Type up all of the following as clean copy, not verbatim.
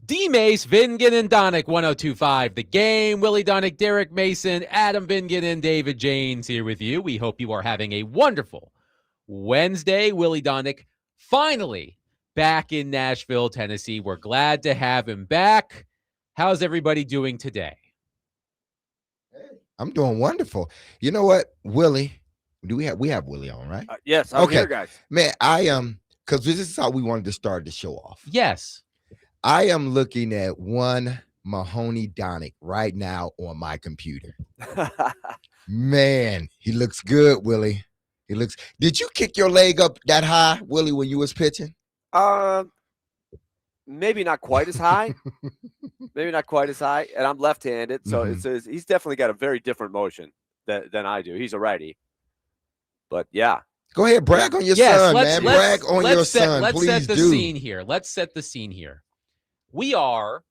D. Mace, Vingan, and Donick, 102.5 The Game. Willie Donick, Derek Mason, Adam Vingan, and David Janes here with you. We hope you are having a wonderful Wednesday. Willie Donick finally back in Nashville, Tennessee. We're glad to have him back. How's everybody doing today? I'm doing wonderful. You know what, Willie? We have Willie on, right? Yes, I'm here, guys. Man, I am because this is how we wanted to start the show off. Yes. I am looking at one Mahoney Donick right now on my computer. Man, he looks good, Willie. Did you kick your leg up that high, Willie, when you was pitching? Maybe not quite as high. And I'm left-handed, so he's definitely got a very different motion than I do. He's a righty. But yeah. Go ahead, brag on your son, man. Brag on your son. Let's Please set the do. scene here. Let's set the scene here. We are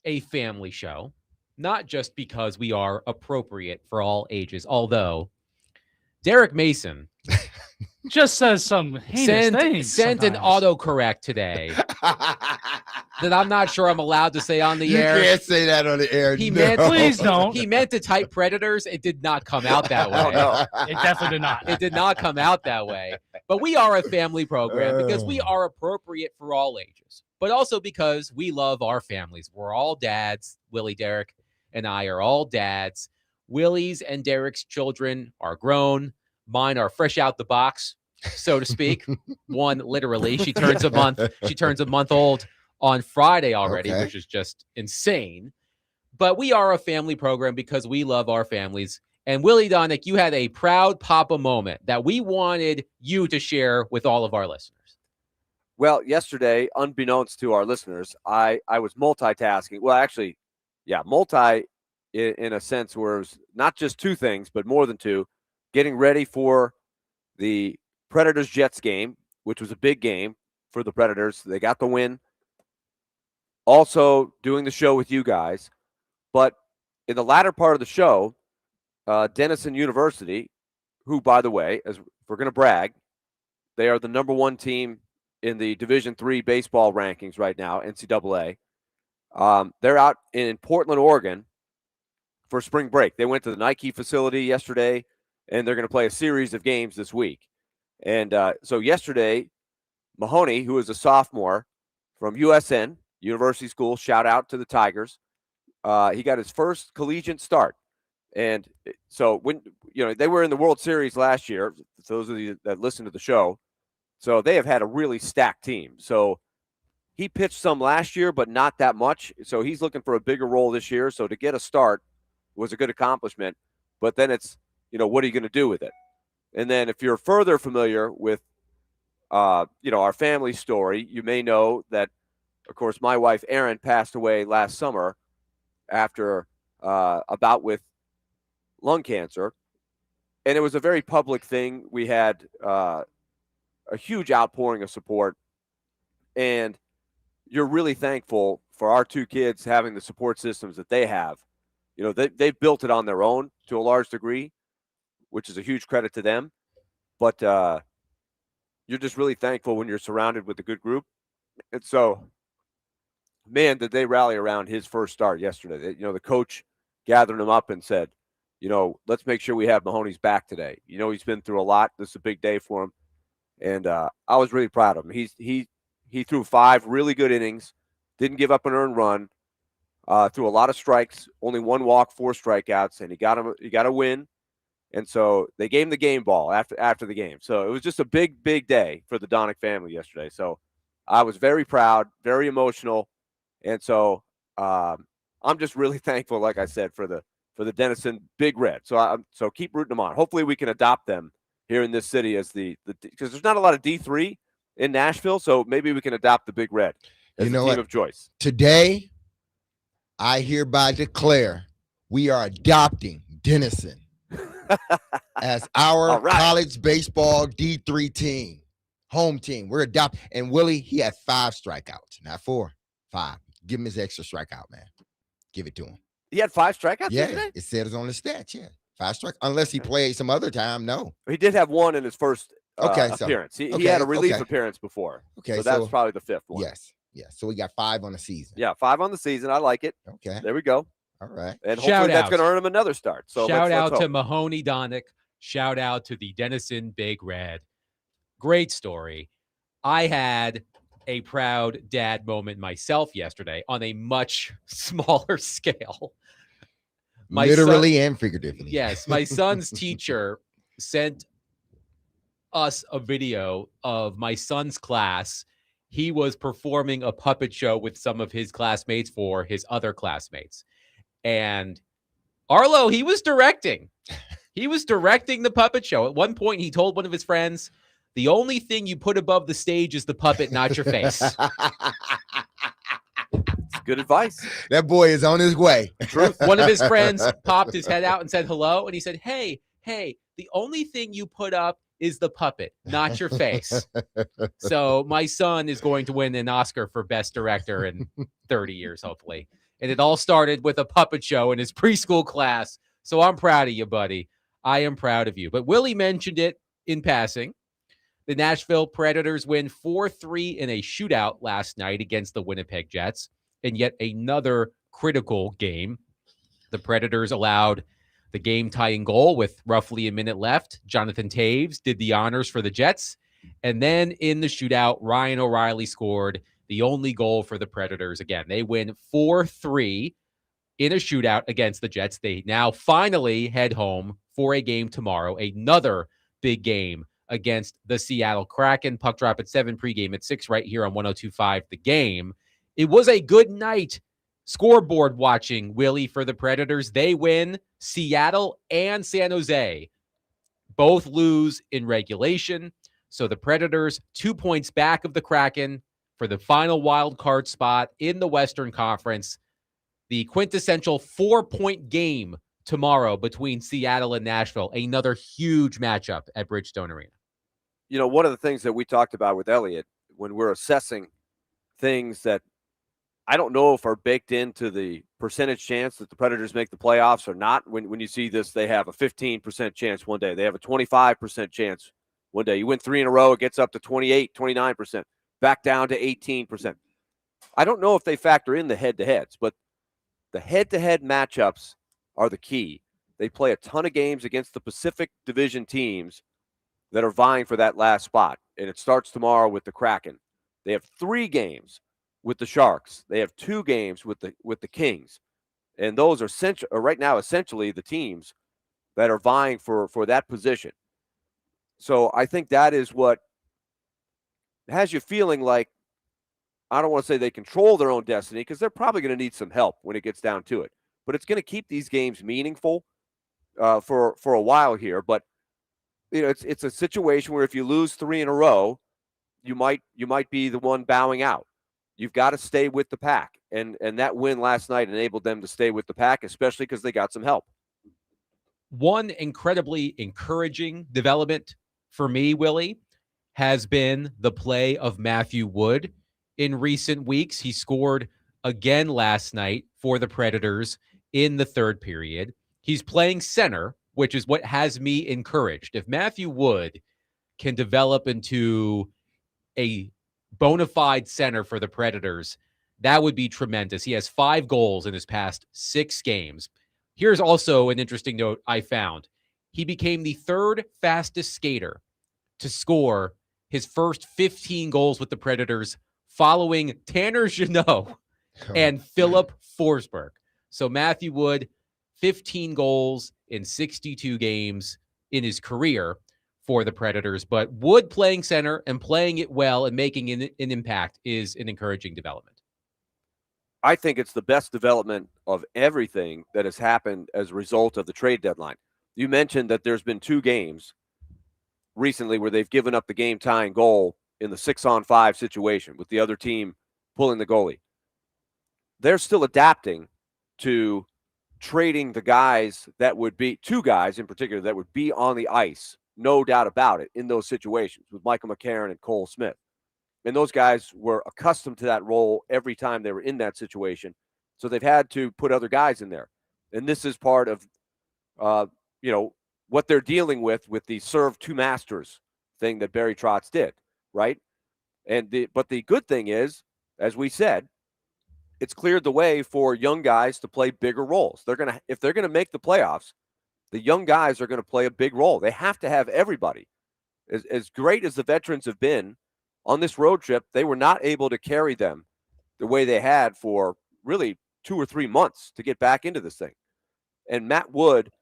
a family show, not just because we are appropriate for all ages, although Derek Mason just says some heinous things. Sent an autocorrect today that I'm not sure I'm allowed to say on the air. You can't say that on the air. Please don't. He meant to type predators. It did not come out that way. No. It definitely did not. It did not come out that way. But we are a family program because we are appropriate for all ages, but also because we love our families. We're all dads. Willie, Derek, and I are all dads. Willie's and Derek's children are grown. Mine are fresh out the box, so to speak. One literally. She turns a month old on Friday already, which is just insane. But we are a family program because we love our families. And Willie Donick, you had a proud papa moment that we wanted you to share with all of our listeners. Well, yesterday, unbeknownst to our listeners, I was multitasking. Well, actually, yeah, multi in a sense where it was not just two things, but more than two. Getting ready for the Predators-Jets game, which was a big game for the Predators. They got the win. Also doing the show with you guys. But in the latter part of the show, Denison University, who, by the way, as we're going to brag, they are the number one team in the Division III baseball rankings right now, NCAA. They're out in Portland, Oregon for spring break. They went to the Nike facility yesterday, and they're going to play a series of games this week. And so yesterday, Mahoney, who is a sophomore from USN, University School, shout out to the Tigers, he got his first collegiate start. And so when they were in the World Series last year, those of you that listen to the show, so they have had a really stacked team. So he pitched some last year, but not that much. So he's looking for a bigger role this year. So to get a start was a good accomplishment. But then it's, what are you going to do with it? And then if you're further familiar with, our family story, you may know that, of course, my wife, Erin, passed away last summer after a bout with lung cancer. And it was a very public thing. We had a huge outpouring of support. And you're really thankful for our two kids having the support systems that they have. They've built it on their own to a large degree, which is a huge credit to them. But you're just really thankful when you're surrounded with a good group. And so, man, did they rally around his first start yesterday. The coach gathered him up and said, let's make sure we have Mahoney's back today. He's been through a lot. This is a big day for him. And I was really proud of him. He threw 5 really good innings, didn't give up an earned run, threw a lot of strikes, only 1 walk, 4 strikeouts, and he got a win. And so they gave him the game ball after the game. So it was just a big, big day for the Donick family yesterday. So I was very proud, very emotional. And so I'm just really thankful, like I said, for the Denison Big Red. So keep rooting them on. Hopefully we can adopt them here in this city as because there's not a lot of D3 in Nashville, so maybe we can adopt the Big Red as the team of choice. Today, I hereby declare we are adopting Denison as our college baseball D3 team, home team. We're adopting. And Willie, he had 5 strikeouts, not 4, 5. Give him his extra strikeout, man. Give it to him. He had 5 strikeouts yesterday? Yeah, it says on the stats, yeah. 5 strikeouts. Unless he played some other time, no. He did have 1 in his first appearance. He had a relief appearance before. Okay, so that's probably the 5th one. Yes. Yeah. So we got 5 on the season. Yeah, 5 on the season. I like it. Okay. There we go. All right. And Shout hopefully that's out. going to earn him another start. So shout let's out to hope. Mahoney Donick. Shout out to the Denison Big Red. Great story. I had a proud dad moment myself yesterday on a much smaller scale. Literally and figuratively. Yes, my son's teacher sent us a video of my son's class. He was performing a puppet show with some of his classmates for his other classmates. And Arlo, he was directing. He was directing the puppet show. At one point, he told one of his friends, the only thing you put above the stage is the puppet, not your face. It's good advice. That boy is on his way. Truth. One of his friends popped his head out and said hello. And he said, hey, the only thing you put up is the puppet, not your face. So my son is going to win an Oscar for Best Director in 30 years, hopefully. And it all started with a puppet show in his preschool class. So I'm proud of you, buddy. I am proud of you. But Willie mentioned it in passing. The Nashville Predators win 4-3 in a shootout last night against the Winnipeg Jets. And yet another critical game. The Predators allowed the game-tying goal with roughly a minute left. Jonathan Taves did the honors for the Jets. And then in the shootout, Ryan O'Reilly scored the only goal for the Predators. Again, they win 4-3 in a shootout against the Jets. They now finally head home for a game tomorrow, another big game against the Seattle Kraken. Puck drop at 7, pregame at 6 right here on 102.5 The Game. It was a good night scoreboard watching, Willie, for the Predators. They win. Seattle and San Jose both lose in regulation. So the Predators 2 points back of the Kraken for the final wild card spot in the Western Conference. The quintessential 4-point game tomorrow between Seattle and Nashville. Another huge matchup at Bridgestone Arena. You know, one of the things that we talked about with Elliot when we're assessing things that I don't know if are baked into the percentage chance that the Predators make the playoffs or not. When you see this, they have a 15% chance one day. They have a 25% chance one day. You win 3 in a row, it gets up to 28, 29%, back down to 18%. I don't know if they factor in the head-to-heads, but the head-to-head matchups are the key. They play a ton of games against the Pacific Division teams that are vying for that last spot, and it starts tomorrow with the Kraken. They have 3 games with the Sharks. They have 2 games with the Kings, and those are right now essentially the teams that are vying for that position. So I think that is what has you feeling like, I don't want to say they control their own destiny because they're probably going to need some help when it gets down to it. But it's going to keep these games meaningful for a while here. But you know, it's a situation where if you lose 3 in a row, you might be the one bowing out. You've got to stay with the pack, and that win last night enabled them to stay with the pack, especially because they got some help. One incredibly encouraging development for me, Willie, has been the play of Matthew Wood in recent weeks. He scored again last night for the Predators in the third period. He's playing center, which is what has me encouraged. If Matthew Wood can develop into a bona fide center for the Predators, that would be tremendous. He has 5 goals in his past 6 games. Here's also an interesting note I found. He became the 3rd fastest skater to score his first 15 goals with the Predators, following Tanner Jeannot and Philip Forsberg. So Matthew Wood, 15 goals in 62 games in his career for the Predators. But Wood playing center and playing it well and making an impact is an encouraging development. I think it's the best development of everything that has happened as a result of the trade deadline. You mentioned that there's been 2 games recently where they've given up the game-tying goal in the 6-on-5 situation with the other team pulling the goalie. They're still adapting to trading the guys that would be, 2 guys in particular that would be on the ice, no doubt about it, in those situations with Michael McCarron and Cole Smith. And those guys were accustomed to that role every time they were in that situation. So they've had to put other guys in there. And this is part of, what they're dealing with the serve 2 masters thing that Barry Trotz did, right? But the good thing is as we said, it's cleared the way for young guys to play bigger roles. If they're gonna make the playoffs, the young guys are going to play a big role. They have to have everybody. As great as the veterans have been on this road trip, they were not able to carry them the way they had for really 2 or 3 months to get back into this thing. And Matt Wood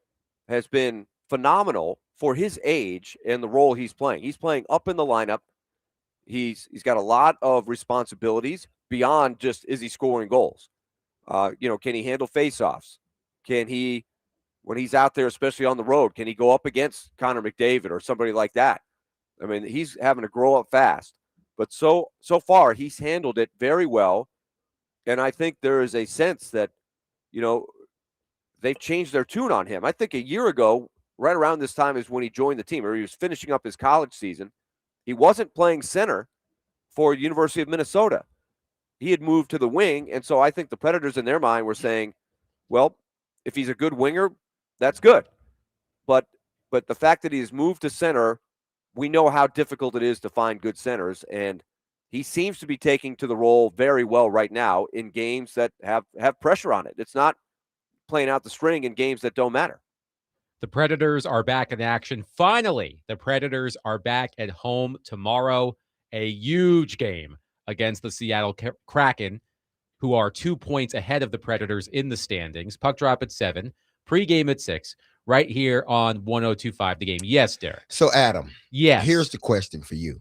has been phenomenal for his age and the role he's playing. He's playing up in the lineup. He's got a lot of responsibilities beyond just, is he scoring goals? Can he handle faceoffs? Can he, when he's out there, especially on the road, can he go up against Connor McDavid or somebody like that? I mean, he's having to grow up fast. But so far, he's handled it very well. And I think there is a sense that, they've changed their tune on him. I think a year ago, right around this time is when he joined the team, or he was finishing up his college season. He wasn't playing center for University of Minnesota. He had moved to the wing. And so I think the Predators in their mind were saying, well, if he's a good winger, that's good. But the fact that he's moved to center, we know how difficult it is to find good centers. And he seems to be taking to the role very well right now in games that have pressure on it. It's not playing out the string in games that don't matter. The Predators are back in action. Finally, the Predators are back at home tomorrow. A huge game against the Seattle Kraken, who are 2 points ahead of the Predators in the standings. Puck drop at 7, pregame at 6, right here on 102.5 The Game. Yes, Derek. So, Adam. Yes. Here's the question for you.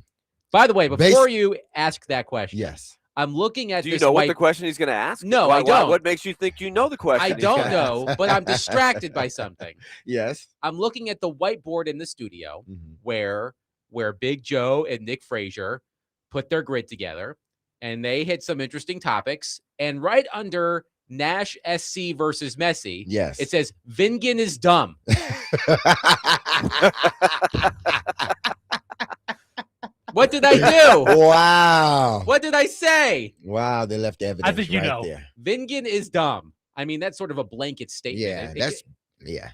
By the way, before you ask that question, yes, I'm looking at Do you know what the question he's going to ask? No, I don't. What makes you think you know the question? I don't know, but I'm distracted by something. Yes. I'm looking at the whiteboard in the studio where Big Joe and Nick Frazier put their grid together, and they hit some interesting topics. And right under Nash SC versus Messi, yes, it says Vingan is dumb. What did I do? Wow. What did I say? Wow, they left evidence. I think you know. there. Vingan is dumb. I mean, that's sort of a blanket statement. Yeah.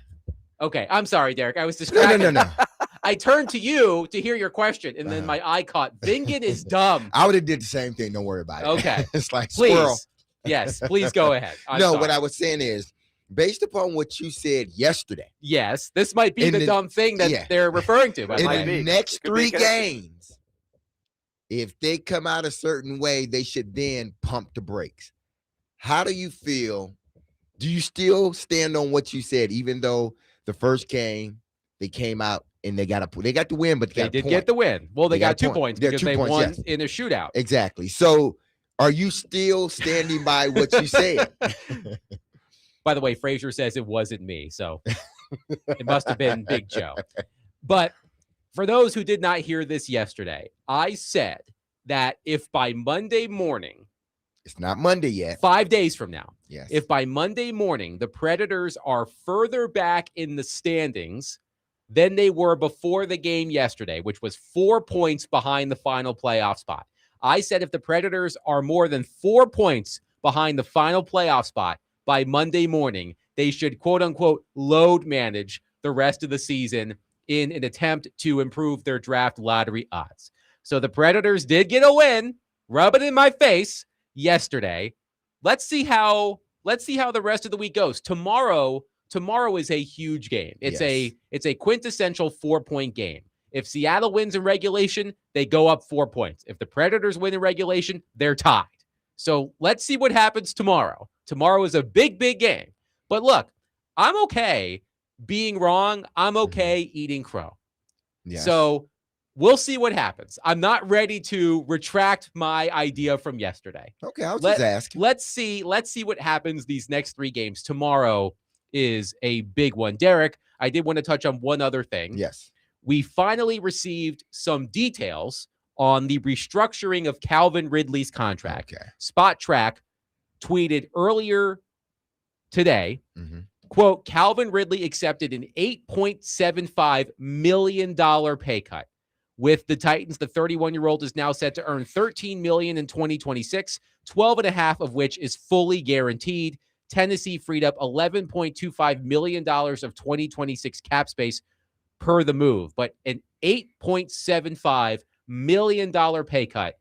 Okay, I'm sorry, Derek. I was distracted. No. I turned to you to hear your question, and then my eye caught Vingan is dumb. I would have did the same thing. Don't worry about it. Okay. It's like please. Squirrel. Yes, please go ahead. What I was saying is, based upon what you said yesterday. Yes, this might be the dumb thing that they're referring to. In the next 3 games, if they come out a certain way, they should then pump the brakes. How do you feel? Do you still stand on what you said, even though the first game they came out and they got the win, but they did get the win. Well, they got 2 points because they won in a shootout. Exactly. So, are you still standing by what you said? By the way, Frazier says it wasn't me, so it must have been Big Joe. But for those who did not hear this yesterday, I said that if by Monday morning, it's not Monday yet, 5 days from now, yes, if by Monday morning the Predators are further back in the standings than they were before the game yesterday, which was 4 points behind the final playoff spot. I said if the Predators are more than 4 points behind the final playoff spot by Monday morning, they should, quote unquote, load manage the rest of the season in an attempt to improve their draft lottery odds. So the Predators did get a win, rub it in my face yesterday. Let's see how the rest of the week goes. Tomorrow is a huge game. It's a quintessential 4-point game. If Seattle wins in regulation, they go up 4 points. If the Predators win in regulation, they're tied. So let's see what happens tomorrow. Tomorrow is a big, big game. But look, I'm okay being wrong. I'm okay eating crow. Yes. So we'll see what happens. I'm not ready to retract my idea from yesterday. Okay, I was just asking. Let's see what happens these next 3 games. Tomorrow is a big one. Derek, I did want to touch on one other thing. Yes. We finally received some details on the restructuring of Calvin Ridley's contract. Okay. Spot Track tweeted earlier today, quote, Calvin Ridley accepted an $8.75 million pay cut. With the Titans, the 31-year-old is now set to earn $13 million in 2026, 12.5 of which is fully guaranteed. Tennessee freed up $11.25 million of 2026 cap space per the move, but an $8.75 million pay cut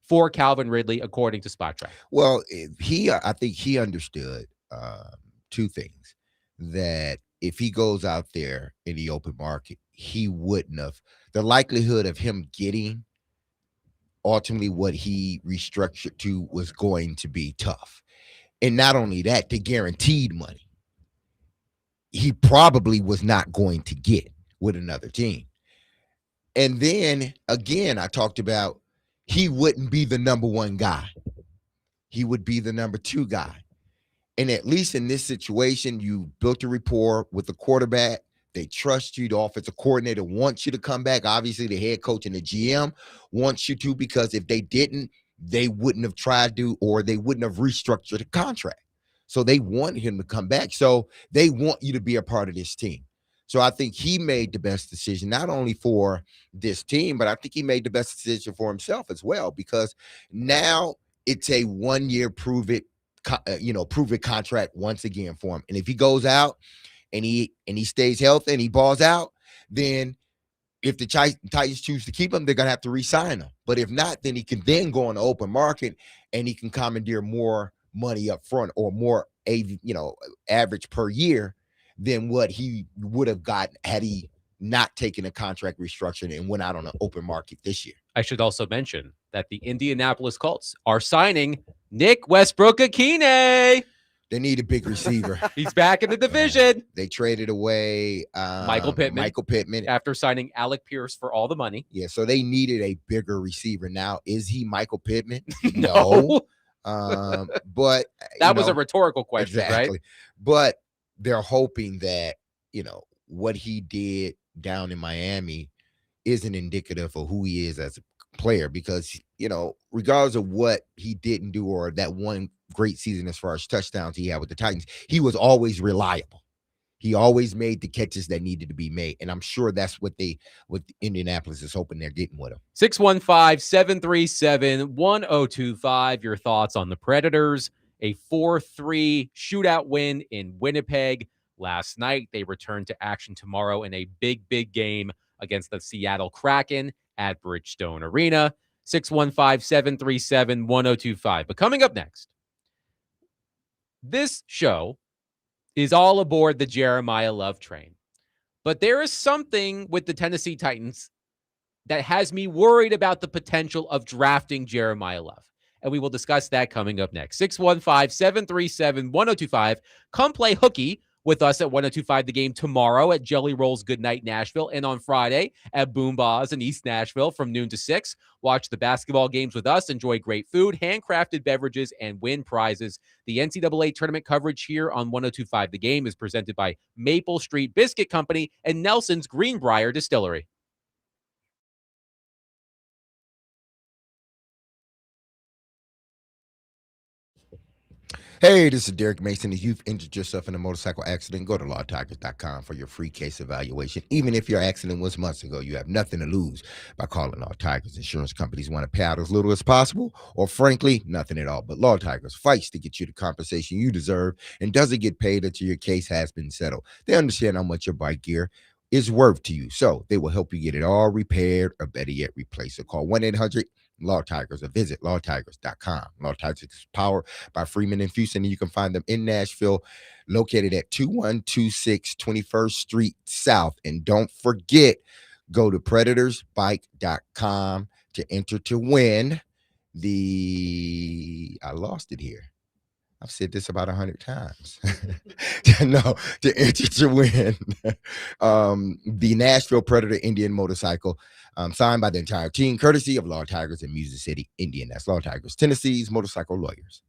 for Calvin Ridley, according to SpotTrack? Well, I think he understood two things: that if he goes out there in the open market, he wouldn't have the likelihood of him getting ultimately what he restructured to was going to be tough. And not only that, the guaranteed money he probably was not going to get with another team. And then again, I talked about he wouldn't be the number one guy. He would be the number two guy. And at least in this situation, you built a rapport with the quarterback. They trust you. The offensive coordinator wants you to come back. Obviously, the head coach and the GM wants you to, because if they didn't, they wouldn't have tried to, or they wouldn't have restructured the contract. So they want him to come back. So they want you to be a part of this team. So I think he made the best decision, not only for this team, but I think he made the best decision for himself as well, because now it's a 1 year prove it contract once again for him. And if he goes out and he stays healthy and he balls out, then if the Titans choose to keep him, they're gonna have to re-sign him. But if not, then he can then go on the open market and he can commandeer more money up front, or more average per year than what he would have gotten had he not taken a contract restructuring and went out on the open market this year. I should also mention that the Indianapolis Colts are signing Nick Westbrook-Ikhine. They need a big receiver. He's back in the division. They traded away Michael Pittman after signing Alec Pierce for all the money. Yeah, so they needed a bigger receiver. Now, is he Michael Pittman? No. But that was a rhetorical question, exactly. Right? But they're hoping that, what he did down in Miami isn't indicative of who he is as a player, because, regardless of what he didn't do, or that one great season as far as touchdowns he had with the Titans, he was always reliable. He always made the catches that needed to be made. And I'm sure that's what Indianapolis is hoping they're getting with him. 615-737-1025. Your thoughts on the Predators. A 4-3 shootout win in Winnipeg last night. They return to action tomorrow in a big, big game against the Seattle Kraken at Bridgestone Arena. 615-737-1025. But coming up next, this show is all aboard the Jeremiyah Love train. But there is something with the Tennessee Titans that has me worried about the potential of drafting Jeremiyah Love. And we will discuss that coming up next. 615-737-1025. Come play hooky with us at 1025 The Game tomorrow at Jelly Roll's Goodnight Nashville, and on Friday at Boom Ba's in East Nashville from noon to 6. Watch the basketball games with us, enjoy great food, handcrafted beverages, and win prizes. The NCAA tournament coverage here on 1025 The Game is presented by Maple Street Biscuit Company and Nelson's Greenbrier Distillery. Hey, this is Derek Mason. If you've injured yourself in a motorcycle accident, go to lawtigers.com for your free case evaluation. Even if your accident was months ago, you have nothing to lose by calling Law Tigers. Insurance companies want to pay out as little as possible, or frankly, nothing at all. But Law Tigers fights to get you the compensation you deserve and doesn't get paid until your case has been settled. They understand how much your bike gear is worth to you, so they will help you get it all repaired, or better yet, replaced. So call 1-800 Law Tigers or visit lawtigers.com. Law Tigers is powered by Freeman and Fuson, and you can find them in Nashville, located at 2126 21st Street South. And don't forget, go to predatorsbike.com to enter to win I lost it here. I've said this about 100 times. No, to enter to win the Nashville Predator Indian motorcycle, signed by the entire team, courtesy of Law Tigers in Music City, Indiana. That's Law Tigers, Tennessee's motorcycle lawyers.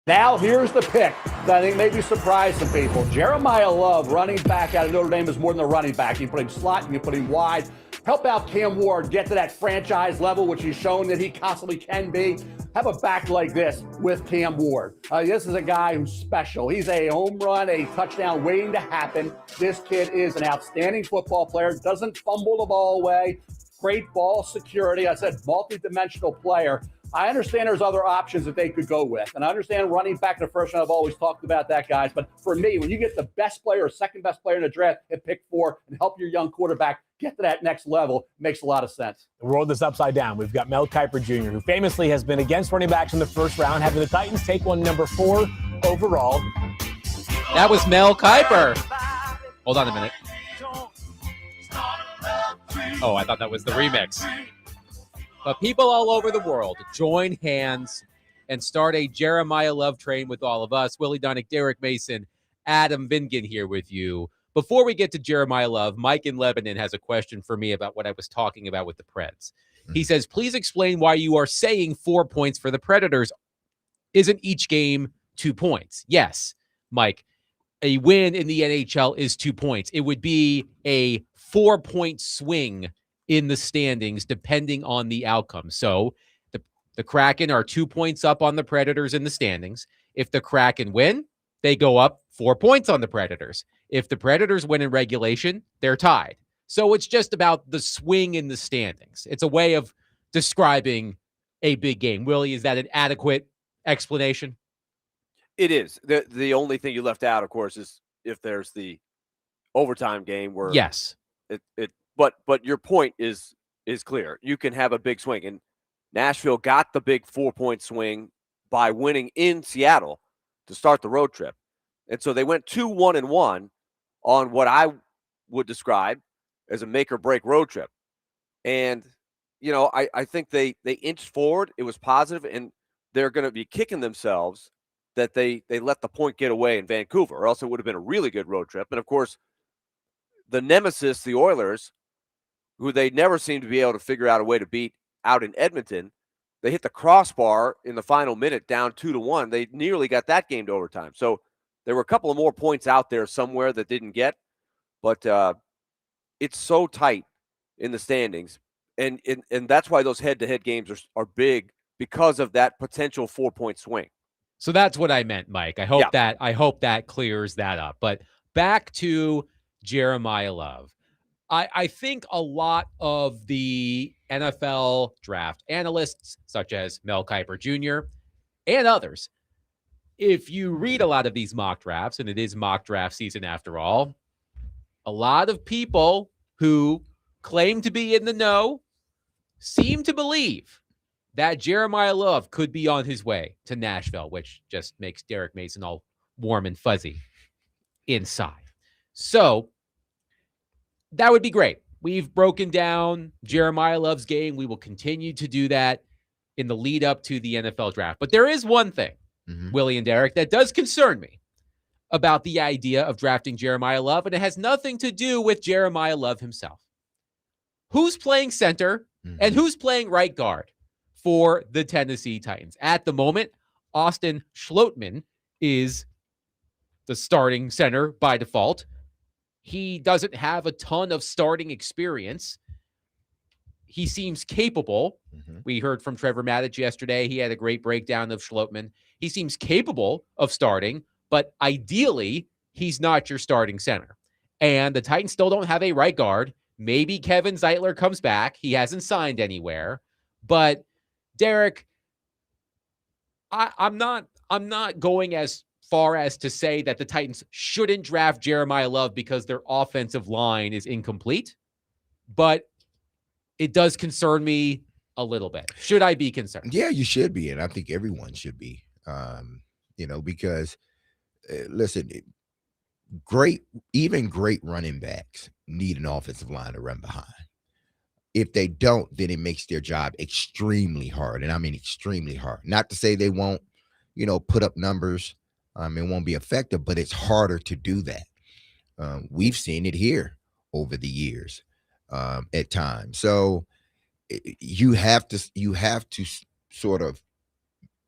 Now here's the pick that I think maybe surprised some people. Jeremiyah Love, running back out of Notre Dame, is more than a running back. You can put him slot, you can put him wide. Help out Cam Ward get to that franchise level, which he's shown that he constantly can be. Have a back like this with Cam Ward. This is a guy who's special. He's a home run, a touchdown waiting to happen. This kid is an outstanding football player, doesn't fumble the ball away, great ball security. I said multi-dimensional player. I understand there's other options that they could go with. And I understand running back in the first round, I've always talked about that, guys. But for me, when you get the best player or second best player in the draft at pick 4 and help your young quarterback get to that next level, makes a lot of sense. The world is upside down. We've got Mel Kiper Jr., who famously has been against running backs in the first round, having the Titans take one number 4 overall. That was Mel Kiper. Hold on a minute. Oh, I thought that was the remix. But people all over the world join hands and start a Jeremiyah Love train with all of us. Willie Donick, Derek Mason, Adam Vingan here with you. Before we get to Jeremiyah Love, Mike in Lebanon has a question for me about what I was talking about with the Preds. He says, please explain why you are saying 4 points for the Predators. Isn't each game 2 points? Yes, Mike. A win in the NHL is 2 points. It would be a 4-point swing in the standings, depending on the outcome. So the Kraken are 2 points up on the Predators in the standings. If the Kraken win, they go up 4 points on the Predators. If the Predators win in regulation, they're tied. So it's just about the swing in the standings. It's a way of describing a big game. Willie, is that an adequate explanation? It is. The only thing you left out, of course, is if there's the overtime game where Yes. But your point is clear. You can have a big swing, and Nashville got the big 4-point swing by winning in Seattle to start the road trip, and so they went 2-1-1 on what I would describe as a make or break road trip. And I think they inched forward. It was positive, and they're going to be kicking themselves that they let the point get away in Vancouver, or else it would have been a really good road trip. And of course, the nemesis, the Oilers, who they never seem to be able to figure out a way to beat out in Edmonton, they hit the crossbar in the final minute down 2-1. They nearly got that game to overtime. So there were a couple of more points out there somewhere that didn't get, but it's so tight in the standings. And that's why those head-to-head games are big, because of that potential 4-point swing. So that's what I meant, Mike. I hope that clears that up. But back to Jeremiyah Love. I think a lot of the NFL draft analysts, such as Mel Kiper Jr. and others, if you read a lot of these mock drafts, and it is mock draft season after all, a lot of people who claim to be in the know seem to believe that Jeremiyah Love could be on his way to Nashville, which just makes Derek Mason all warm and fuzzy inside. So that would be great. We've broken down Jeremiyah Love's game. We will continue to do that in the lead up to the NFL draft. But there is one thing, Willie and Derek, that does concern me about the idea of drafting Jeremiyah Love, and it has nothing to do with Jeremiyah Love himself. Who's playing center and who's playing right guard for the Tennessee Titans? At the moment, Austin Schlottmann is the starting center by default. He doesn't have a ton of starting experience. He seems capable. We heard from Trevor Maddich yesterday. He had a great breakdown of Schlottmann. He seems capable of starting, but ideally, he's not your starting center. And the Titans still don't have a right guard. Maybe Kevin Zeitler comes back. He hasn't signed anywhere. But Derek, I'm not going as far as to say that the Titans shouldn't draft Jeremiyah Love because their offensive line is incomplete, but it does concern me a little bit. Should I be concerned? Yeah, you should be, and I think everyone should be. Because listen, even great running backs need an offensive line to run behind. If they don't, then it makes their job extremely hard, and I mean extremely hard. Not to say they won't, put up numbers. It won't be effective, but it's harder to do that. We've seen it here over the years at times. So you have to sort of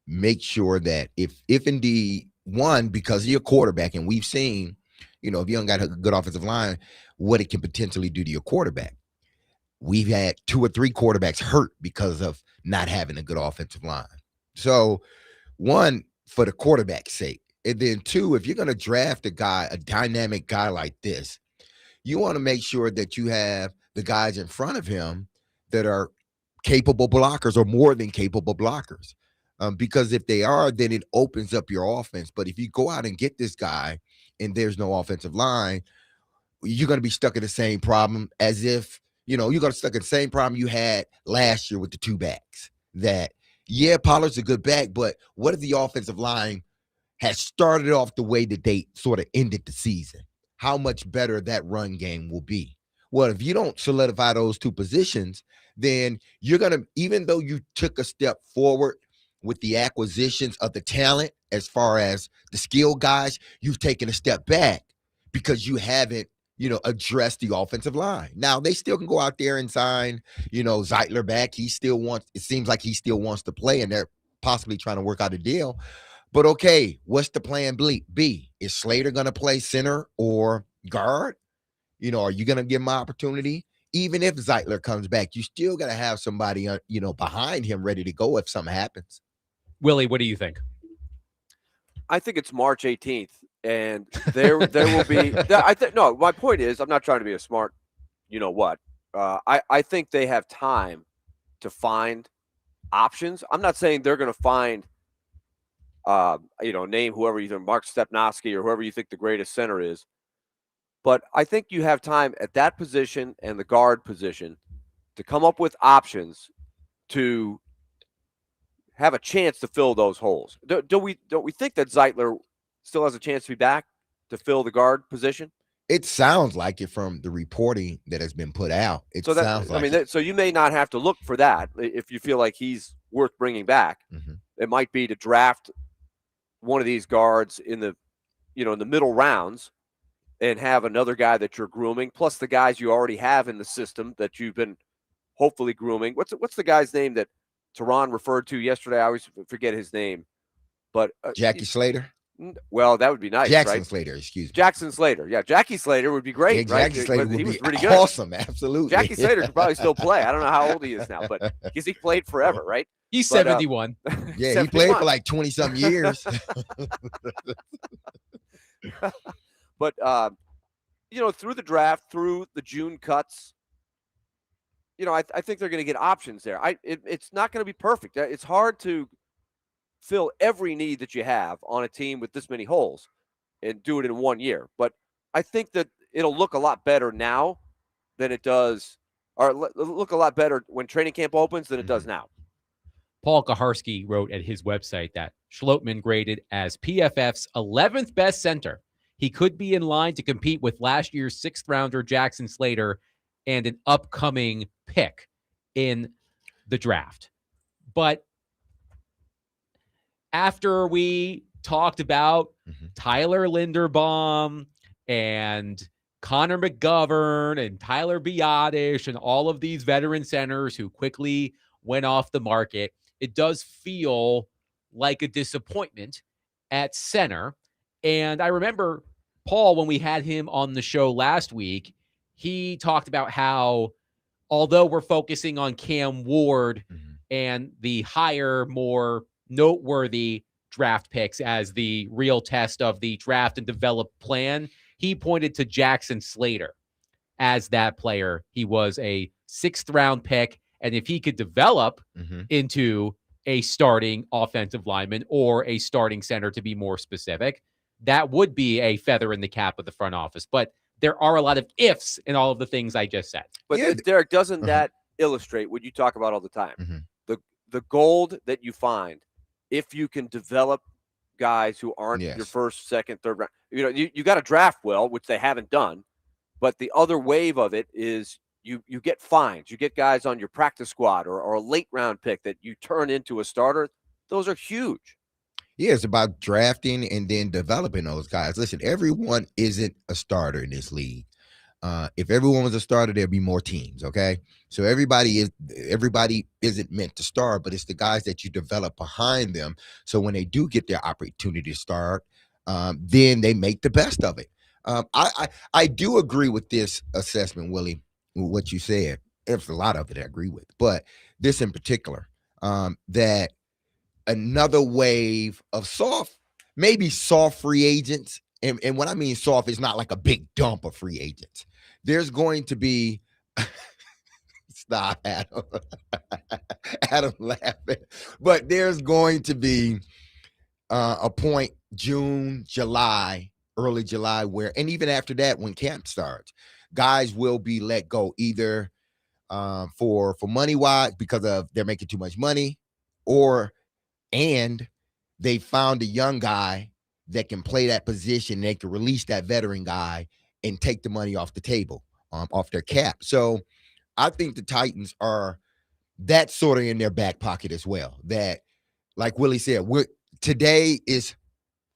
make sure that if indeed one, because of your quarterback, and we've seen, if you don't got a good offensive line, what it can potentially do to your quarterback. We've had 2 or 3 quarterbacks hurt because of not having a good offensive line. So, one, for the quarterback's sake, and then 2, if you're going to draft a dynamic guy like this, you want to make sure that you have the guys in front of him that are capable blockers or more than capable blockers. Because if they are, then it opens up your offense. But if you go out and get this guy and there's no offensive line, you're going to be stuck in the same problem as if, you're going to stuck in the same problem you had last year with the 2 backs. That, yeah, Pollard's a good back, but what if the offensive line has started off the way that they sort of ended the season? How much better that run game will be. Well, if you don't solidify those 2 positions, then you're going to, even though you took a step forward with the acquisitions of the talent, as far as the skill guys, you've taken a step back because you haven't, addressed the offensive line. Now, they still can go out there and sign, Zeitler back. It seems like he still wants to play, and they're possibly trying to work out a deal. But okay, what's the plan B? Is Slater going to play center or guard? Are you going to give him an opportunity? Even if Zeitler comes back, you still got to have somebody, behind him ready to go if something happens. Willie, what do you think? I think it's March 18th, and there will be. No, my point is, I'm not trying to be a smart, what. I think they have time to find options. I'm not saying they're going to find, name whoever you think, Mark Stepnoski or whoever you think the greatest center is. But I think you have time at that position and the guard position to come up with options to have a chance to fill those holes. Don't we think that Zeitler still has a chance to be back to fill the guard position? It sounds like it from the reporting that has been put out. Sounds like so you may not have to look for that if you feel like he's worth bringing back. Mm-hmm. It might be to draft one of these guards in the, in the middle rounds and have another guy that you're grooming, plus the guys you already have in the system that you've been hopefully grooming. What's the guy's name that Teron referred to yesterday? I always forget his name, but Jackie Slater. Well, that would be nice. Jackson right? Slater, excuse me. Jackson Slater. Yeah, Jackie Slater would be great. Yeah, right? Jackie Slater would was be pretty good. Awesome, absolutely. Jackie Slater could probably still play. I don't know how old he is now, but because he played forever, right? He's 71. Yeah, 71. he played for like 20-something years. But through the draft, through the June cuts, I think they're going to get options there. It's not going to be perfect. It's hard to fill every need that you have on a team with this many holes and do it in 1 year. But I think that it'll look a lot better now than it does, or look a lot better when training camp opens than it does now. Paul Kaharski wrote at his website that Schlotman graded as PFF's 11th best center. He could be in line to compete with last year's 6th rounder Jackson Slater and an upcoming pick in the draft. But after we talked about Tyler Linderbaum and Connor McGovern and Tyler Biotish and all of these veteran centers who quickly went off the market, it does feel like a disappointment at center. And I remember Paul, when we had him on the show last week, he talked about how, although we're focusing on Cam Ward and the higher, more noteworthy draft picks as the real test of the draft and develop plan, he pointed to Jackson Slater as that player. He was a 6th round pick. And if he could develop into a starting offensive lineman or a starting center, to be more specific, that would be a feather in the cap of the front office. But there are a lot of ifs in all of the things I just said. But Derek, doesn't that illustrate what you talk about all the time? The gold that you find if you can develop guys who aren't your first, second, third round. You got to draft well, which they haven't done. But the other wave of it is you get finds. You get guys on your practice squad or a late round pick that you turn into a starter. Those are huge. Yeah, it's about drafting and then developing those guys. Listen, everyone isn't a starter in this league. If everyone was a starter, there'd be more teams. Okay, so everybody isn't meant to start, but it's the guys that you develop behind them. So when they do get their opportunity to start, then they make the best of it. I do agree with this assessment, Willie, with what you said. There's a lot of it I agree with, but this in particular, that another wave of maybe soft free agents. And what I mean soft is not like a big dump of free agents. There's going to be stop, Adam. Adam laughing. But there's going to be a point June, July, early July and even after that, when camp starts, guys will be let go either for money wise because of they're making too much money, and they found a young guy that can play that position. They can release that veteran guy and take the money off the table, off their cap. So I think the Titans are that sort of in their back pocket as well. That, like Willie said, today is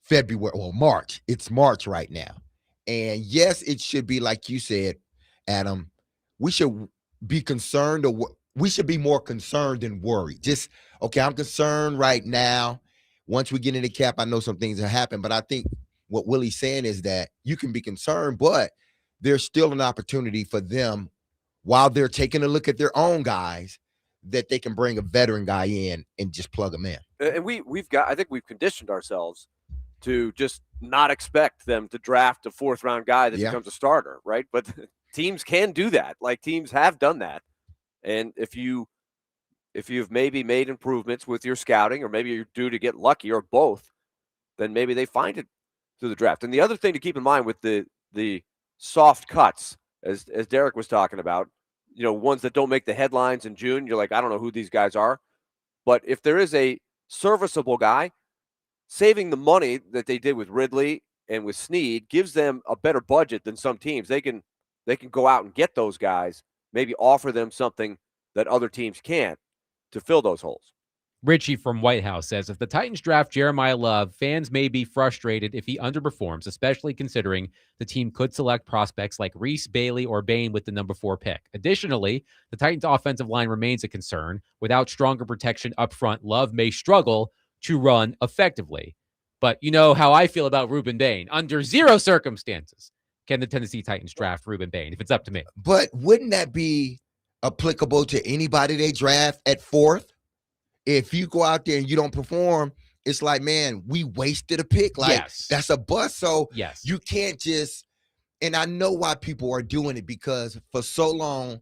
February or March. It's March right now. And yes, it should be like you said, Adam, we should be concerned, or we should be more concerned than worried. Just, okay, I'm concerned right now. Once we get into cap, I know some things have happened, but I think what Willie's saying is that you can be concerned, but there's still an opportunity for them while they're taking a look at their own guys that they can bring a veteran guy in and just plug them in. And I think we've conditioned ourselves to just not expect them to draft a fourth-round guy that becomes a starter, right? But teams can do that. Like, teams have done that. And if you've maybe made improvements with your scouting, or maybe you're due to get lucky, or both, then maybe they find it through the draft. And the other thing to keep in mind with the soft cuts, as Derek was talking about, ones that don't make the headlines in June, you're like, I don't know who these guys are. But if there is a serviceable guy, saving the money that they did with Ridley and with Snead gives them a better budget than some teams. They can go out and get those guys, maybe offer them something that other teams can't to fill those holes. Richie from White House says, if the Titans draft Jeremiyah Love, fans may be frustrated if he underperforms, especially considering the team could select prospects like Reese, Bailey, or Bain with the number 4 pick. Additionally, the Titans' offensive line remains a concern. Without stronger protection up front, Love may struggle to run effectively. But you know how I feel about Ruben Bain. Under zero circumstances can the Tennessee Titans draft Ruben Bain, if it's up to me. But wouldn't that be applicable to anybody they draft at 4th? If you go out there and you don't perform, it's like, man, we wasted a pick. Like, that's a bust. So you can't just, and I know why people are doing it, because for so long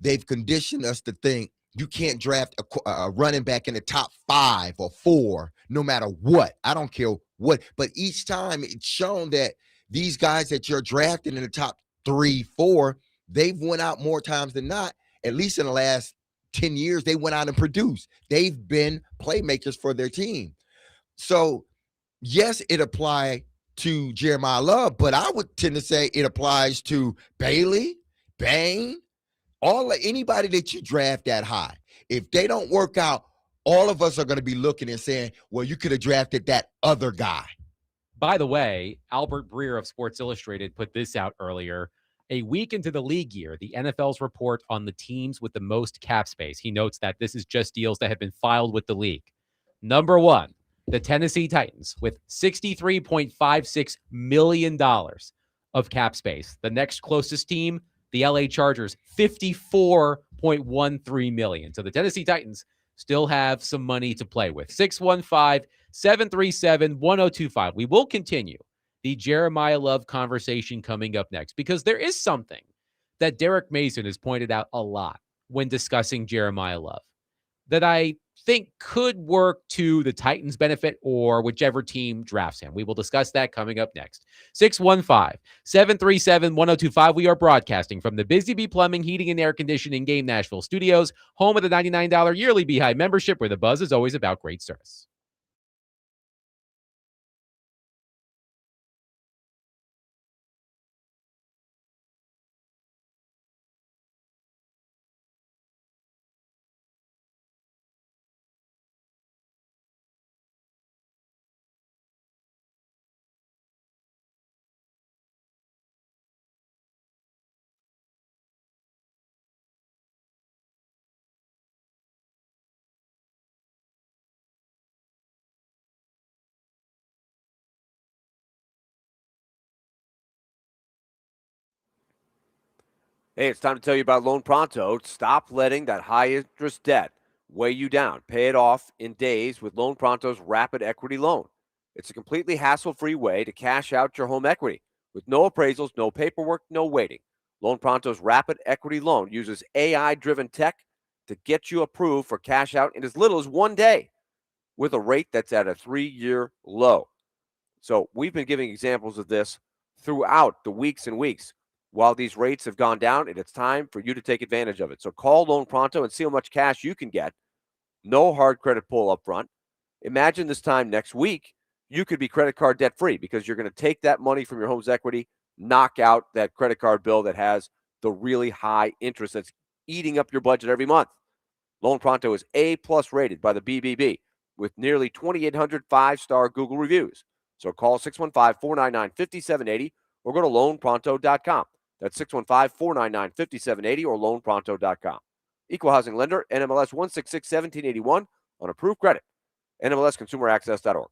they've conditioned us to think you can't draft a running back in the top 5 or 4, no matter what. I don't care what. But each time it's shown that these guys that you're drafting in the top 3, 4, they've went out more times than not, at least in the last 10 years, they went out and produced. They've been playmakers for their team. So, yes, it applies to Jeremiyah Love, but I would tend to say it applies to Bailey, Bain, anybody that you draft that high. If they don't work out, all of us are going to be looking and saying, well, you could have drafted that other guy. By the way, Albert Breer of Sports Illustrated put this out earlier. A week into the league year, the NFL's report on the teams with the most cap space. He notes that this is just deals that have been filed with the league. Number 1, the Tennessee Titans with $63.56 million of cap space. The next closest team, the LA Chargers, $54.13 million. So the Tennessee Titans still have some money to play with. 615-737-1025. We will continue the Jeremiyah Love conversation coming up next, because there is something that Derek Mason has pointed out a lot when discussing Jeremiyah Love that I think could work to the Titans' benefit or whichever team drafts him. We will discuss that coming up next. 615-737-1025. We are broadcasting from the Busy Bee Plumbing, Heating, and Air Conditioning Game Nashville Studios, home of the $99 yearly Beehive membership, where the buzz is always about great service. Hey, it's time to tell you about Loan Pronto. Stop letting that high-interest debt weigh you down. Pay it off in days with Loan Pronto's Rapid Equity Loan. It's a completely hassle-free way to cash out your home equity with no appraisals, no paperwork, no waiting. Loan Pronto's Rapid Equity Loan uses AI-driven tech to get you approved for cash out in as little as 1 day with a rate that's at a 3-year low. So we've been giving examples of this throughout the weeks and weeks. While these rates have gone down, and it's time for you to take advantage of it. So call Loan Pronto and see how much cash you can get. No hard credit pull up front. Imagine this time next week, you could be credit card debt free because you're going to take that money from your home's equity, knock out that credit card bill that has the really high interest that's eating up your budget every month. Loan Pronto is A+ rated by the BBB with nearly 2,800 5-star Google reviews. So call 615-499-5780 or go to loanpronto.com. That's 615-499-5780 or loanpronto.com. Equal housing lender, NMLS 166-1781 on approved credit. NMLSconsumeraccess.org.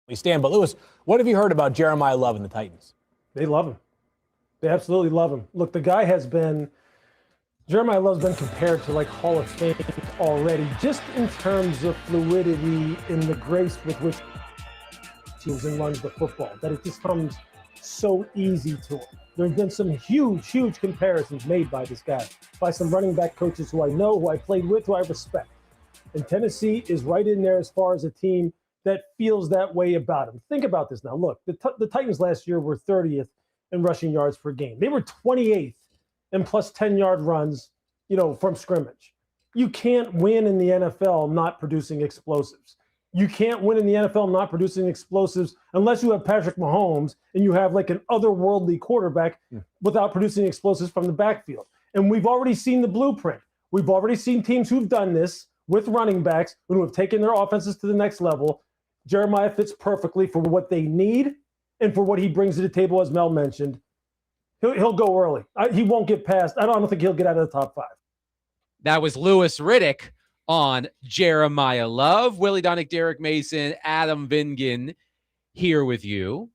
We stand. But Lewis, what have you heard about Jeremiyah Love and the Titans? They love him. They absolutely love him. Look, the guy has been, Jeremiyah Love's been compared to like Hall of Fame already, just in terms of fluidity and the grace with which he runs the football, that it just comes so easy to him. There have been some huge comparisons made by this guy, by some running back coaches who I know, who I played with, who I respect. And Tennessee is right in there as far as a team that feels that way about him. Think about this now. Look, the Titans last year were 30th in rushing yards per game. They were 28th in plus 10-yard runs, from scrimmage. You can't win in the NFL not producing explosives. You can't win in the NFL not producing explosives unless you have Patrick Mahomes and you have like an otherworldly quarterback without producing explosives from the backfield. And we've already seen the blueprint. We've already seen teams who've done this with running backs who have taken their offenses to the next level. Jeremiah fits perfectly for what they need and for what he brings to the table, as Mel mentioned. He'll go early. He won't get past. I don't think he'll get out of the top 5. That was Louis Riddick on Jeremiah Love. Willie Donick, Derek Mason, Adam Vingan here with you.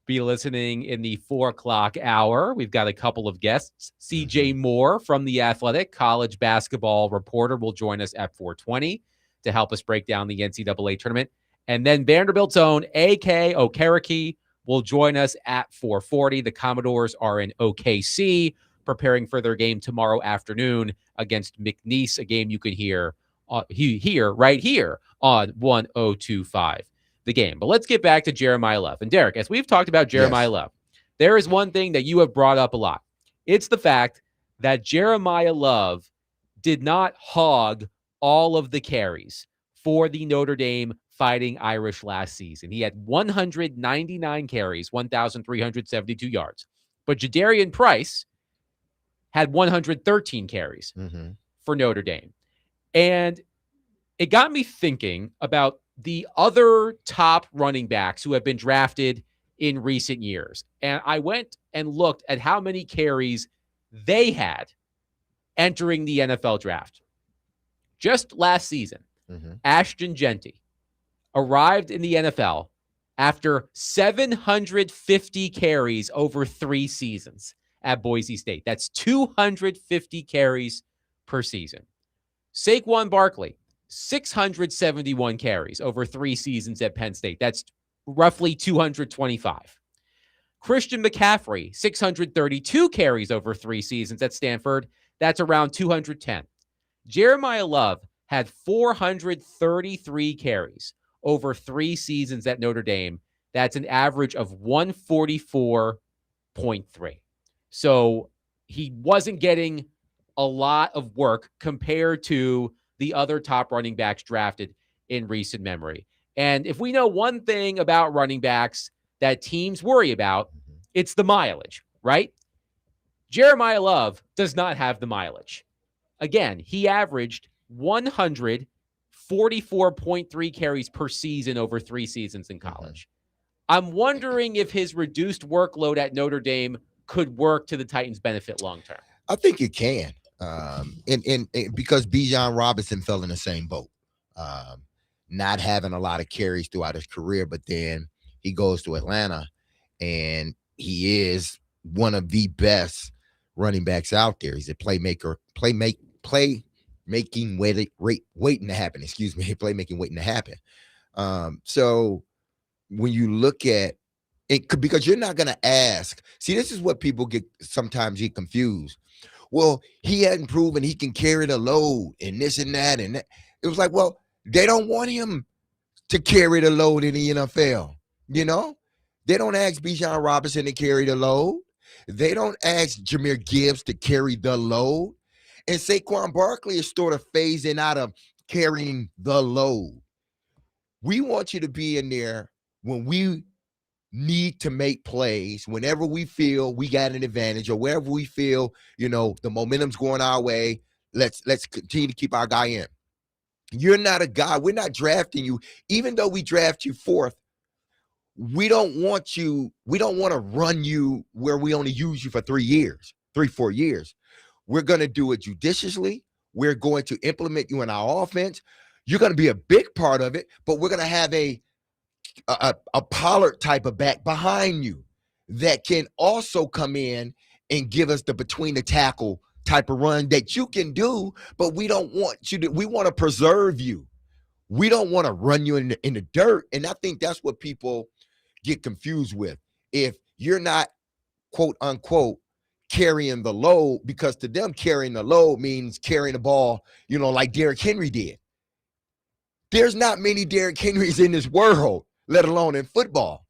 Be listening in the 4 o'clock hour. We've got a couple of guests. CJ Moore from The Athletic, college basketball reporter, will join us at 4:20 to help us break down the NCAA tournament. And then Vanderbilt's own A.K. Okereke will join us at 4:40. The Commodores are in OKC, preparing for their game tomorrow afternoon against McNeese, a game you can hear right here on 102.5 The Game. But let's get back to Jeremiah Love. And Derek, as we've talked about Jeremiah Love, there is one thing that you have brought up a lot. It's the fact that Jeremiah Love did not hog all of the carries for the Notre Dame Fighting Irish last season. He had 199 carries, 1,372 yards. But Jadarian Price had 113 carries for Notre Dame. And it got me thinking about the other top running backs who have been drafted in recent years. And I went and looked at how many carries they had entering the NFL draft. Just last season, Ashton Genty arrived in the NFL after 750 carries over 3 seasons at Boise State. That's 250 carries per season. Saquon Barkley, 671 carries over 3 seasons at Penn State. That's roughly 225. Christian McCaffrey, 632 carries over 3 seasons at Stanford. That's around 210. Jeremiah Love had 433 carries over 3 seasons at Notre Dame. That's an average of 144.3. So he wasn't getting a lot of work compared to the other top running backs drafted in recent memory. And if we know one thing about running backs that teams worry about, it's the mileage, right? Jeremiah Love does not have the mileage. Again, he averaged 144.3 carries per season over 3 seasons in college. I'm wondering if his reduced workload at Notre Dame could work to the Titans' benefit long term. I think it can. And because Bijan Robinson fell in the same boat, not having a lot of carries throughout his career, but then he goes to Atlanta and he is one of the best running backs out there. He's a playmaker, playmaking waiting to happen. Excuse me, playmaking waiting to happen. So when you look at it, because you're not going to ask. See, this is what people sometimes get confused. Well, he hadn't proven he can carry the load and this and that. And that. It was like, well, they don't want him to carry the load in the NFL. You know, they don't ask Bijan Robinson to carry the load. They don't ask Jahmyr Gibbs to carry the load. And Saquon Barkley is sort of phasing out of carrying the load. We want you to be in there when we need to make plays, whenever we feel we got an advantage or wherever we feel, the momentum's going our way. Let's continue to keep our guy in. You're not a guy. We're not drafting you. Even though we draft you 4th, we don't want to run you where we only use you for 3 years, 4 years. We're going to do it judiciously. We're going to implement you in our offense. You're going to be a big part of it, but we're going to have a Pollard type of back behind you that can also come in and give us the between the tackle type of run that you can do, but we don't want you to. We want to preserve you. We don't want to run you in the dirt. And I think that's what people get confused with. If you're not, quote unquote, carrying the load, because to them carrying the load means carrying the ball, like Derrick Henry did. There's not many Derrick Henrys in this world, let alone in football.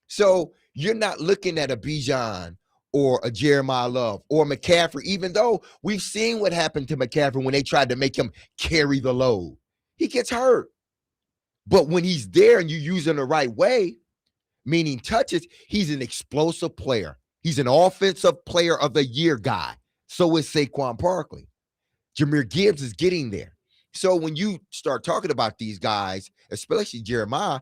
So you're not looking at a Bijan or a Jeremiah Love or McCaffrey, even though we've seen what happened to McCaffrey when they tried to make him carry the load. He gets hurt. But when he's there and you use him the right way, meaning touches, he's an explosive player. He's an offensive player of the year guy. So is Saquon Barkley. Jahmyr Gibbs is getting there. So when you start talking about these guys, especially Jeremiah,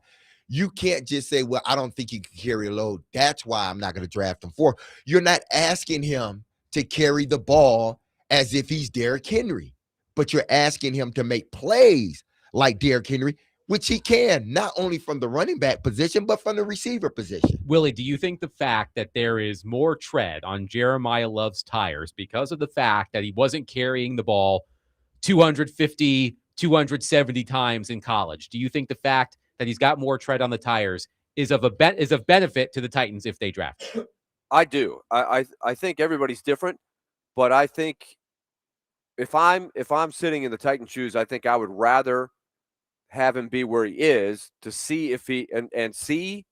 you can't just say, well, I don't think he can carry a load. That's why I'm not going to draft him for. You're not asking him to carry the ball as if he's Derrick Henry, but you're asking him to make plays like Derrick Henry, which he can, not only from the running back position, but from the receiver position. Willie, do you think the fact that there is more tread on Jeremiah Love's tires because of the fact that he wasn't carrying the ball 250, 270 times in college, do you think the fact that he's got more tread on the tires is of benefit to the Titans if they draft him? I do. I think everybody's different, but I think if I'm sitting in the Titan shoes, I think I would rather have him be where he is to see if he and see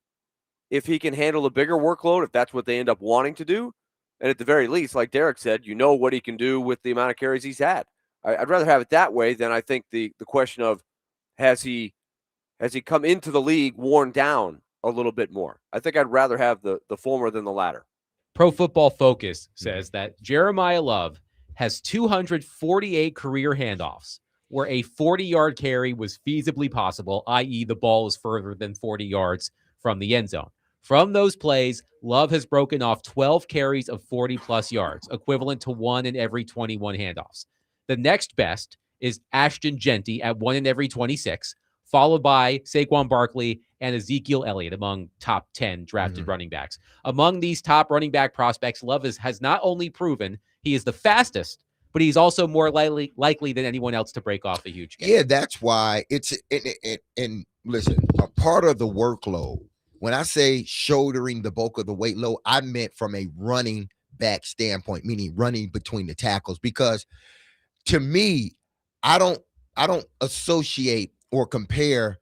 if he can handle a bigger workload, if that's what they end up wanting to do. And at the very least, like Derek said, you know what he can do with the amount of carries he's had. I'd rather have it that way than I think the question of has he come into the league worn down a little bit more. I think I'd rather have the former than the latter. Pro Football Focus says that Jeremiah Love has 248 career handoffs where a 40-yard carry was feasibly possible, i.e. the ball is further than 40 yards from the end zone. From those plays, Love has broken off 12 carries of 40-plus yards, equivalent to 1 in every 21 handoffs. The next best is Ashton Genty at 1 in every 26, followed by Saquon Barkley and Ezekiel Elliott among top 10 drafted running backs. Among these top running back prospects, Love has not only proven he is the fastest, but he's also more likely than anyone else to break off a huge game. Yeah, that's why it's and listen, a part of the workload. When I say shouldering the bulk of the weight load, I meant from a running back standpoint, meaning running between the tackles. Because to me, I don't associate or compare,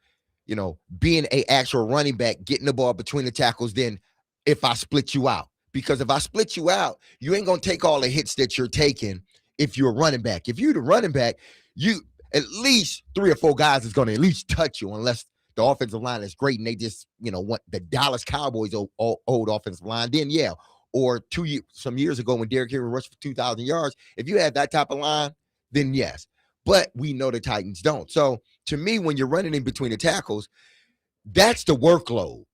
being a actual running back, getting the ball between the tackles, then if I split you out. Because if I split you out, you ain't going to take all the hits that you're taking if you're a running back. If you're the running back, you at least 3 or 4 guys is going to at least touch you, unless the offensive line is great and they just, want the Dallas Cowboys old offensive line, then yeah. Or some years ago when Derrick Henry rushed for 2,000 yards, if you had that type of line, then yes. But we know the Titans don't. So to me, when you're running in between the tackles, that's the workload.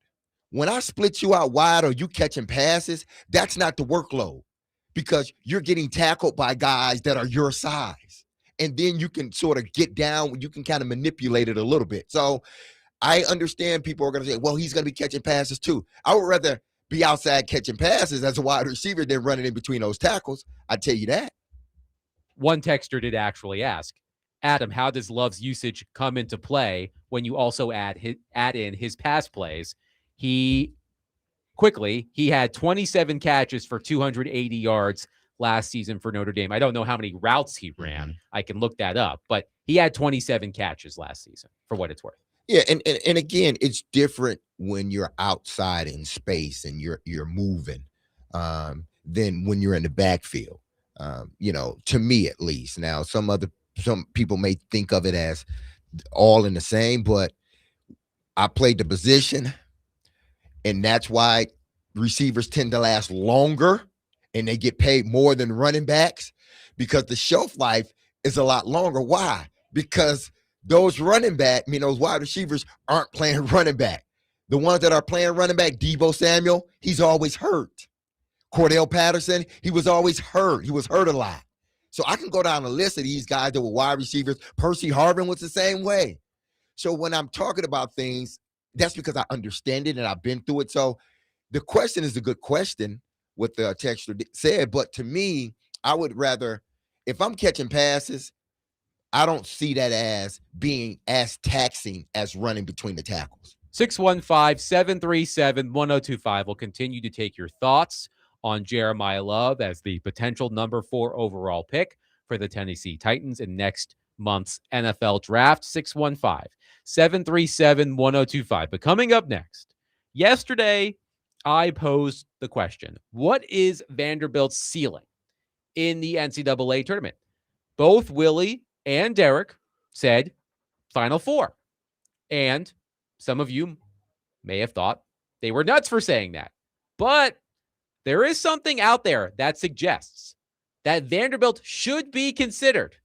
When I split you out wide or you catching passes, that's not the workload, because you're getting tackled by guys that are your size. And then you can sort of get down, you can kind of manipulate it a little bit. So I understand people are going to say, well, he's going to be catching passes too. I would rather be outside catching passes as a wide receiver than running in between those tackles. I tell you that. One texter did actually ask, Adam, how does Love's usage come into play when you also add in his pass plays? He had 27 catches for 280 yards last season for Notre Dame. I don't know how many routes he ran. I can look that up, but he had 27 catches last season, for what it's worth. Yeah, and again, it's different when you're outside in space and you're moving than when you're in the backfield. To me at least. Now, some people may think of it as all in the same, but I played the position, and that's why receivers tend to last longer and they get paid more than running backs, because the shelf life is a lot longer. Why? Because those those wide receivers aren't playing running back. The ones that are playing running back, Deebo Samuel, he's always hurt. Cordell Patterson, he was always hurt. He was hurt a lot. So I can go down a list of these guys that were wide receivers. Percy Harvin was the same way. So when I'm talking about things, that's because I understand it and I've been through it. So the question is a good question, what the texter said. But to me, I would rather, if I'm catching passes, I don't see that as being as taxing as running between the tackles. 615-737-1025 will continue to take your thoughts on Jeremiah Love as the potential number 4 overall pick for the Tennessee Titans in next month's NFL draft. 615-737-1025. But coming up next, yesterday I posed the question, what is Vanderbilt's ceiling in the NCAA tournament? Both Willie and Derek said Final Four. And some of you may have thought they were nuts for saying that. But there is something out there that suggests that Vanderbilt should be considered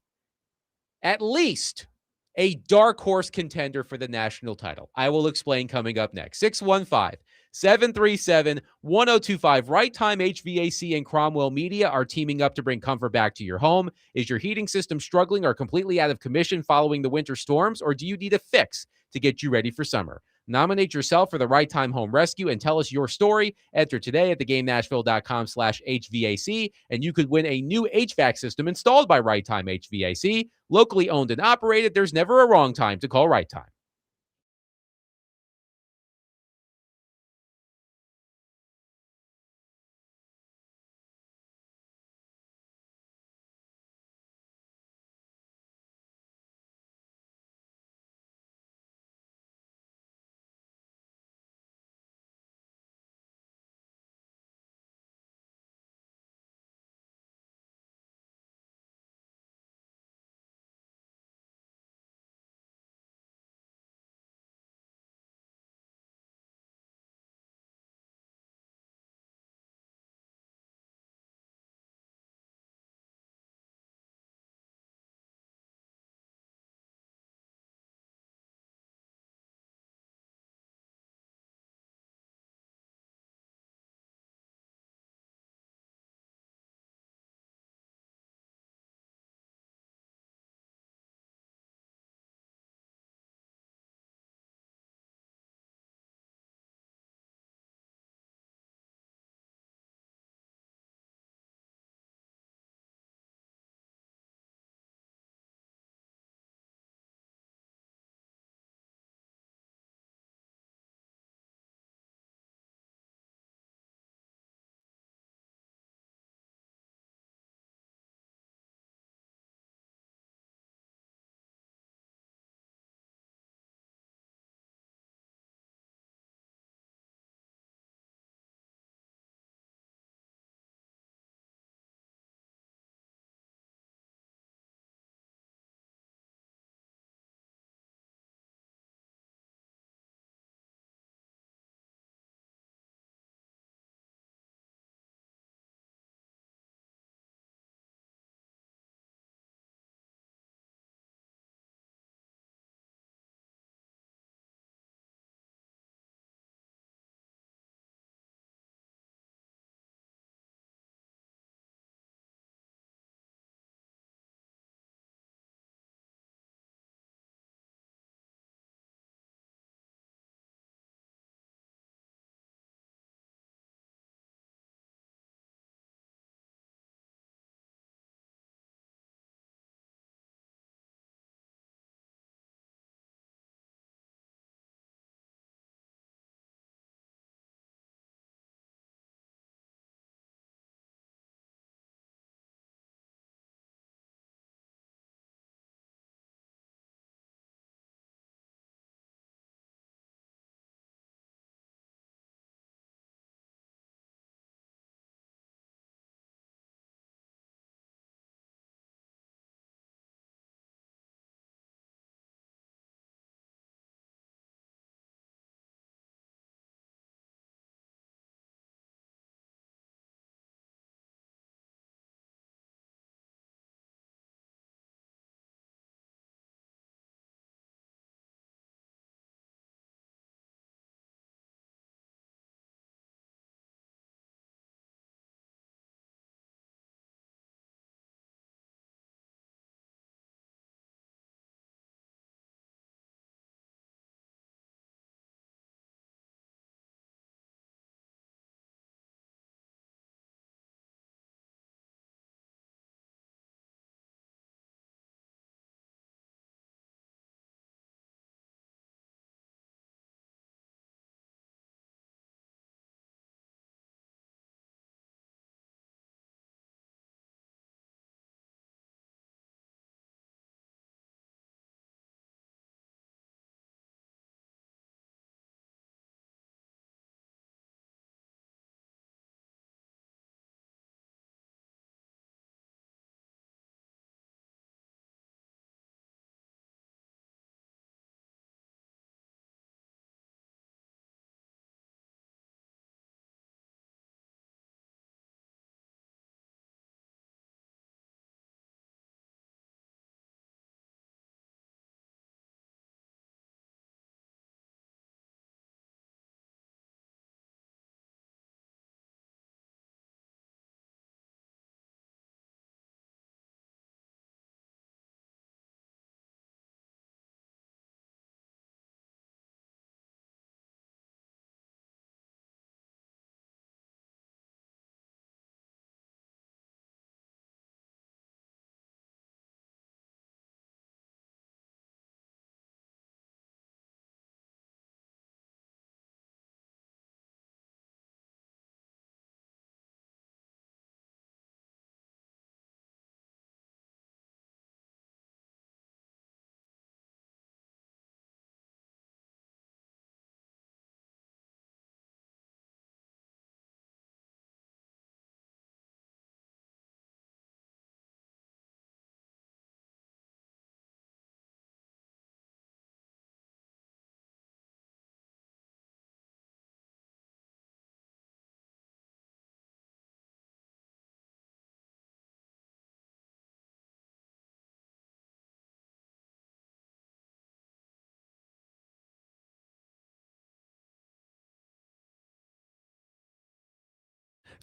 at least a dark horse contender for the national title. I will explain coming up next. 615-737-1025. Right Time HVAC and Cromwell Media are teaming up to bring comfort back to your home. Is your heating system struggling or completely out of commission following the winter storms, or do you need a fix to get you ready for summer? Nominate yourself for the Right Time Home Rescue and tell us your story. Enter today at thegamenashville.com/HVAC, and you could win a new HVAC system installed by Right Time HVAC. Locally owned and operated, there's never a wrong time to call Right Time.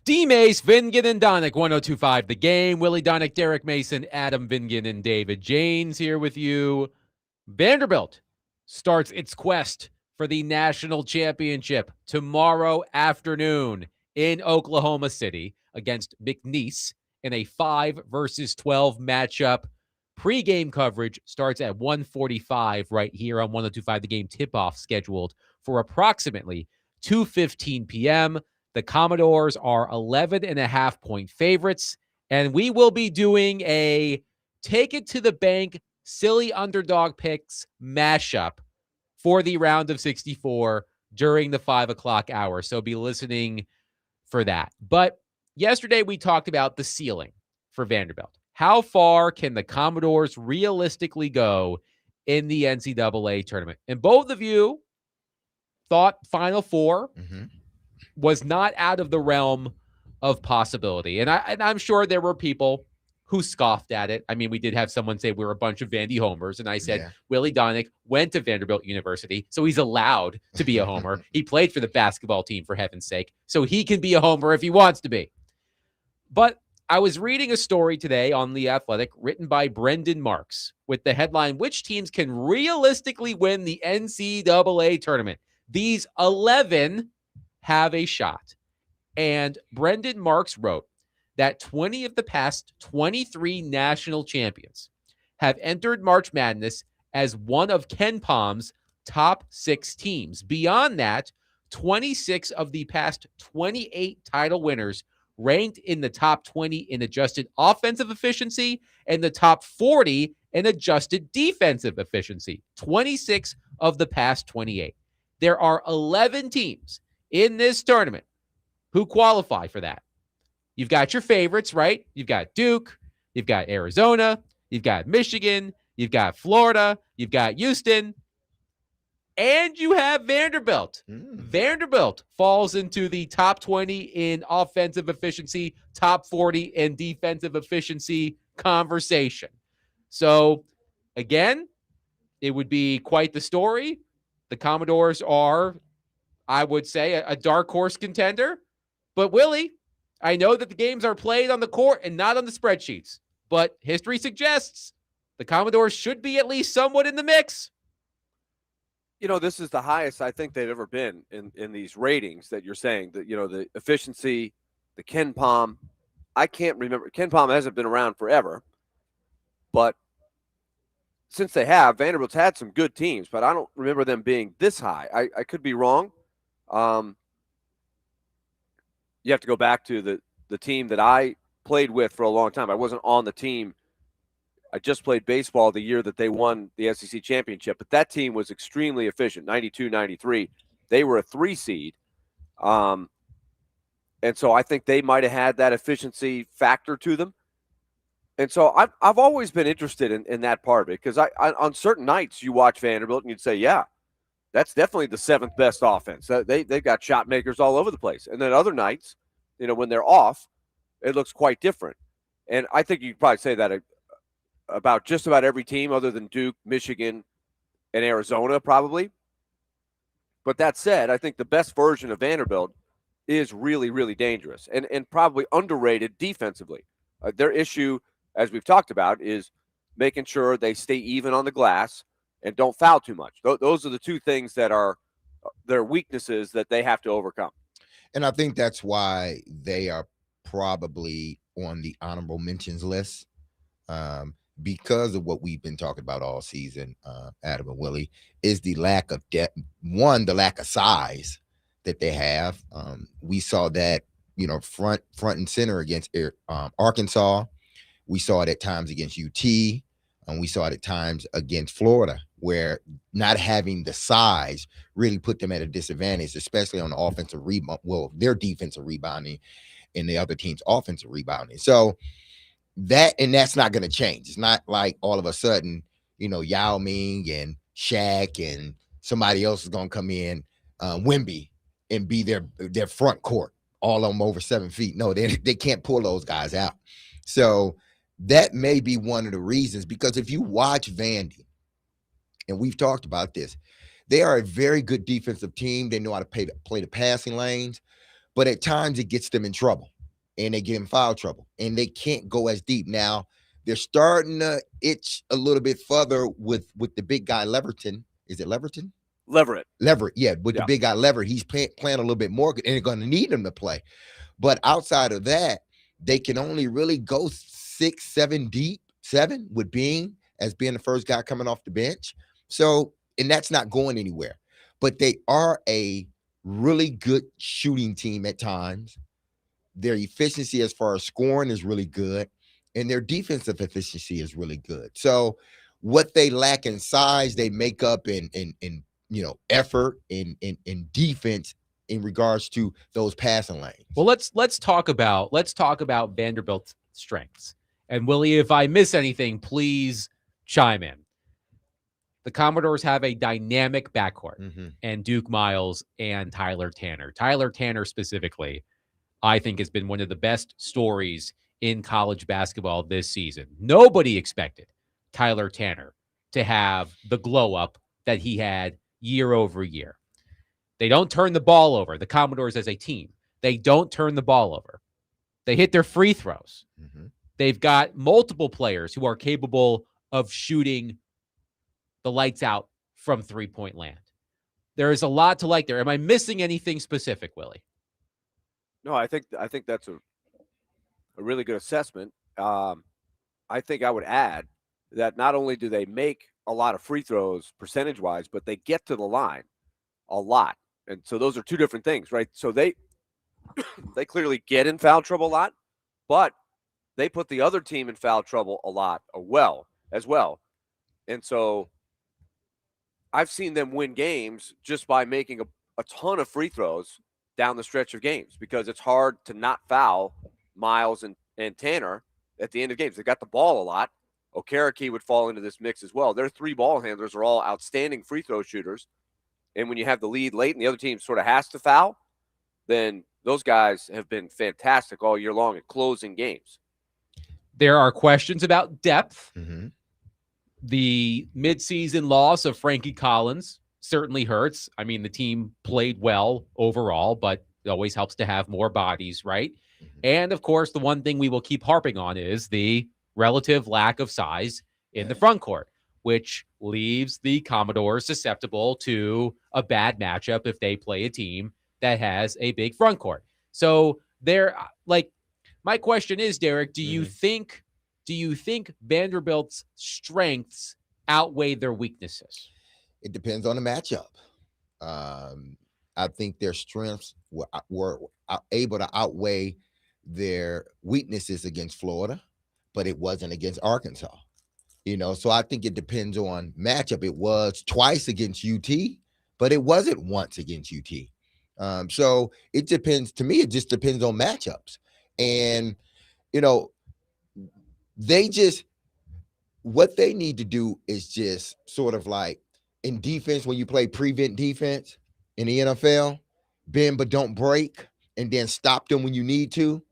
D. Mace, Vingan, and Donick, 102.5 The Game. Willie Donick, Derek Mason, Adam Vingan, and David Janes here with you. Vanderbilt starts its quest for the national championship tomorrow afternoon in Oklahoma City against McNeese in a 5-versus-12 matchup. Pre-game coverage starts at 1:45 right here on 102.5 The Game. Tip-off scheduled for approximately 2:15 p.m. The Commodores are 11.5-point favorites, and we will be doing a take it to the bank silly underdog picks mashup for the round of 64 during the 5 o'clock hour. So be listening for that. But yesterday we talked about the ceiling for Vanderbilt. How far can the Commodores realistically go in the NCAA tournament? And both of you thought Final Four was not out of the realm of possibility. And I'm sure there were people who scoffed at it. I mean, we did have someone say we're a bunch of Vandy homers. And I said, Willie Donick went to Vanderbilt University, so he's allowed to be a homer. He played for the basketball team, for heaven's sake, so he can be a homer if he wants to be. But I was reading a story today on The Athletic written by Brendan Marks with the headline, which teams can realistically win the NCAA tournament? These 11 have a shot. And Brendan Marks wrote that 20 of the past 23 national champions have entered March Madness as one of Ken Palm's top 6 teams. Beyond that, 26 of the past 28 title winners ranked in the top 20 in adjusted offensive efficiency and the top 40 in adjusted defensive efficiency. 26 of the past 28. There are 11 teams in this tournament who qualify for that. You've got your favorites, right? You've got Duke, you've got Arizona, you've got Michigan, you've got Florida, you've got Houston, and you have Vanderbilt. Vanderbilt falls into the top 20 in offensive efficiency, top 40 in defensive efficiency conversation. So, again, it would be quite the story. The Commodores are, I would say, a dark horse contender. But, Willie, I know that the games are played on the court and not on the spreadsheets, but history suggests the Commodores should be at least somewhat in the mix. You know, this is the highest I think they've ever been in these ratings that you're saying, that, you know, the efficiency, the Ken Palm. I can't remember. Ken Palm hasn't been around forever, but since they have, Vanderbilt's had some good teams, but I don't remember them being this high. I could be wrong. You have to go back to the team that I played with for a long time. I wasn't on the team. I just played baseball the year that they won the SEC championship, but that team was extremely efficient, 92-93. They were a 3 seed. And so I think they might have had that efficiency factor to them. And so I've always been interested in that part of it, because I on certain nights you watch Vanderbilt and you'd say, yeah, that's definitely the 7th best offense. They've got shot makers all over the place. And then other nights, you know, when they're off, it looks quite different. And I think you could probably say that about just about every team other than Duke, Michigan, and Arizona, probably. But that said, I think the best version of Vanderbilt is really, really dangerous and probably underrated defensively. Their issue, as we've talked about, is making sure they stay even on the glass and don't foul too much. Those are the 2 things that are their weaknesses that they have to overcome. And I think that's why they are probably on the honorable mentions list. Because of what we've been talking about all season, Adam and Willie, is the lack of depth. One, the lack of size that they have. We saw that, you know, front and center against Arkansas. We saw it at times against UT, and we saw it at times against Florida, where not having the size really put them at a disadvantage, especially on the offensive rebound. Well, their defensive rebounding and the other team's offensive rebounding. So that's not going to change. It's not like all of a sudden, you know, Yao Ming and Shaq and somebody else is going to come in, Wemby, and be their front court, all of them over 7 feet. No, they can't pull those guys out. So that may be one of the reasons, because if you watch Vandy, and we've talked about this, they are a very good defensive team. They know how to play the passing lanes. but at times it gets them in trouble, and they get in foul trouble, and they can't go as deep. Now they're starting to itch a little bit further with the big guy Leverton. Is it Leverton? Leverett, yeah, with the big guy Leverett, he's playing a little bit more, and they're going to need him to play. But outside of that, they can only really go 6, 7 deep, 7 with being the first guy coming off the bench. So, and that's not going anywhere. But they are a really good shooting team at times. Their efficiency as far as scoring is really good, and their defensive efficiency is really good. So, what they lack in size, they make up in effort in defense in regards to those passing lanes. Well, let's talk about Vanderbilt's strengths. And Willie, if I miss anything, please chime in. The Commodores have a dynamic backcourt, and Duke Miles and Tyler Tanner. Tyler Tanner specifically, I think, has been one of the best stories in college basketball this season. Nobody expected Tyler Tanner to have the glow up that he had year over year. They don't turn the ball over. The Commodores as a team, they don't turn the ball over. They hit their free throws. They've got multiple players who are capable of shooting the lights out from three-point land. There is a lot to like there. Am I missing anything specific, Willie? No, I think that's a really good assessment. I think I would add that not only do they make a lot of free throws percentage-wise, but they get to the line a lot. And so those are two different things, right? So they clearly get in foul trouble a lot, but they put the other team in foul trouble a lot as well. And so I've seen them win games just by making a ton of free throws down the stretch of games, because it's hard to not foul Miles and Tanner at the end of games. They got the ball a lot. Okereke would fall into this mix as well. Their 3 ball handlers are all outstanding free throw shooters. And when you have the lead late and the other team sort of has to foul, then those guys have been fantastic all year long at closing games. There are questions about depth. The midseason loss of Frankie Collins certainly hurts. I mean, the team played well overall, but it always helps to have more bodies, right? And, of course, the one thing we will keep harping on is the relative lack of size in the front court, which leaves the Commodores susceptible to a bad matchup if they play a team that has a big front court. So my question is, Derek, do you think Vanderbilt's strengths outweigh their weaknesses? It depends on the matchup. I think their strengths were able to outweigh their weaknesses against Florida, but it wasn't against Arkansas. So I think it depends on matchup. It was twice against UT, but it wasn't once against UT. So it depends. To me, it just depends on matchups. And, what they need to do is just sort of like in defense, when you play prevent defense in the NFL, bend but don't break, and then stop them when you need to.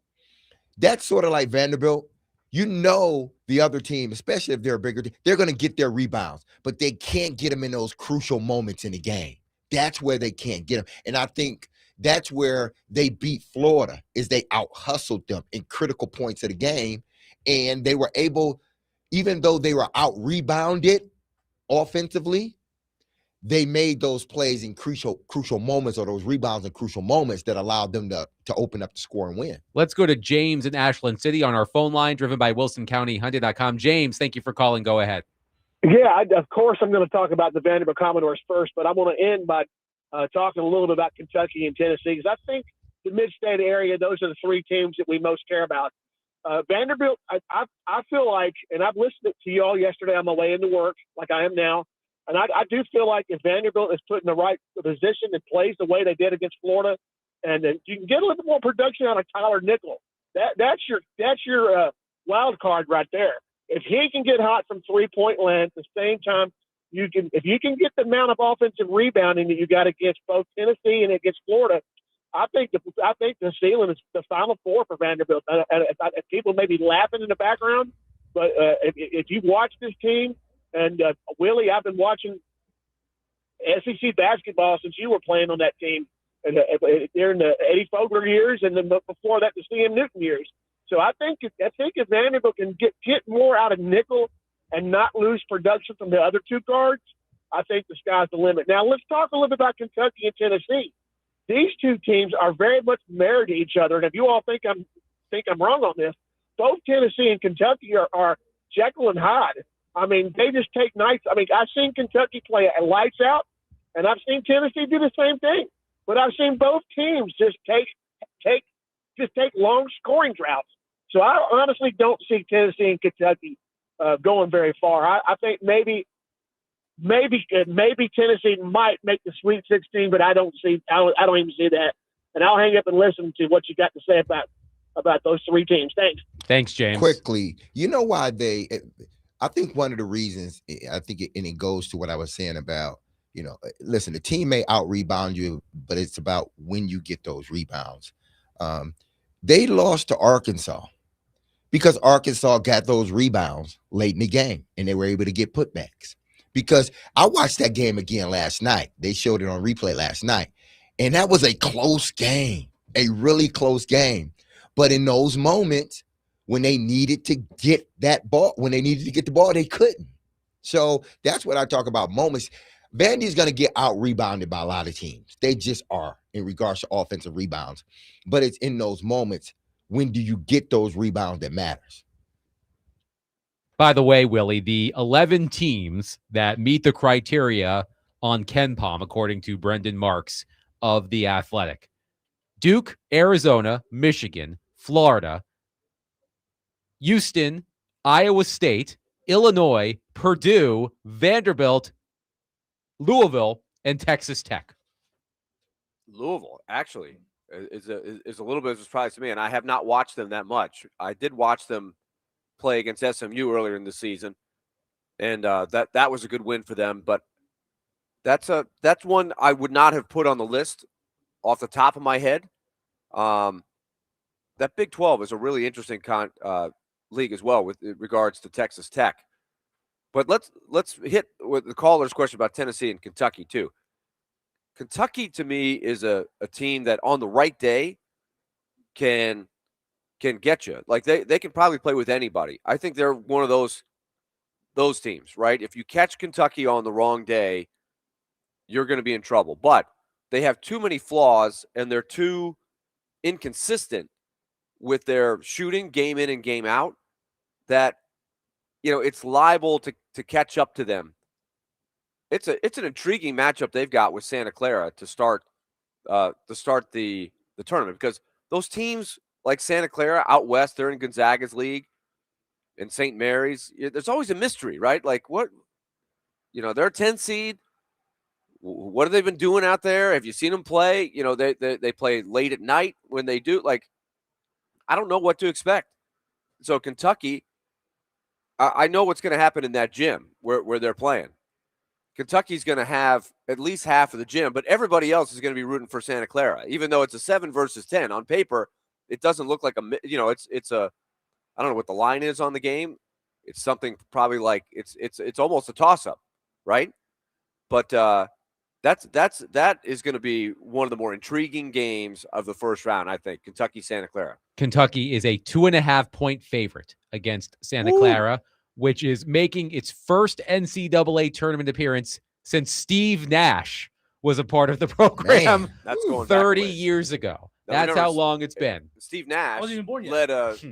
That's sort of like Vanderbilt. The other team, especially if they're bigger, they're going to get their rebounds, but they can't get them in those crucial moments in the game. That's where they can't get them. And I think that's where they beat Florida, is they out-hustled them in critical points of the game. And they were able, even though they were out-rebounded offensively, they made those plays in crucial moments, or those rebounds in crucial moments that allowed them to open up the score and win. Let's go to James in Ashland City on our phone line, driven by WilsonCountyHyundai.com. James, thank you for calling. Go ahead. Yeah, of course I'm going to talk about the Vanderbilt Commodores first, but I want to end by talking a little bit about Kentucky and Tennessee, because I think the mid-state area, those are the 3 teams that we most care about. Vanderbilt, I feel like, and I've listened to you all yesterday on my way into work, like I am now, and I do feel like if Vanderbilt is put in the right position and plays the way they did against Florida, and then you can get a little bit more production out of Tyler Nickel, that's your wild card right there. If he can get hot from 3-point land at the same time, if you can get the amount of offensive rebounding that you got against both Tennessee and against Florida, I think the ceiling is the Final Four for Vanderbilt. People may be laughing in the background, but if you watch this team, and Willie, I've been watching SEC basketball since you were playing on that team, and they're in the Eddie Fogler years, and then before that, the C.M. Newton years. So I think if Vanderbilt can get more out of nickel and not lose production from the other two guards, I think the sky's the limit. Now let's talk a little bit about Kentucky and Tennessee. These two teams are very much married to each other, and if you all think I'm wrong on this, both Tennessee and Kentucky are Jekyll and Hyde. I mean, they just take nights. I mean, I've seen Kentucky play at lights out, and I've seen Tennessee do the same thing. But I've seen both teams just take long scoring droughts. So I honestly don't see Tennessee and Kentucky going very far. I think maybe Tennessee might make the Sweet 16, but I don't even see that. And I'll hang up and listen to what you got to say about those three teams. Thanks, James. Quickly, you know why I think one of the reasons, and it goes to what I was saying about, listen, the team may out-rebound you, but it's about when you get those rebounds. They lost to Arkansas because Arkansas got those rebounds late in the game, and they were able to get putbacks. Because I watched that game again last night. They showed it on replay last night, and that was a close game, a really close game. But in those moments, when they needed to get that ball, when they needed to get the ball, they couldn't. So that's what I talk about moments. Vandy is going to get out-rebounded by a lot of teams. They just are in regards to offensive rebounds. But it's in those moments, when do you get those rebounds that matters? By the way, Willie, the 11 teams that meet the criteria on KenPom, according to Brendan Marks of The Athletic: Duke, Arizona, Michigan, Florida, Houston, Iowa State, Illinois, Purdue, Vanderbilt, Louisville, and Texas Tech. Louisville, actually, is a little bit of a surprise to me, and I have not watched them that much. I did watch them play against SMU earlier in the season, and that was a good win for them. But that's one I would not have put on the list off the top of my head. That Big 12 is a really interesting league as well with regards to Texas Tech. But let's hit with the caller's question about Tennessee and Kentucky too. Kentucky, to me, is a team that on the right day can get you. Like they can probably play with anybody. I think they're one of those teams, right? If you catch Kentucky on the wrong day, you're going to be in trouble. But they have too many flaws, and they're too inconsistent with their shooting game in and game out that it's liable to catch up to them. It's an intriguing matchup they've got with Santa Clara to start the tournament, because those teams like Santa Clara out west, they're in Gonzaga's league, and St. Mary's, there's always a mystery, right? Like what, they're a 10 seed. What have they been doing out there? Have you seen them play? They play late at night when they do. Like, I don't know what to expect. So Kentucky, I know what's going to happen in that gym where they're playing. Kentucky's going to have at least half of the gym, but everybody else is going to be rooting for Santa Clara, even though it's a 7 versus 10 on paper. It doesn't look like it's a, I don't know what the line is on the game. It's something probably like it's almost a toss up, right? But that is going to be one of the more intriguing games of the first round, I think. Kentucky, Santa Clara. Kentucky is a 2.5-point favorite against Santa Clara, which is making its first NCAA tournament appearance since Steve Nash was a part of the program. Man, that's going 30 years ago. That's how long it's been. Steve Nash wasn't even born yet.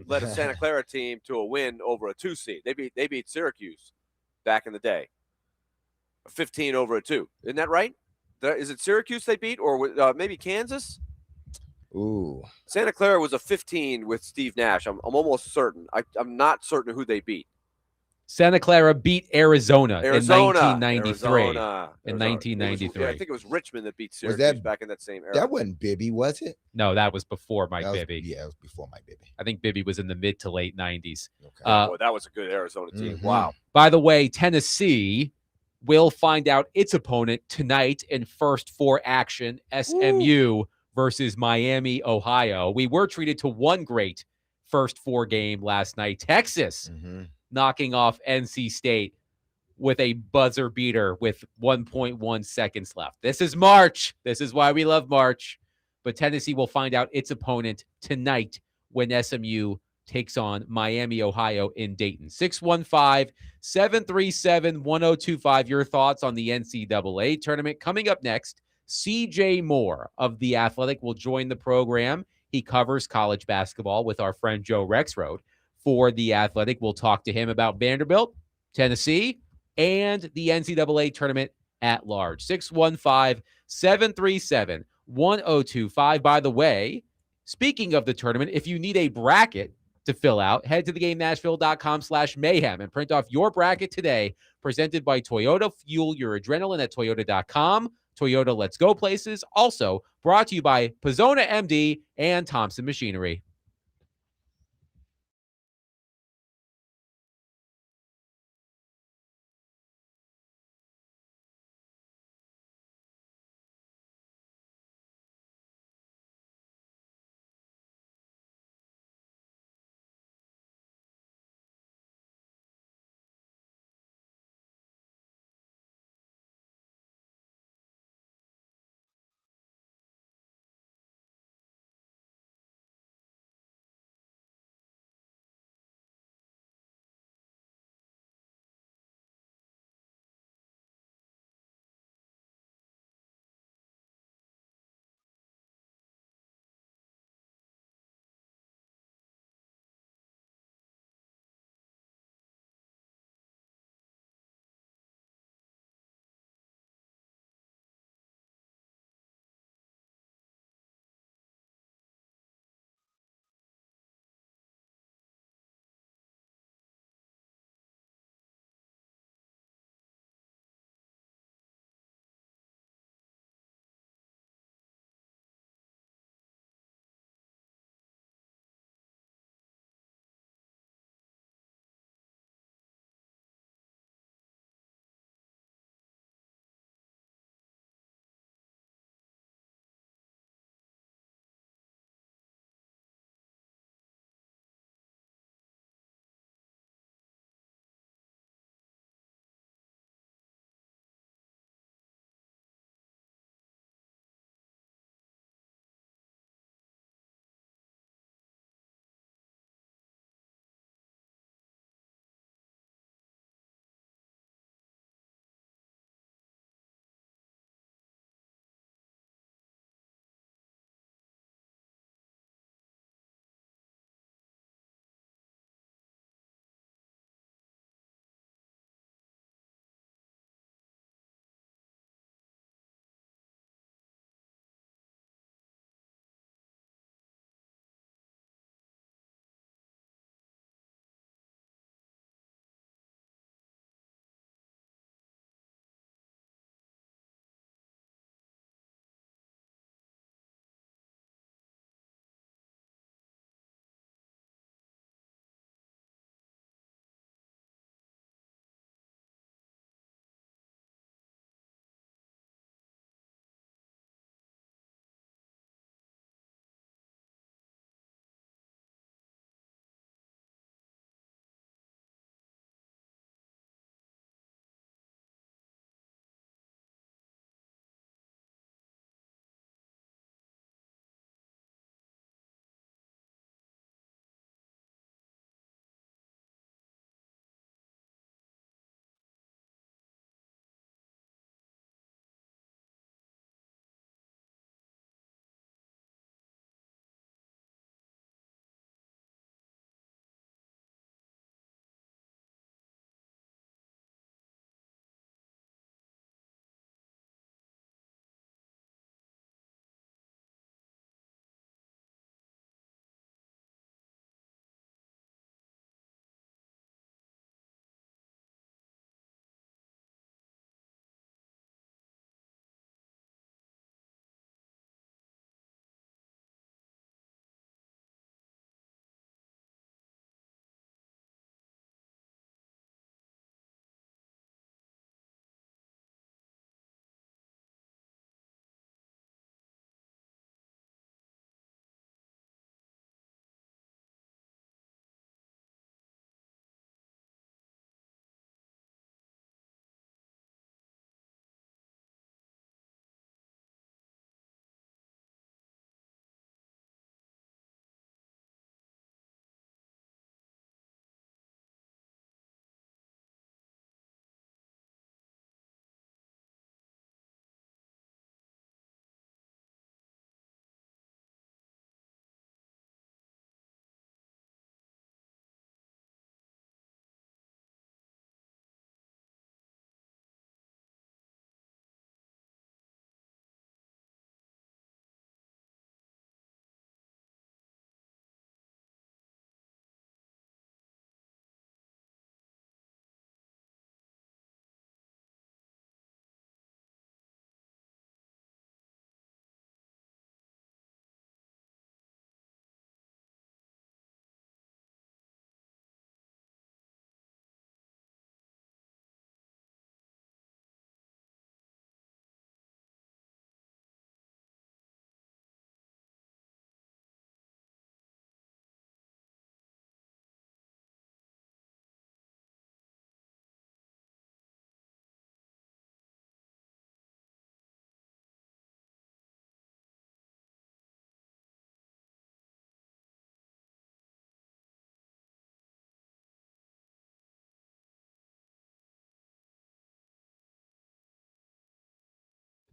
led a Santa Clara team to a win over a 2 seed. They beat Syracuse back in the day. 15 over a 2. Isn't that right? Is it Syracuse they beat, or maybe Kansas? Ooh. Santa Clara was a 15 with Steve Nash. I'm almost certain. I'm not certain who they beat. Santa Clara beat Arizona in 1993. Arizona. In 1993. I think it was Richmond that beat Syracuse back in that same era. That wasn't Bibby, was it? No, that was before Mike Bibby. Yeah, it was before Mike Bibby. I think Bibby was in the mid to late 90s. Okay. Boy, that was a good Arizona team. Mhm. Wow. By the way, Tennessee will find out its opponent tonight in first 4 action, SMU versus Miami, Ohio. We were treated to one great first 4 game last night. Texas knocking off NC State with a buzzer beater with 1.1 seconds left. This is March. This is why we love March. but Tennessee will find out its opponent tonight when SMU takes on Miami, Ohio in Dayton. 615-737-1025. Your thoughts on the NCAA tournament. Coming up next, CJ Moore of The Athletic will join the program. He covers college basketball with our friend Joe Rexroad for The Athletic. We'll talk to him about Vanderbilt, Tennessee, and the NCAA tournament at large. 615-737-1025. By the way, speaking of the tournament, if you need a bracket to fill out, head to theGameNashville.com/mayhem and print off your bracket today. Presented by Toyota. Fuel your adrenaline at Toyota.com. Toyota, let's go places. Also brought to you by Pizzona MD and Thompson Machinery.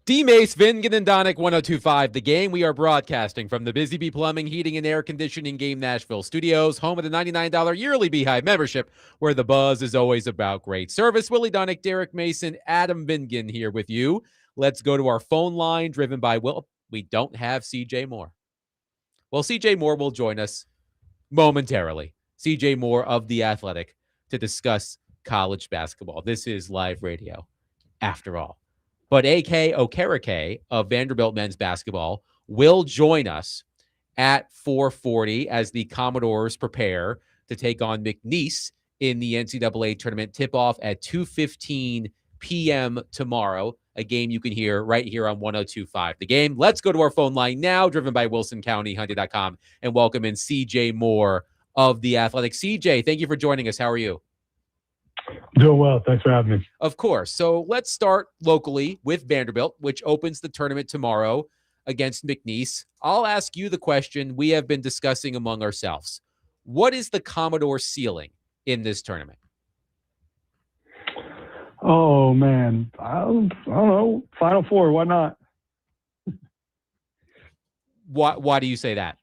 D-Mace, Vingan, and Donick, 102.5 The Game. We are broadcasting from the Busy Bee Plumbing, Heating, and Air Conditioning Game Nashville Studios, home of the $99 yearly Beehive membership, where the buzz is always about great service. Willie Donick, Derek Mason, Adam Vingan here with you. Let's go to our phone line, driven by Will. We don't have CJ Moore. Well, CJ Moore will join us momentarily. CJ Moore of The Athletic to discuss college basketball. This is live radio, after all. But A.K. Okereke of Vanderbilt men's basketball will join us at 4:40 as the Commodores prepare to take on McNeese in the NCAA tournament. Tip-off at 2:15 p.m. tomorrow, a game you can hear right here on 102.5 The Game. Let's go to our phone line now, driven by WilsonCountyHunting.com, and welcome in CJ Moore of The Athletic. CJ, thank you for joining us. How are you? Doing well. Thanks for having me. Of course. So let's start locally with Vanderbilt, which opens the tournament tomorrow against McNeese. I'll ask you the question we have been discussing among ourselves. What is the Commodore ceiling in this tournament? Oh, man. I don't know. Final Four. Why not? Why do you say that?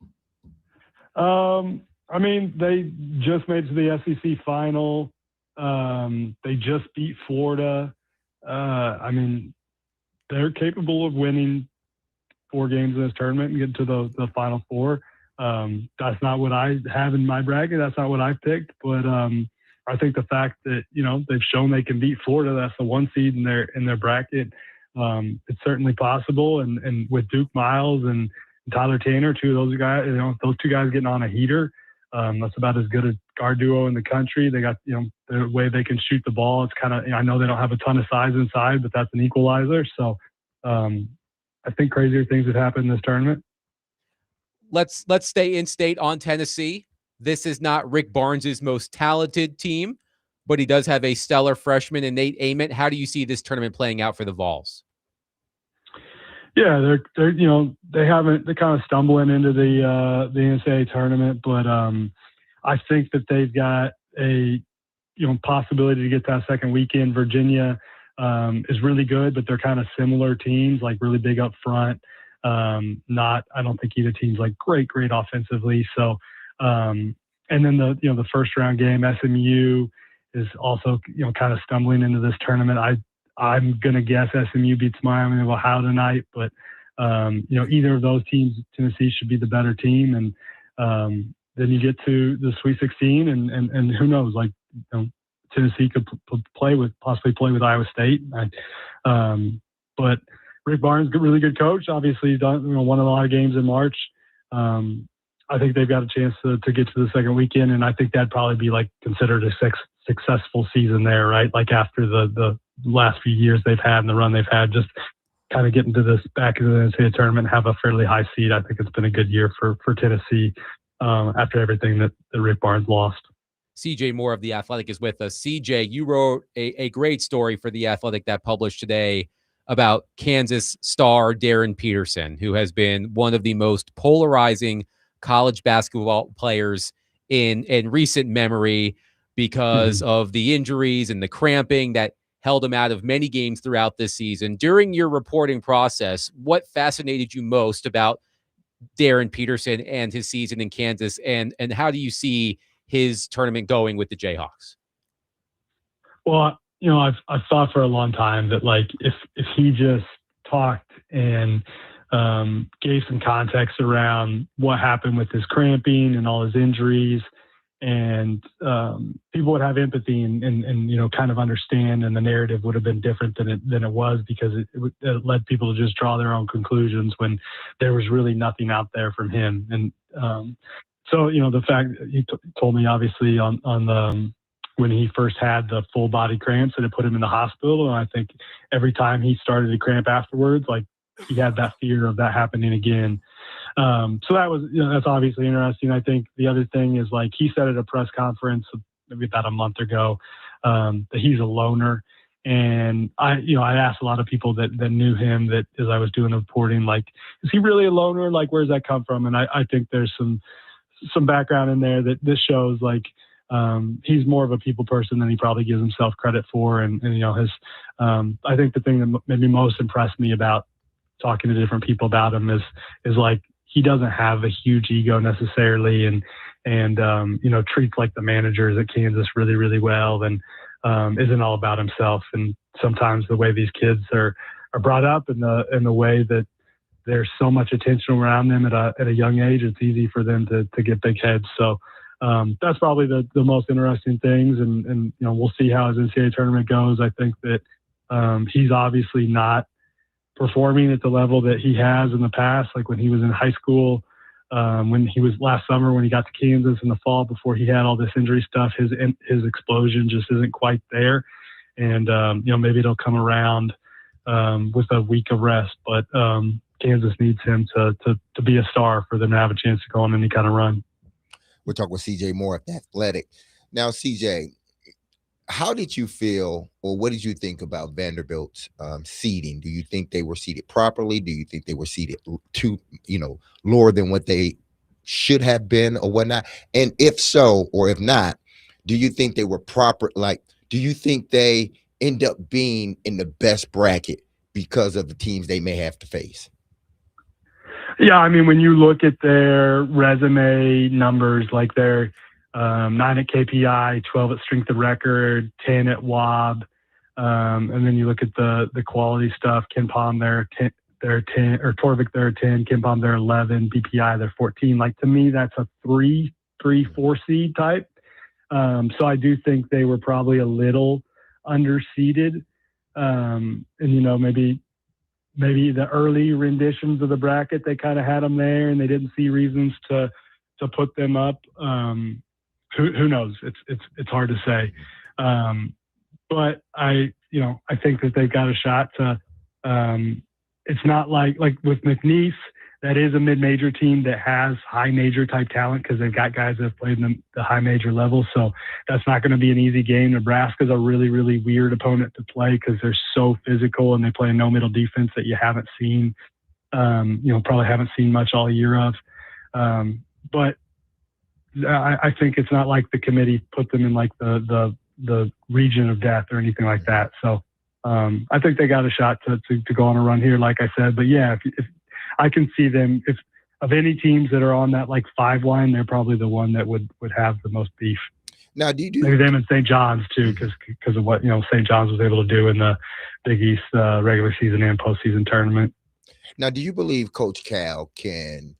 I mean, they just made it to the SEC final. They just beat Florida. I mean, they're capable of winning 4 games in this tournament and get to the Final Four. That's not what I have in my bracket. That's not what I picked. But I think the fact that, they've shown they can beat Florida, that's the 1 seed in their bracket. It's certainly possible. And with Duke Miles and Tyler Tanner, 2 of those guys, those 2 guys getting on a heater, that's about as good a guard duo in the country. They got, the way they can shoot the ball. It's kind of, I know they don't have a ton of size inside, but that's an equalizer. So I think crazier things have happened in this tournament. Let's stay in state on Tennessee. This is not Rick Barnes's most talented team, but he does have a stellar freshman in Nate Ament. How do you see this tournament playing out for the Vols? Yeah, they're they're kind of stumbling into the NCAA tournament, but I think that they've got a possibility to get that second weekend. Virginia is really good, but they're kind of similar teams, like really big up front. I don't think either team's like great offensively. So and then the first round game, SMU is also kind of stumbling into this tournament. I'm gonna guess SMU beats Miami of Ohio tonight, but either of those teams, Tennessee should be the better team, and then you get to the Sweet 16, and who knows, like Tennessee could possibly play with Iowa State. But Rick Barnes, really good coach. Obviously, he's done won a lot of games in March. I think they've got a chance to get to the second weekend, and I think that'd probably be like considered a successful season there, right? Like after the last few years they've had and the run they've had, just kind of getting to this back into the NCAA tournament, have a fairly high seed. I think it's been a good year for Tennessee after everything that Rick Barnes lost. CJ Moore of The Athletic is with us. CJ, you wrote a great story for The Athletic that published today about Kansas star Darren Peterson, who has been one of the most polarizing college basketball players in recent memory because of the injuries and the cramping that held him out of many games throughout this season. During your reporting process, what fascinated you most about Darren Peterson and his season in Kansas, and how do you see his tournament going with the Jayhawks? Well, I've thought for a long time that like if he just talked and gave some context around what happened with his cramping and all his injuries, and people would have empathy and kind of understand, and the narrative would have been different than it was, because it led people to just draw their own conclusions when there was really nothing out there from him. And so the fact he told me, obviously, on the when he first had the full body cramps, and it put him in the hospital, and I think every time he started to cramp afterwards, like he had that fear of that happening again. So that was, that's obviously interesting. I think the other thing is, like, he said at a press conference maybe about a month ago that he's a loner. And I asked a lot of people that knew him, that as I was doing the reporting, like, is he really a loner? Like, where's that come from? And I think there's some background in there that this shows, like, he's more of a people person than he probably gives himself credit for. And I think the thing that maybe most impressed me about talking to different people about him is like he doesn't have a huge ego necessarily, and treats like the managers at Kansas really, really well, and isn't all about himself. And sometimes the way these kids are brought up and the way that there's so much attention around them at a young age, it's easy for them to get big heads. So that's probably the most interesting things. And we'll see how his NCAA tournament goes. I think that he's obviously not performing at the level that he has in the past, like when he was in high school, when he was last summer, when he got to Kansas in the fall before he had all this injury stuff. His explosion just isn't quite there. And, maybe it'll come around with a week of rest. But Kansas needs him to be a star for them to have a chance to go on any kind of run. We'll talk with CJ Moore at The Athletic. Now, CJ, how did you feel, or what did you think about Vanderbilt's seeding? Do you think they were seeded properly? Do you think they were seeded too, lower than what they should have been or whatnot? And if so, or if not, do you think they were proper? Like, do you think they end up being in the best bracket because of the teams they may have to face? Yeah, I mean, when you look at their resume numbers, like they're 9 at KPI, 12 at strength of record, 10 at WAB, and then you look at the quality stuff. Ken Palm, they're 10, or Torvik, they're 10. Ken Palm, they're 11. BPI, they're 14. Like, to me, that's a 3-4 seed type. So I do think they were probably a little underseeded, and maybe the early renditions of the bracket, they kind of had them there and they didn't see reasons to put them up. Who knows? It's hard to say. But I think that they've got a shot to, it's not like with McNeese, that is a mid-major team that has high major type talent because they've got guys that have played in the high major level. So that's not going to be an easy game. Nebraska's a really, really weird opponent to play because they're so physical and they play a no middle defense that you haven't seen, probably haven't seen much all year of. But I think it's not like the committee put them in like the region of death or anything like that. So I think they got a shot to go on a run here, like I said. But yeah, if I can see them, if of any teams that are on that like 5 line, they're probably the one that would have the most beef. Now, do you maybe them and St. John's too, because of what St. John's was able to do in the Big East regular season and postseason tournament. Now, do you believe Coach Cal can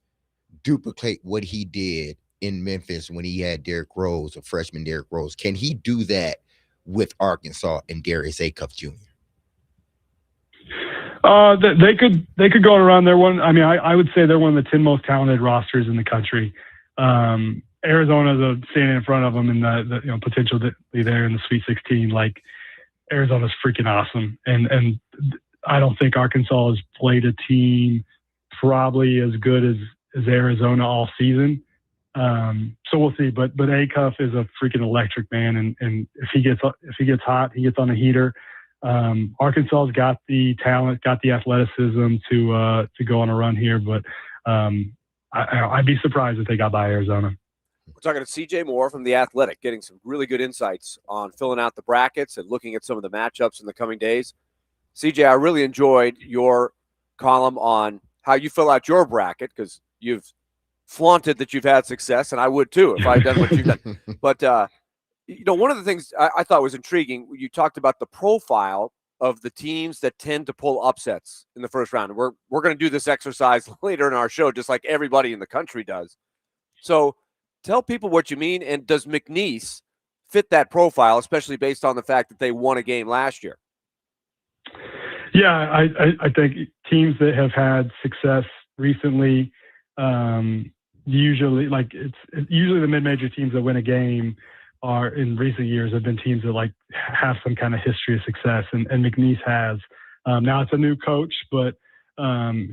duplicate what he did in Memphis when he had Derrick Rose, a freshman Derrick Rose? Can he do that with Arkansas and Darius Acuff Jr.? They could go around. They're one. I mean, I would say they're one of the 10 most talented rosters in the country. Arizona's standing in front of them in the potential to be there in the Sweet 16. Like, Arizona's freaking awesome, and I don't think Arkansas has played a team probably as good as Arizona all season. So we'll see. But Acuff is a freaking electric man, and if he gets hot, he gets on a heater. Arkansas's got the talent, got the athleticism to go on a run here, but I'd be surprised if they got by Arizona. We're talking to CJ Moore from The Athletic, getting some really good insights on filling out the brackets and looking at some of the matchups in the coming days. CJ, I really enjoyed your column on how you fill out your bracket because you've flaunted that you've had success, and I would too if I'd done what you've done. But one of the things I thought was intriguing, you talked about the profile of the teams that tend to pull upsets in the first round. We're going to do this exercise later in our show, just like everybody in the country does. So tell people what you mean, and does McNeese fit that profile, especially based on the fact that they won a game last year? Yeah, I think teams that have had success recently, usually the mid-major teams that win a game are in recent years have been teams that like have some kind of history of success, and McNeese has. Now it's a new coach, but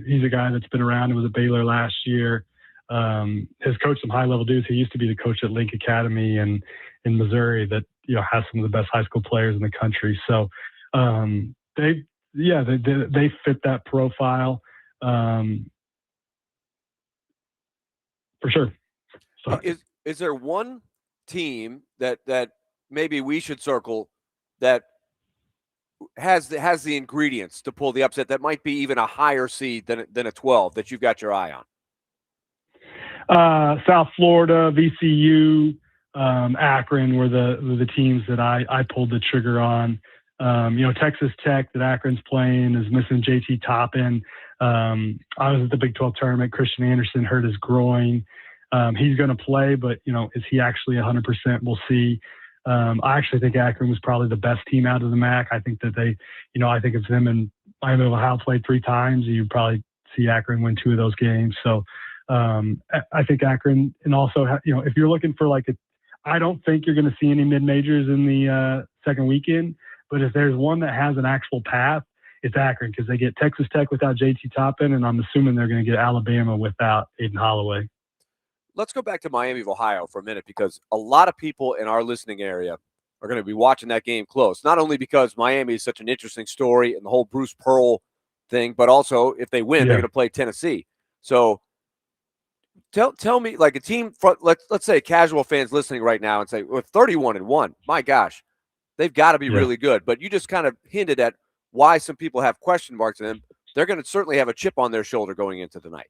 he's a guy that's been around and was at Baylor last year. Has coached some high-level dudes. He used to be the coach at Link Academy in Missouri that has some of the best high school players in the country. So they fit that profile for sure. So, is there one team that maybe we should circle that has the ingredients to pull the upset that might be even a higher seed than a 12 that you've got your eye on? South Florida, VCU, Akron were the teams that I pulled the trigger on. Texas Tech that Akron's playing is missing JT Toppin. I was at the Big 12 tournament. Christian Anderson hurt his groin. He's going to play, but is he actually 100%? We'll see. I actually think Akron was probably the best team out of the MAC. I think that I think if them and Miami of Ohio played 3 times, you'd probably see Akron win 2 of those games. So I think Akron, and also, if you're looking for I don't think you're going to see any mid-majors in the second weekend, but if there's one that has an actual path, it's Akron, because they get Texas Tech without JT Toppin, and I'm assuming they're going to get Alabama without Aiden Holloway. Let's go back to Miami of Ohio for a minute, because a lot of people in our listening area are going to be watching that game close, not only because Miami is such an interesting story and the whole Bruce Pearl thing, but also if they win, they're going to play Tennessee. So tell me, like a team, let's say casual fans listening right now and say, with 31-1, my gosh, they've got to be really good. But you just kind of hinted at why some people have question marks in them. They're going to certainly have a chip on their shoulder going into tonight.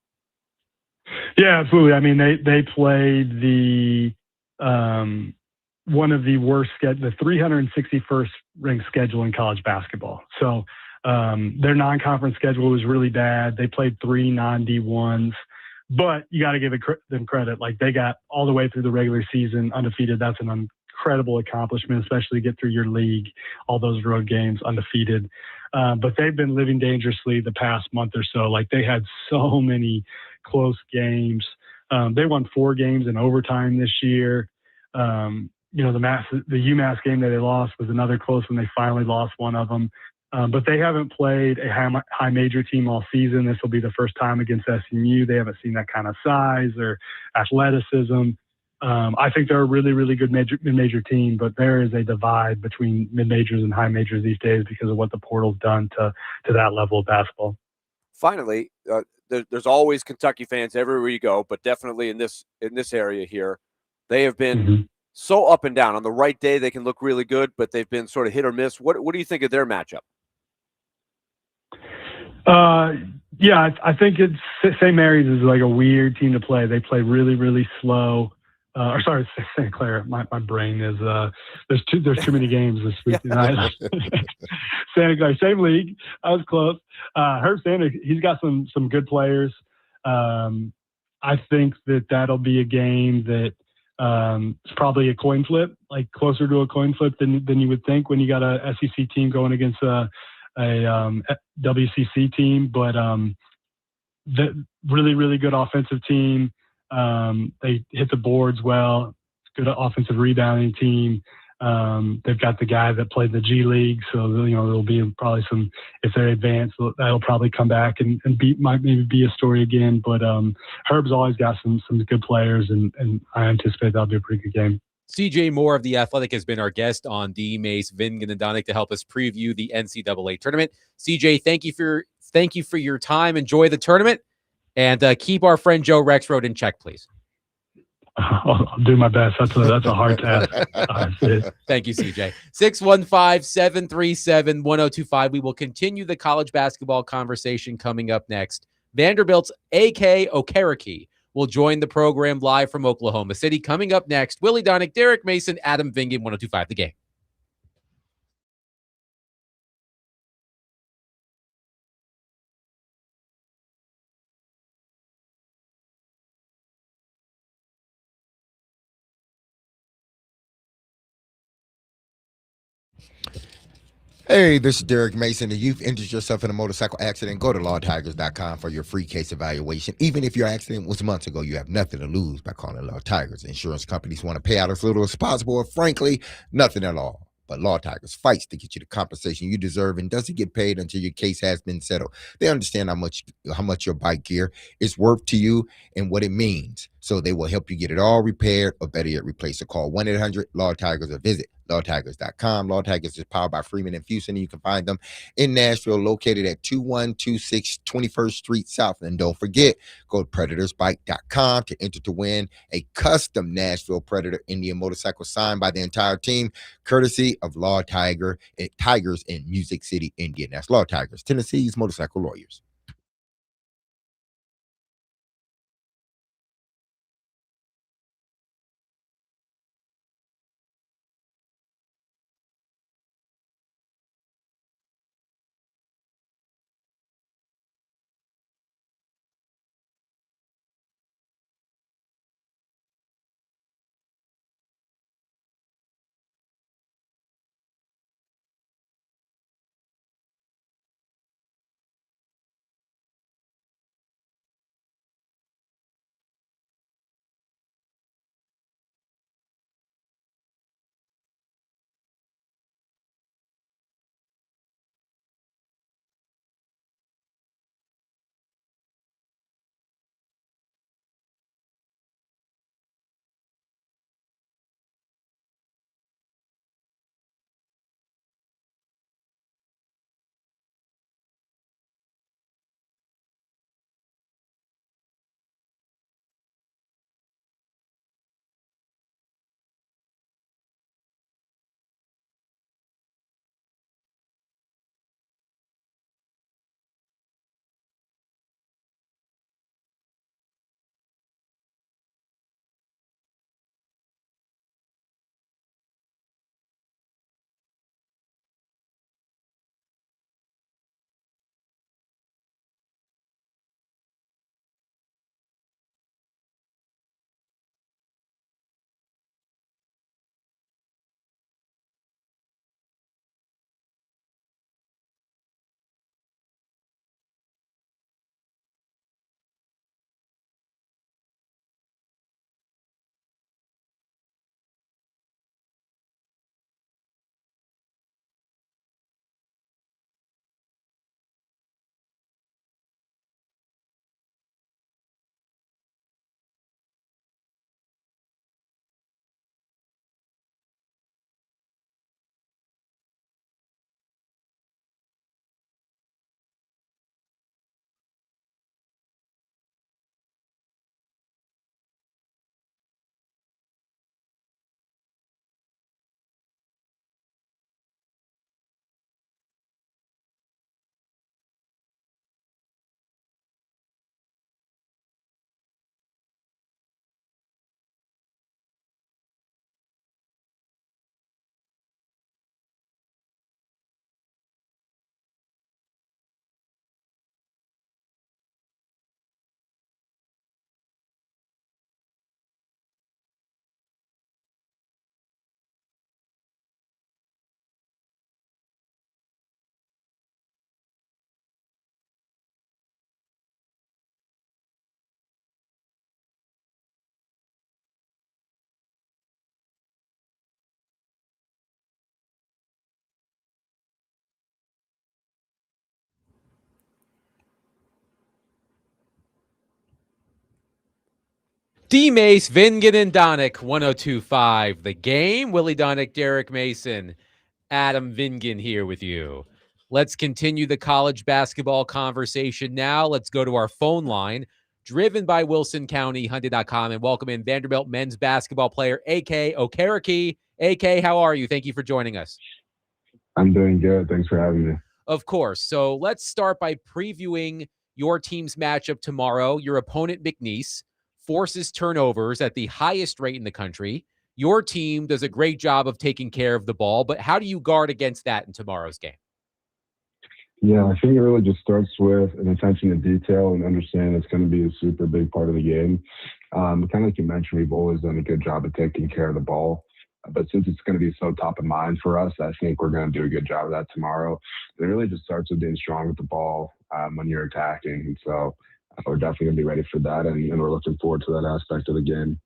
Yeah, absolutely. I mean, they played the one of the worst the 361st ranked schedule in college basketball. So their non-conference schedule was really bad. They played 3 non-D1s, but you got to give them credit. Like, they got all the way through the regular season undefeated. That's an incredible accomplishment, especially to get through your league, all those road games undefeated. But they've been living dangerously the past month or so. Like, they had so many close games. They won 4 games in overtime this year. The UMass game that they lost was another close one. They finally lost one of them. But they haven't played a high major team all season. This will be the first time against SMU. They haven't seen that kind of size or athleticism. I think they're a really, really good mid-major team, but there is a divide between mid-majors and high majors these days because of what the portal's done to that level of basketball. Finally, there's always Kentucky fans everywhere you go, but definitely in this area here, they have been so up and down. On the right day, they can look really good, but they've been sort of hit or miss. What do you think of their matchup? I think St. Mary's is like a weird team to play. They play really, really slow. St. Clair. My brain is there's too many games this week. Santa Clara, same league. I was close. Herb Sanders, he's got some good players. I think that'll be a game that it's probably a coin flip, like closer to a coin flip than you would think when you got a SEC team going against a WCC team. But the really, really good offensive team. They hit the boards well. Good offensive rebounding team. They've got the guy that played the G League, so there'll be probably some. If they're advanced, that'll probably come back and might maybe be a story again. But Herb's always got some good players, and I anticipate that'll be a pretty good game. CJ Moore of The Athletic has been our guest on D. Mace, Vingan, and Donick to help us preview the NCAA tournament. CJ, thank you for your time. Enjoy the tournament. And keep our friend Joe Rexroad in check, please. I'll do my best. That's a hard task. Thank you, CJ. 615-737-1025. We will continue the college basketball conversation coming up next. Vanderbilt's A.K. Okereke will join the program live from Oklahoma City. Coming up next, Willie Donick, Derek Mason, Adam Vingan, 1025 The Game. Hey, this is Derek Mason. If you've injured yourself in a motorcycle accident, go to lawtigers.com for your free case evaluation. Even if your accident was months ago, you have nothing to lose by calling Law Tigers. Insurance companies want to pay out as little as possible, or frankly, nothing at all. But Law Tigers fights to get you the compensation you deserve and doesn't get paid until your case has been settled. They understand how much your bike gear is worth to you and what it means. So they will help you get it all repaired or better yet replaced. So call 1-800-LAW-TIGERS or visit LawTigers.com. Law Tigers is powered by Freeman and Fuson. You can find them in Nashville, located at 2126 21st Street South. And don't forget, go to PredatorsBike.com to enter to win a custom Nashville Predator Indian motorcycle signed by the entire team, courtesy of Law Tigers in Music City, India. That's Law Tigers, Tennessee's motorcycle lawyers. D-Mace, Vingan, and Donick, 102.5 The Game. Willie Donick, Derek Mason, Adam Vingan here with you. Let's continue the college basketball conversation now. Let's go to our phone line, driven by Wilson County, Hyundai.com, and welcome in Vanderbilt men's basketball player, A.K. Okereke. A.K., how are you? Thank you for joining us. I'm doing good. Thanks for having me. Of course. So let's start by previewing your team's matchup tomorrow. Your opponent, McNeese, forces turnovers at the highest rate in the country. Your team does a great job of taking care of the ball, but how do you guard against that in tomorrow's game? Yeah, I think it really just starts with an attention to detail and understanding it's going to be a super big part of the game. Kind of like you mentioned, we've always done a good job of taking care of the ball. But since it's going to be so top of mind for us, I think we're going to do a good job of that tomorrow. It really just starts with being strong with the ball when you're attacking. And so we're definitely going to be ready for that, and we're looking forward to that aspect of the game.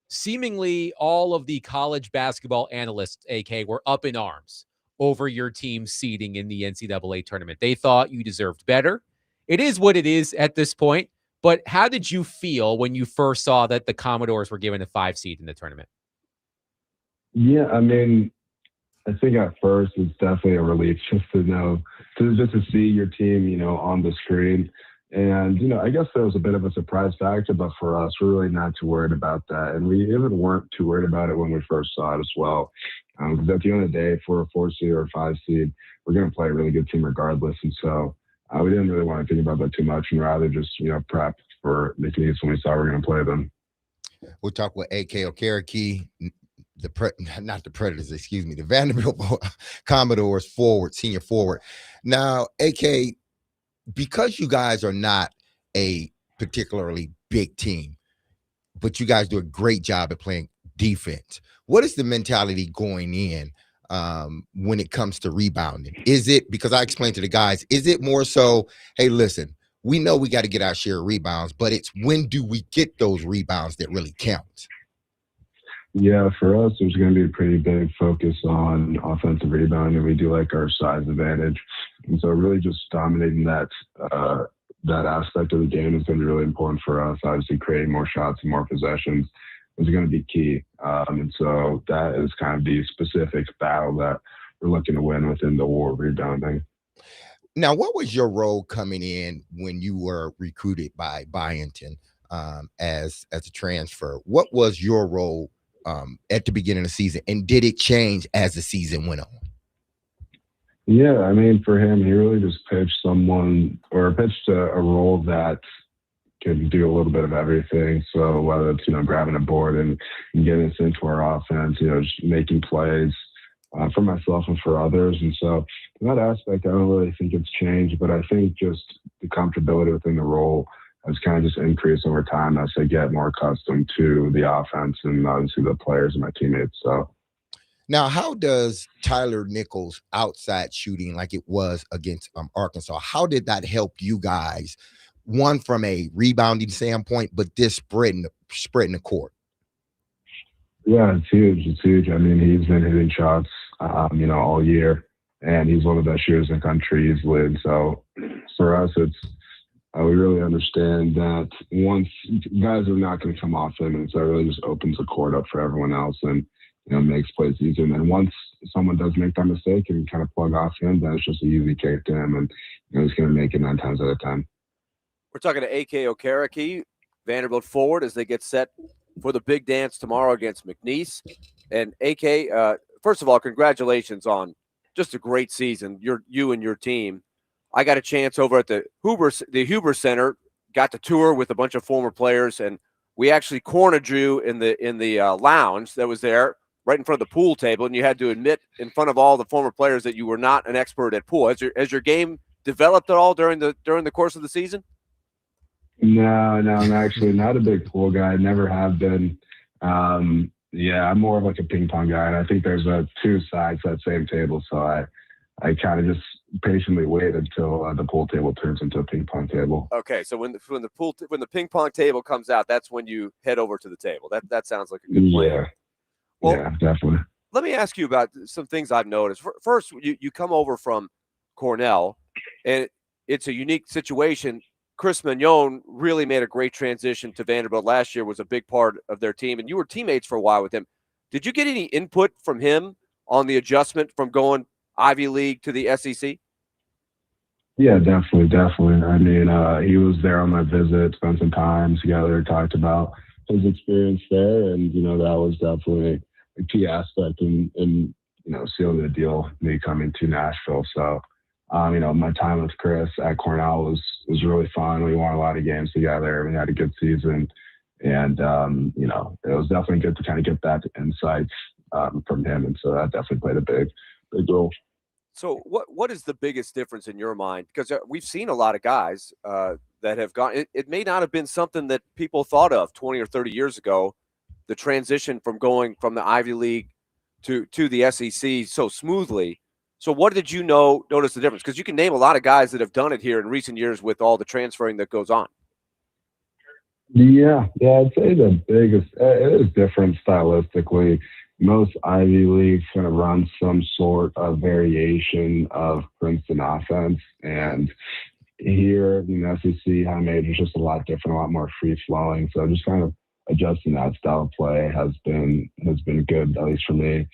Seemingly all of the college basketball analysts, AK, were up in arms over your team's seeding in the NCAA tournament. They thought you deserved better. It is what it is at this point, but how did you feel when you first saw that the Commodores were given a 5 seed in the tournament? Yeah, I mean, I think at first it's definitely a relief just to see your team, on the screen. And, I guess there was a bit of a surprise factor, but for us, we're really not too worried about that. And we even weren't too worried about it when we first saw it as well. Because at the end of the day, if we're a 4 seed or a 5 seed, we're going to play a really good team regardless. And so we didn't really want to think about that too much and rather just, prep for the Canadians when we saw we were going to play them. We'll talk with A.K. Okereke, not the Predators, excuse me, the Vanderbilt Commodores senior forward. Now, A.K., because you guys are not a particularly big team, but you guys do a great job at playing defense, what is the mentality going in when it comes to rebounding? Is it, because I explained to the guys, is it more so, hey, listen, we know we got to get our share of rebounds, but it's when do we get those rebounds that really counts? Yeah, for us, there's going to be a pretty big focus on offensive rebounding, and we do like our size advantage. And so really just dominating that aspect of the game is going to be really important for us. Obviously, creating more shots and more possessions is going to be key. And so that is kind of the specific battle that we're looking to win within the war of rebounding. Now, what was your role coming in when you were recruited by Byington as a transfer? What was your role at the beginning of the season, and did it change as the season went on? Yeah, I mean, for him, he really just pitched a role that can do a little bit of everything. So whether it's, grabbing a board and getting us into our offense, just making plays for myself and for others. And so in that aspect, I don't really think it's changed, but I think just the comfortability within the role has kind of just increased over time as I get more accustomed to the offense and obviously the players and my teammates. So now, how does Tyler Nichols' outside shooting, like it was against Arkansas, how did that help you guys? One, from a rebounding standpoint, but this spreading the court. Yeah, it's huge. It's huge. I mean, he's been hitting shots, all year, and he's one of the best shooters in the country easily. And so for us, it's we really understand that once guys are not going to come off him, and so it really just opens the court up for everyone else and, makes plays easier. And then once someone does make that mistake and kind of plug off him, then it's just an easy kick to him, and he's going to make it 9 times out of 10. We're talking to A.K. Okereke, Vanderbilt forward, as they get set for the big dance tomorrow against McNeese. And A.K., first of all, congratulations on just a great season, you and your team. I got a chance over at the Huber Center, got to tour with a bunch of former players, and we actually cornered you in the lounge that was there right in front of the pool table, and you had to admit in front of all the former players that you were not an expert at pool. Has your game developed at all during the course of the season? No, I'm actually not a big pool guy. Never have been. Yeah, I'm more of like a ping pong guy, and I think there's 2 sides to that same table, so I kind of just patiently wait until the pool table turns into a ping pong table. Okay, so when the ping pong table comes out, that's when you head over to the table. That sounds like a good plan. Yeah. Well, yeah, definitely. Let me ask you about some things I've noticed. First, you come over from Cornell, and it's a unique situation. Chris Mignon really made a great transition to Vanderbilt last year, was a big part of their team, and you were teammates for a while with him. Did you get any input from him on the adjustment from going Ivy League to the SEC? Yeah, definitely. I mean, he was there on my visit, spent some time together, talked about his experience there, and, that was definitely a key aspect in sealing the deal, me coming to Nashville. So, my time with Chris at Cornell was really fun. We won a lot of games together. We had a good season. And, it was definitely good to kind of get that insight from him. And so that definitely played a big role. So what is the biggest difference in your mind? Because we've seen a lot of guys that have gone. It may not have been something that people thought of 20 or 30 years ago, the transition from going from the Ivy League to the SEC so smoothly. So what did you notice the difference? Because you can name a lot of guys that have done it here in recent years with all the transferring that goes on. Yeah, I'd say the biggest, it is different stylistically. Most Ivy Leagues kind of run some sort of variation of Princeton offense. And here in the SEC, high major is just a lot different, a lot more free-flowing. So just kind of adjusting that style of play has been good, at least for me.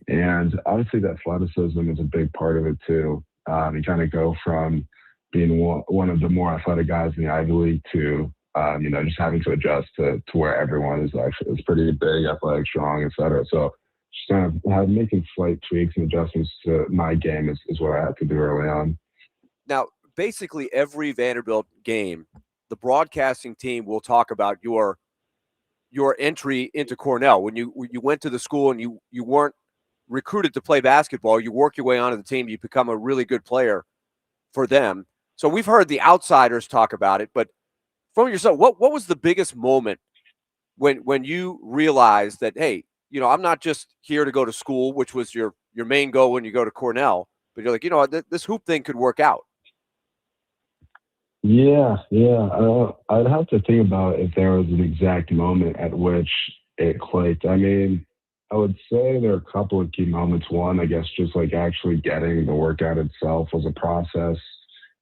And obviously, the athleticism is a big part of it too. You kind of go from being one of the more athletic guys in the Ivy League to just having to adjust to where everyone is pretty big, athletic, strong, et cetera. So just kind of making slight tweaks and adjustments to my game is what I had to do early on. Now, basically every Vanderbilt game, the broadcasting team will talk about your entry into Cornell. When you went to the school and you weren't recruited to play basketball, you work your way onto the team, you become a really good player for them. So we've heard the outsiders talk about it, but from yourself, what was the biggest moment when you realized that, hey, I'm not just here to go to school, which was your main goal when you go to Cornell, but you're like, this hoop thing could work out? Yeah. I'd have to think about if there was an exact moment at which it clicked. I mean, I would say there are a couple of key moments. One, I guess, just like actually getting the workout itself was a process,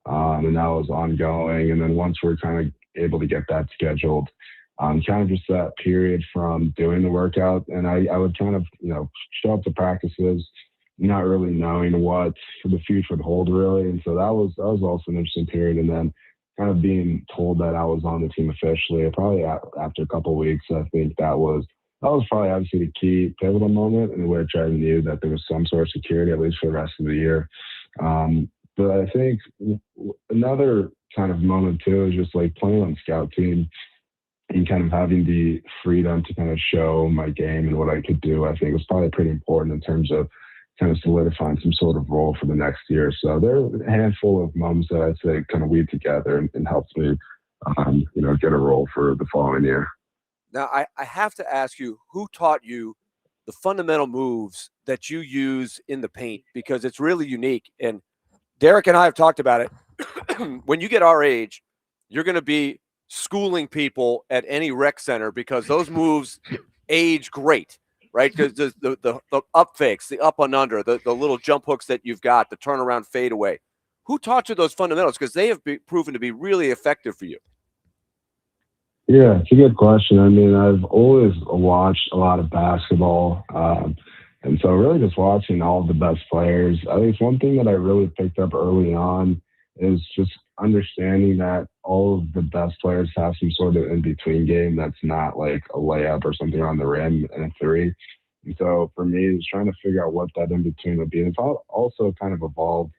and that was ongoing. And then once we're kind of able to get that scheduled, kind of just that period from doing the workout, and I would kind of show up to practices, not really knowing what the future would hold really, and so that was also an interesting period. And then kind of being told that I was on the team officially, probably after a couple of weeks, I think that was probably obviously the key pivotal moment in which I knew that there was some sort of security, at least for the rest of the year. But I think another kind of moment too is just like playing on scout team and kind of having the freedom to kind of show my game and what I could do. I think was probably pretty important in terms of kind of solidifying some sort of role for the next year. So there are a handful of moments that I'd say kind of weave together and helps me, get a role for the following year. Now, I have to ask you, who taught you the fundamental moves that you use in the paint? Because it's really unique. And Derek and I have talked about it. When you get our age, you're going to be schooling people at any rec center because those moves age great, right? Because the up fakes, the up and under, the little jump hooks that you've got, the turnaround fadeaway. Who taught you those fundamentals? Because they have proven to be really effective for you. Yeah, it's a good question. I mean, I've always watched a lot of basketball. And so really just watching all of the best players. I think one thing that I really picked up early on is just understanding that all of the best players have some sort of in-between game that's not like a layup or something on the rim and a three. And so for me, it's trying to figure out what that in-between would be. And it's also kind of evolved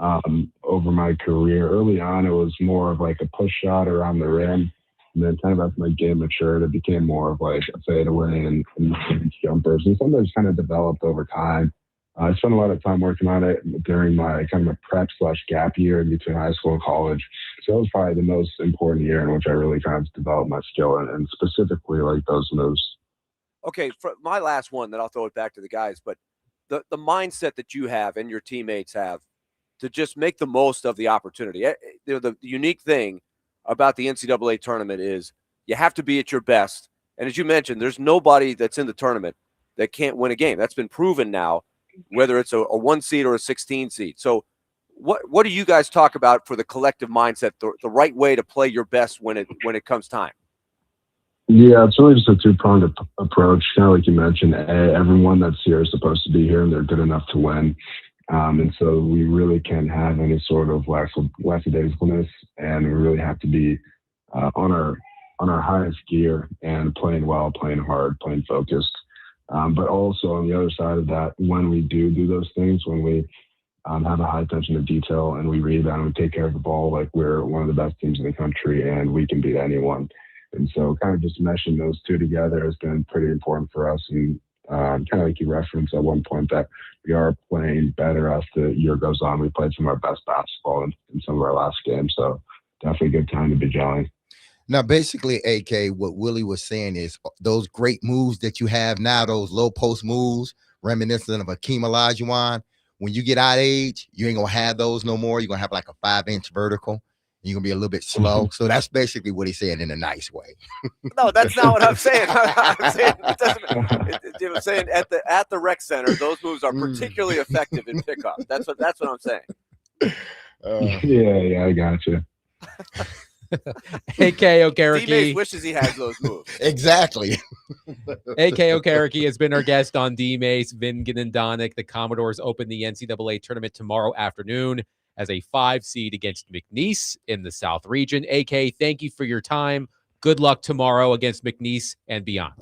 over my career. Early on, it was more of like a push shot around the rim. And then kind of as my game matured, it became more of like a fadeaway and jumpers. And some of those kind of developed over time. I spent a lot of time working on it during my kind of a prep/gap year in between high school and college. So it was probably the most important year in which I really kind of developed my skill and specifically like those moves. Okay, for my last one, then I'll throw it back to the guys. But the mindset that you have and your teammates have to just make the most of the opportunity. The unique thing about the NCAA tournament is you have to be at your best. And as you mentioned, there's nobody that's in the tournament that can't win a game. That's been proven now, whether it's a 1 seed or a 16 seed. So what do you guys talk about for the collective mindset, the right way to play your best when it comes time? Yeah, it's really just a two-pronged approach. Kind of like you mentioned, everyone that's here is supposed to be here and they're good enough to win. And so we really can't have any sort of lackadaisicalness, and we really have to be on our highest gear and playing well, playing hard, playing focused. But also on the other side of that, when we do those things, when we have a high attention to detail and we rebound and we take care of the ball, like we're one of the best teams in the country and we can beat anyone. And so kind of just meshing those two together has been pretty important for us. And kind of like you referenced at one point that we are playing better as the year goes on. We played some of our best basketball in some of our last games. So definitely a good time to be gelling. Now, basically, AK, what Willie was saying is those great moves that you have now, those low post moves, reminiscent of Akeem Olajuwon, when you get out of age, you ain't going to have those no more. You're going to have like a 5-inch vertical. You're going to be a little bit slow. So that's basically what he's saying in a nice way. No, that's not what I'm saying. I'm saying at the rec center, those moves are particularly effective in pickup. That's what I'm saying. Yeah, I got you. AK D-Mace Okereke. wishes he has those moves. Exactly. AK Okereke has been our guest on D-Mace, Vingan and Donick. The Commodores open the NCAA tournament tomorrow afternoon as a 5 seed against McNeese in the South region. AK, thank you for your time. Good luck tomorrow against McNeese and beyond.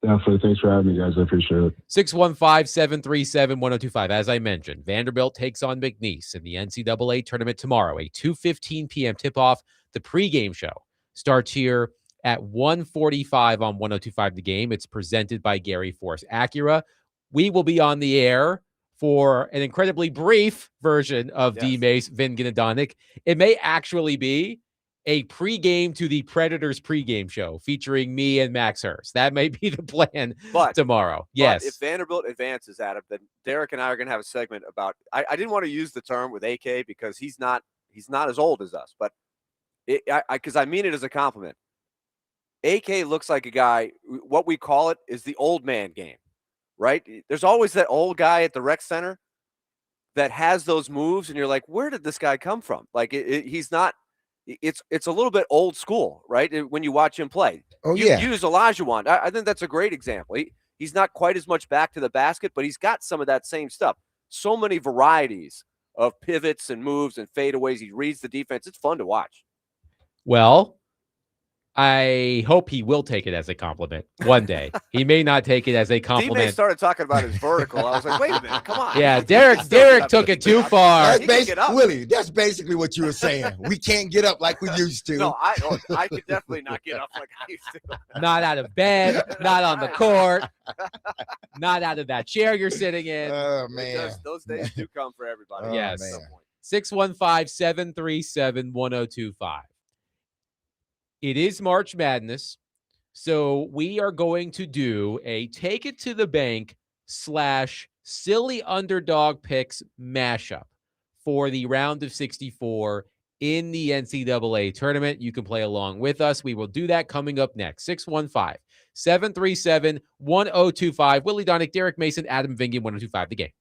Definitely. Thanks for having me, guys. I appreciate it. 615-737-1025. As I mentioned, Vanderbilt takes on McNeese in the NCAA tournament tomorrow, a 2:15 p.m. tip-off. The pregame show starts here at 1:45 on 1025 The Game. It's presented by Gary Force Acura. We will be on the air for an incredibly brief version of D-Mace, Vingan and Donick. It may actually be a pregame to the Predators pregame show featuring me and Max Hurst. That may be the plan tomorrow. Yes. But if Vanderbilt advances, Adam, then Derek and I are going to have a segment about. I didn't want to use the term with AK because he's not as old as us, but because I mean it as a compliment. AK looks like a guy. What we call it is the old man game, right? There's always that old guy at the rec center that has those moves, and you're like, where did this guy come from? Like he's not. It's a little bit old school, right? When you watch him play. Oh, you use Olajuwon. I think that's a great example. He's not quite as much back to the basket, but he's got some of that same stuff. So many varieties of pivots and moves and fadeaways. He reads the defense. It's fun to watch. Well, I hope he will take it as a compliment one day. He may not take it as a compliment. D-Mace started talking about his vertical. I was like, wait a minute, come on. Yeah, Derek took it too far. Willie, that's basically what you were saying. We can't get up like we used to. No, I could definitely not get up like I used to. Not out of bed, not on the court, not out of that chair you're sitting in. Oh, man. Those days do come for everybody. Yes. At some point. 615-737-1025. It is March Madness, so we are going to do a Take It to the Bank / Silly Underdog Picks mashup for the round of 64 in the NCAA tournament. You can play along with us. We will do that coming up next. 615-737-1025. Willie Donick, Derek Mason, Adam Vingan, 1025 The Game.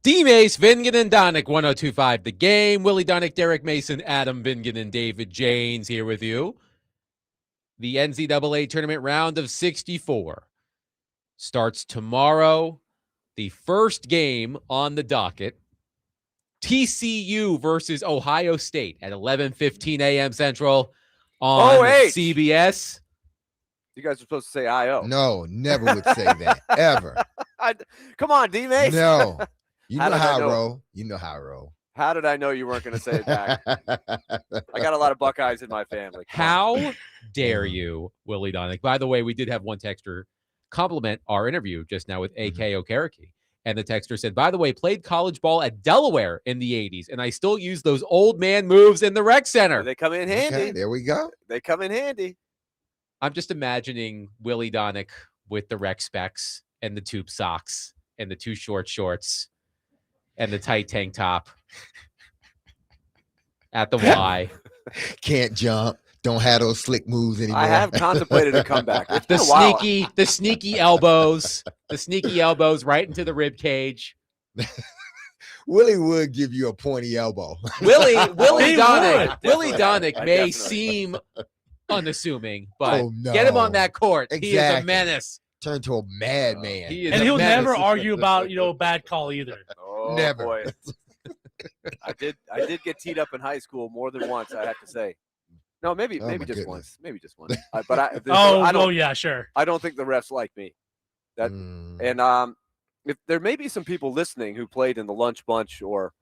D-Mace, Vingan, and Donick, 102.5 The Game. Willie Donick, Derek Mason, Adam Vingan, and David Janes here with you. The NCAA tournament round of 64 starts tomorrow. The first game on the docket, TCU versus Ohio State at 11:15 a.m. Central on CBS. You guys are supposed to say IO. No, never would say that, ever. Come on, D-Mace. No. You How know did I how I know? roll. You know how I roll. How did I know you weren't going to say it back? I got a lot of Buckeyes in my family. How dare you, Willie Donick? By the way, we did have one texter compliment our interview just now with A.K. Okereke. And the texter said, by the way, played college ball at Delaware in the 80s, and I still use those old man moves in the rec center. They come in handy. Okay, there we go. They come in handy. I'm just imagining Willie Donick with the rec specs and the tube socks and the two short shorts and the tight tank top at the Y. Can't jump. Don't have those slick moves anymore. I have contemplated a comeback. It's been The a while. sneaky elbows, right into the rib cage. Willie would give you a pointy elbow. Willie He Donick I may definitely- seem unassuming, but Oh, no. get him on that court. He is a Exactly. menace. Turn to a madman. He is And a he'll menace. never argue about, bad call either. Oh, Never. Boy. I did get teed up in high school more than once, I have to say. No, maybe Oh, my just goodness. once. Maybe just once. But I Oh, don't yeah, sure. I don't think the refs like me. And if there may be some people listening who played in the lunch bunch or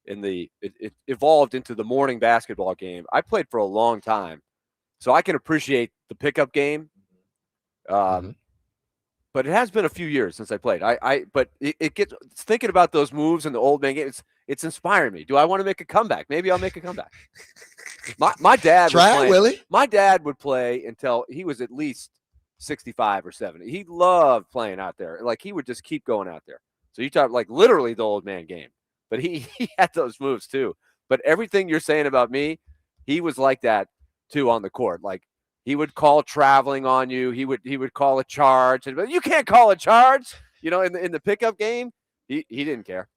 in it evolved into the morning basketball game. I played for a long time, so I can appreciate the pickup game. But it has been a few years since I played. But it gets thinking about those moves in the old man game. It's inspiring me. Do I want to make a comeback? Maybe I'll make a comeback. My dad Try it, Willie. My dad would play until he was at least 65 or 70. He loved playing out there. Like he would just keep going out there. So you talk like literally the old man game. But he had those moves too. But everything you're saying about me, he was like that too on the court. Like he would call traveling on you. He would call a charge. And you can't call a charge. In the pickup game, he didn't care.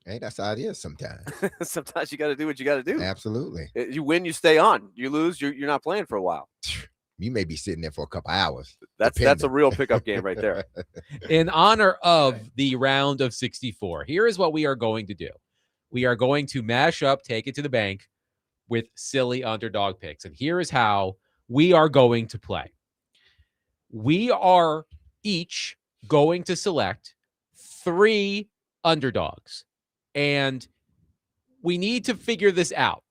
Hey, that's how it is sometimes. Sometimes you got to do what you got to do. Absolutely. You win, you stay on. You lose, you're not playing for a while. You may be sitting there for a couple hours. That's a real pickup game right there. In honor of the round of 64, here is what we are going to do. We are going to mash up Take It to the Bank with silly underdog picks. And here is how we are going to play. We are each going to select 3 underdogs. And we need to figure this out.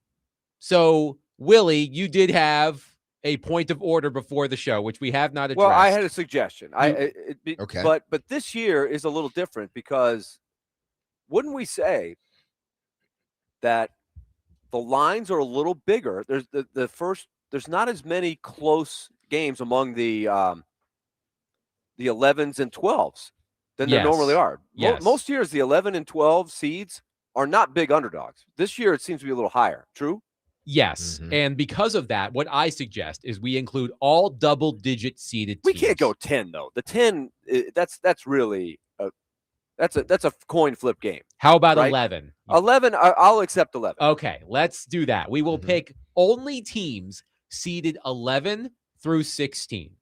So, Willie, you did have a point of order before the show, which we have not addressed. Well, I had a suggestion. Okay. But this year is a little different because wouldn't we say that the lines are a little bigger? There's there's not as many close games among the 11s and 12s than there normally are. Yes. Most years, the 11 and 12 seeds are not big underdogs. This year, it seems to be a little higher. True? Yes. Mhm. And because of that, what I suggest is we include all double-digit seeded We teams. can't go 10 though. The 10 that's really that's a coin flip game. How about right? 11? 11 I'll accept 11. Okay, let's do that. We will Mhm. pick only teams seeded 11 through 16.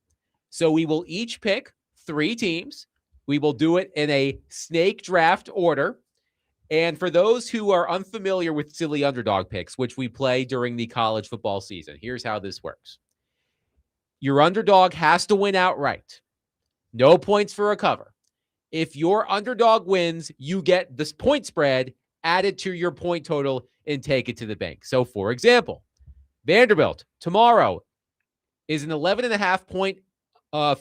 So we will each pick 3 teams. We will do it in a snake draft order. And for those who are unfamiliar with silly underdog picks, which we play during the college football season, here's how this works. Your underdog has to win outright. No points for a cover. If your underdog wins, you get this point spread added to your point total and take it to the bank. So, for example, Vanderbilt tomorrow is an 11.5 point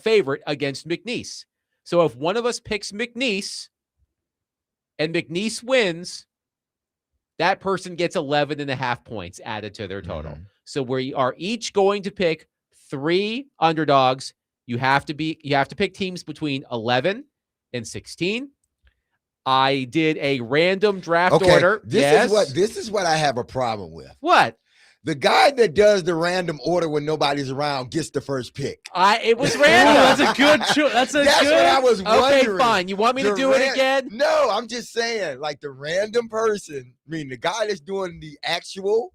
favorite against McNeese. So if one of us picks McNeese and McNeese wins, that person gets 11.5 points added to their total. Mhm. So we are each going to pick 3 underdogs. You have to pick teams between 11 and 16. I did a random draft order. This is what I have a problem with. What? The guy that does the random order when nobody's around gets the first pick. It was Ooh, random. that's a good. That's a That's good. what I was Okay, wondering. fine. You want me to do it again? No, I'm just saying, like the random person, I mean the guy that's doing the actual,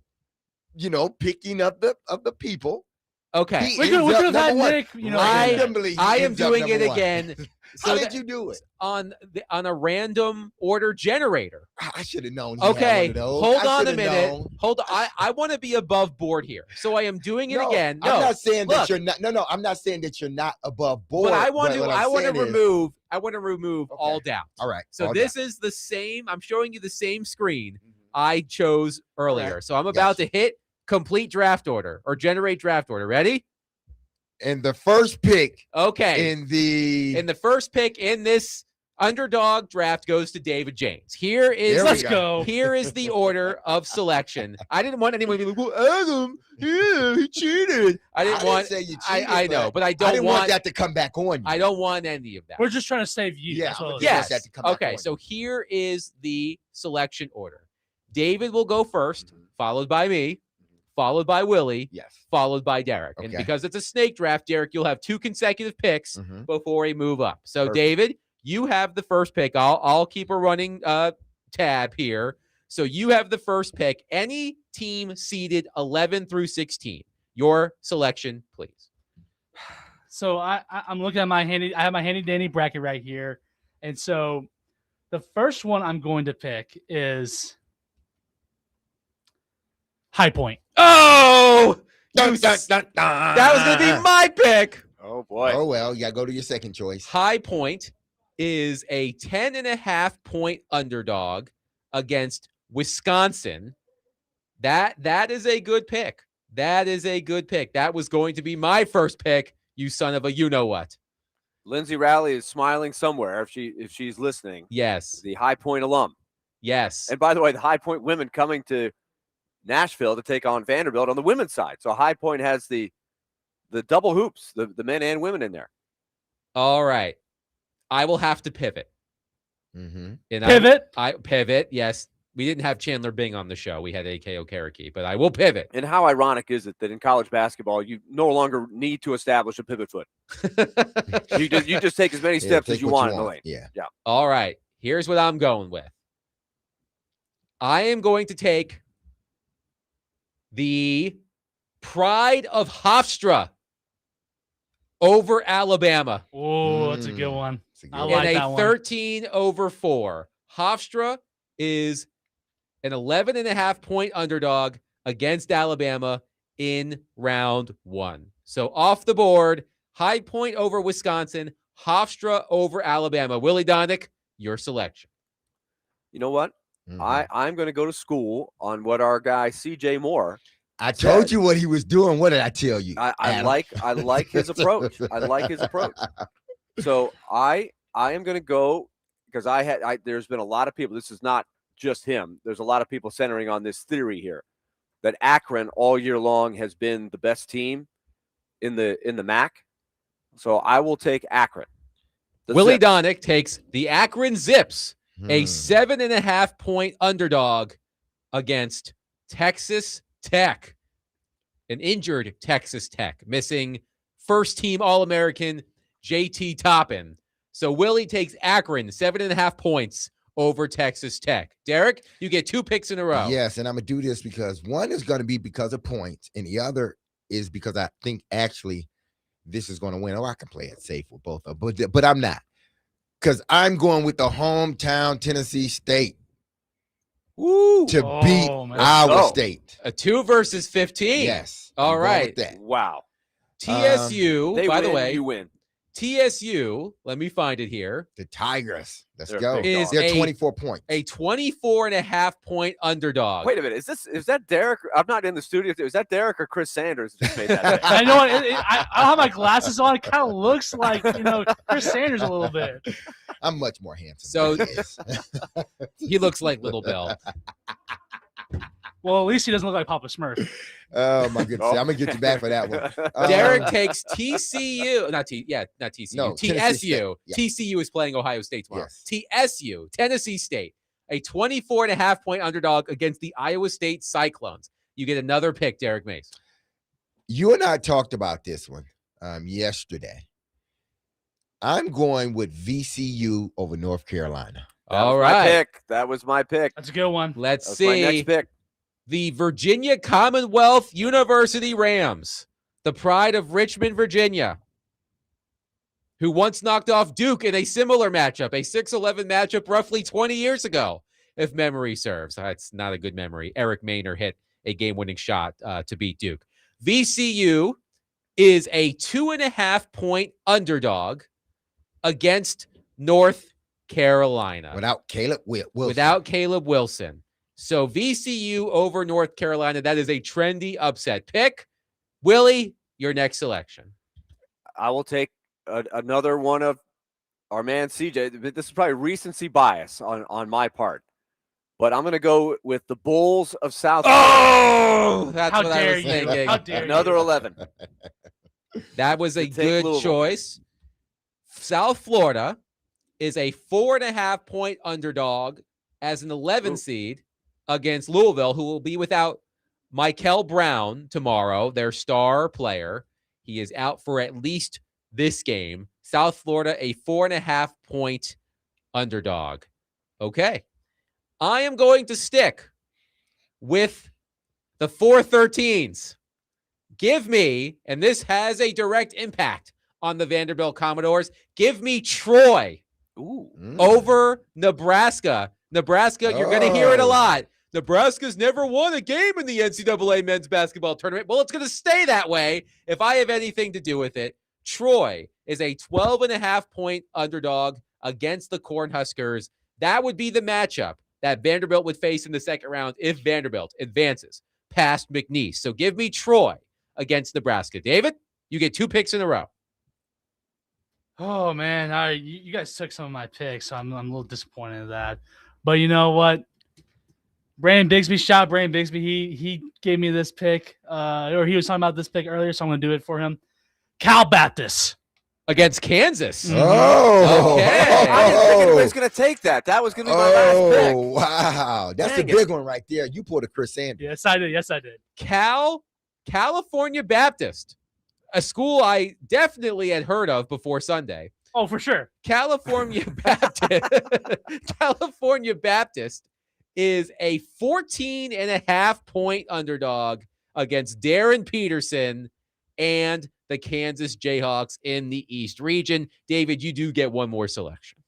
picking up the people. Okay. He We could ends up have had number one. Nick. Randomly, he I am ends up doing it number one. again. How did you do it? On a random order generator. I should have known. He Okay, had one of those. hold I on a shoulda minute. known. Hold on. I want to be above board here, so I am doing it again. No, I'm not saying look, that you're not. No, I'm not saying that you're not above board. but I want to. what I'm I want to saying is- remove. I want to remove all doubt. All right. So all this done. is the same. I'm showing you the same screen I chose earlier. Correct. So I'm about to hit complete draft order or generate draft order. Ready? And the first pick Okay. in the first pick in this underdog draft goes to David James. Here is There we Let's go. Here is the order of selection. I didn't want anyone to be like, well, Adam, yeah, he cheated. I didn't want. say you cheated, I know, but I I don't didn't want that to come back on you. I don't want any of that. We're just trying to save you. Yeah, That's all it is. yeah. Yes. that to come back Okay. on So you. here is the selection order. David will go first, followed by me, followed by Willie, Yes. followed by Derek. And Okay. because it's a snake draft, Derek, you'll have 2 consecutive picks Mhm. before we move up. So Perfect. David, you have the first pick. I'll keep a running tab here. So you have the first pick. Any team seeded 11 through 16. Your selection, please. So I'm looking at I have my handy dandy bracket right here. And so the first one I'm going to pick is High Point. Oh, Dun, dun, dun, dun. that was going to be my pick. Oh boy. Oh well, you gotta go to your second choice. High Point is a 10.5 point underdog against Wisconsin. That is a good pick. That is a good pick. That was going to be my first pick, you son of a you-know-what. Lindsay Rowley is smiling somewhere if she's listening. Yes. The High Point alum. Yes. And by the way, the High Point women coming to Nashville to take on Vanderbilt on the women's side. So High Point has the double hoops, the men and women in there. All right. I will have to pivot. Mm-hmm. And Pivot. I pivot, yes. We didn't have Chandler Bing on the show. We had AK Okereke, but I will pivot. And how ironic is it that in college basketball, you no longer need to establish a pivot foot. You just take as many steps as you want in the lane. Yeah. All right. Here's what I'm going with. I am going to take the Pride of Hofstra over Alabama Oh, that's a good one. It's a good I one. like in that a one. 13-4. Hofstra is an 11.5 point underdog against Alabama in round 1. So off the board, High Point over Wisconsin, Hofstra over Alabama. Willie Donick, your selection. You know what? Mhm. I'm going to go to school on what our guy CJ Moore. I told you what he was doing. What did I tell you? I Adam? like his approach. I like his approach. So I am going to go because there's been a lot of people. This is not just him. There's a lot of people centering on this theory here that Akron all year long has been the best team in the MAC. So I will take Akron. Willie Donick takes the Akron Zips, a Hmm. 7.5 point underdog against Texas Tech, an injured Texas Tech, missing first team All-American JT Toppin. So Willie takes Akron, 7.5 points over Texas Tech. Derek, you get 2 picks in a row. Yes, and I'm gonna do this because one is gonna be because of points, and the other is because I think actually this is gonna win. Oh, I can play it safe with both of them, but I'm not, because I'm going with the hometown Tennessee State Woo! to Oh, beat man. Iowa Oh. State. A 2 versus 15. Yes. All I'm going right. with that. Wow. TSU, They by win, the way, you win. TSU, let me find it here, The Tigers. Let's They're go. big is They're a- 24 points. a 24.5 point underdog. Wait a minute. Is that Derek? I'm not in the studio. Is that Derek or Chris Sanders that just made that? I know what I don't have my glasses on. It kind of looks like Chris Sanders a little bit. I'm much more handsome. So- than he is. He looks like Little Bill. Well, at least he doesn't look like Papa Smurf. Oh my goodness. I'm gonna get you back for that one. Derek takes TCU, not TCU, No, Tennessee TSU. State. Yeah. TCU is playing Ohio State tomorrow. Yes. TSU, Tennessee State, a 24.5 point underdog against the Iowa State Cyclones. You get another pick, Derek Mace. You and I talked about this one yesterday. I'm going with VCU over North Carolina. All right. That was my pick. That's a good one. Let's That's see. my next pick. The Virginia Commonwealth University Rams, the pride of Richmond, Virginia, who once knocked off Duke in a similar matchup, a 6-11 matchup roughly 20 years ago, if memory serves. That's not a good memory. Eric Maynor hit a game-winning shot to beat Duke. VCU is a 2.5-point underdog against North Carolina. Without Caleb Wilson. So VCU over North Carolina, that is a trendy upset pick. Willie, your next selection. I will take another one of our man CJ. This is probably recency bias on my part, but I'm going to go with the Bulls of South. Oh, that's How what I dare was you. thinking. How dare Another you. 11. That was a To take good Louisville. choice. South Florida is a 4.5-point underdog as an 11 seed against Louisville, who will be without Mikel Brown tomorrow, their star player. He is out for at least this game. South Florida, a 4.5-point underdog. Okay. I am going to stick with the 413s. Give me, and this has a direct impact on the Vanderbilt Commodores, give me Troy over Nebraska. Nebraska, you're going to hear it a lot. Nebraska's never won a game in the NCAA men's basketball tournament. Well, it's going to stay that way if I have anything to do with it. Troy is a 12.5-point underdog against the Cornhuskers. That would be the matchup that Vanderbilt would face in the second round if Vanderbilt advances past McNeese. So give me Troy against Nebraska. David, you get 2 picks in a row. Oh man, all right, you guys took some of my picks, so I'm a little disappointed in that. But you know what? Brandon Bigsby, shout out Brandon Bigsby. He gave me this pick, or he was talking about this pick earlier, so I'm going to do it for him. Cal Baptist against Kansas. Oh, okay. I didn't think anybody's going to take that. That was going to be my last pick. Oh, wow. That's Dang a big one right there. You pulled a Chris Sanders. Yes, I did. Yes, I did. California Baptist, a school I definitely had heard of before Sunday. Oh, for sure. California Baptist is a 14.5-point underdog against Darren Peterson and the Kansas Jayhawks in the East region. David, you do get one more selection.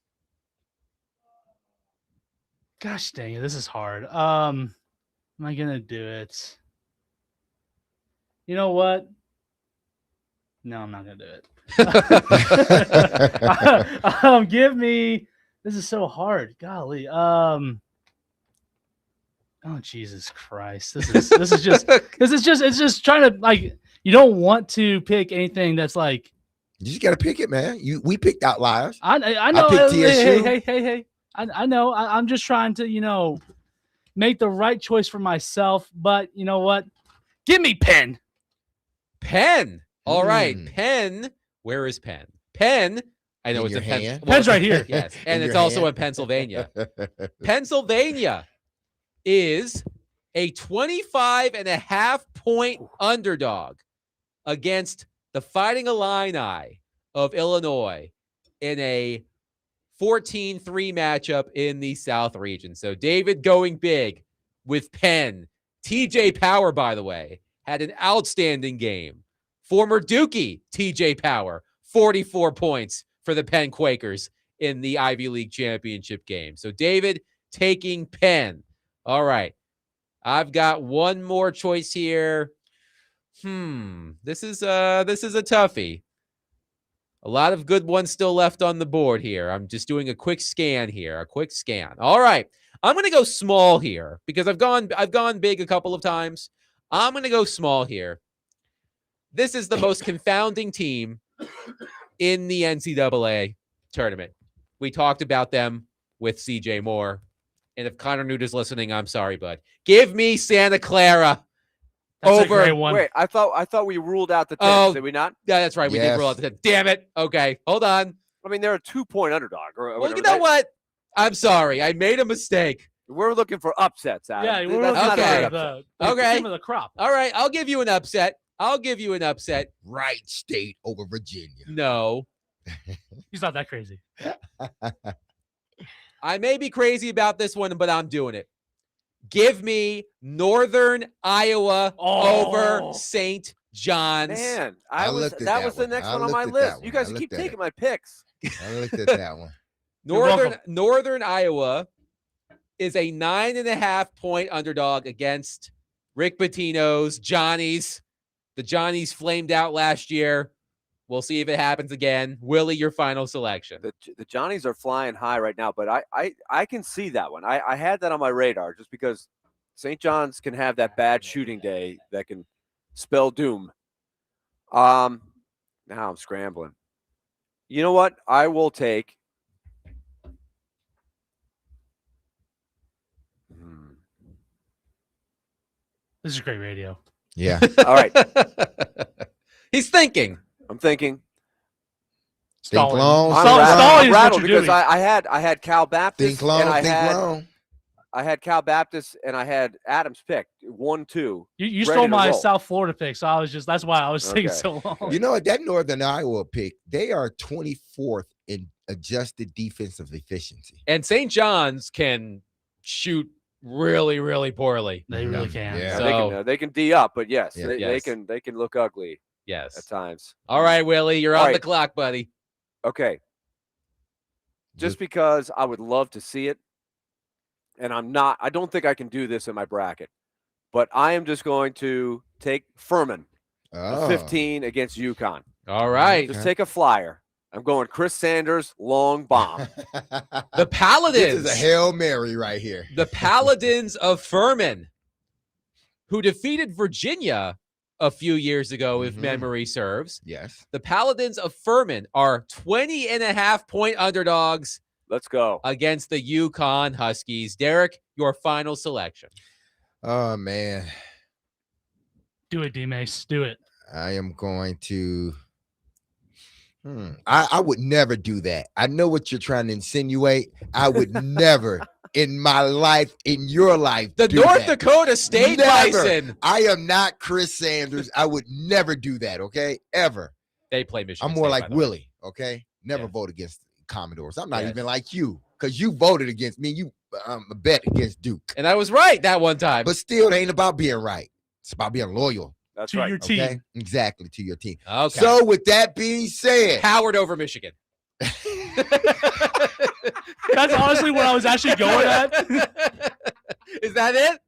Gosh dang it, this is hard. Am I gonna do it? You know what? No, I'm not gonna do it. Give me. This is so hard. Golly. Oh Jesus Christ! It's just trying to like. You don't want to pick anything that's like. You just got to pick it, man. We picked outliers. I know. I picked TSU. Hey. I know. I'm just trying to make the right choice for myself. But you know what? Give me Penn. Penn. All right, Penn. Where is Penn? Penn. I know In it's your in hand? Penn's right here. Yes, and In it's your also hand? in Pennsylvania. Pennsylvania is a 25.5-point underdog against the Fighting Illini of Illinois in a 14-3 matchup in the South region. So David going big with Penn. TJ Power, by the way, had an outstanding game. Former Dookie TJ Power, 44 points for the Penn Quakers in the Ivy League championship game. So David taking Penn. All right. I've got one more choice here. This is a toughie. A lot of good ones still left on the board here. I'm just doing a quick scan here. All right. I'm going to go small here because I've gone big a couple of times. I'm going to go small here. This is the most confounding team in the NCAA tournament. We talked about them with CJ Moore. And if Connor Newt is listening, I'm sorry, bud. Give me Santa Clara. That's over. a great one. Wait, I thought we ruled out the 10. Did we not? Yeah, that's right. We did rule out the 10. Damn it. Okay, hold on. I mean, they're a 2-point underdog. Well, you know what? I'm sorry. I made a mistake. We're looking for upsets, Adam. Yeah, we're That's looking not a okay. great for upset. the Okay. cream of the crop. All right, I'll give you an upset. Right state over Virginia. No. He's not that crazy. I may be crazy about this one, but I'm doing it. Give me Northern Iowa over St. John's. Man, I was looked at that that was the one. next I one on my looked at that list. You one. guys I keep looked at taking it. my picks. I looked at that one. Northern Iowa is a 9.5-point underdog against Rick Pitino's Johnnies. The Johnnies flamed out last year. We'll see if it happens again. Willie, your final selection. The Johnnies are flying high right now, but I can see that one. I had that on my radar just because St. John's can have that bad shooting day that can spell doom. Now I'm scrambling. You know what? I will take. This is great radio. Yeah. All right. He's thinking. I'm thinking. Think long. I'm Stalling is what rattled you're because doing. I had Cal Baptist. Think long. And I Think long. had Cal Baptist and I had Adams pick 1-2. You ready stole to my roll. South Florida pick, so I was just that's why I was taking Okay. so long. You know what? That Northern Iowa pick, they are 24th in adjusted defensive efficiency. And St. John's can shoot really, really poorly. They really can. Yeah. So, They can D up, but yes, Yeah. they Yes. can look ugly at yes. times. All right, Willie, you're All on the right. clock, buddy. Okay. Just because I would love to see it, and I don't think I can do this in my bracket, but I am just going to take Furman, Oh. 15 against UConn. All right. Just take a flyer. I'm going Chris Sanders, long bomb. The Paladins. This is a Hail Mary right here. The Paladins of Furman, who defeated Virginia a few years ago, if Mhm. memory serves. Yes. The Paladins of Furman are 20.5-point underdogs Let's go. against the UConn Huskies. Derek, your final selection. Oh, man. Do it, D-Mace. Do it. I am going to. I would never do that. I know what you're trying to insinuate. I would never in my life, in your life, The do North that. Dakota State Never. Bison. I am not Chris Sanders. I would never do that. Okay, ever. They play Michigan I'm more State, like by the way. Willie. Okay, never Yeah. vote against Commodores. I'm not Yes. even like you because you voted against me. You bet against Duke, And I was right that one time. but still, it ain't about being right. It's about being loyal. That's To right. your team. Okay, exactly, to your team. Okay. So, with that being said, Howard over Michigan. That's honestly what I was actually going at. Is that it?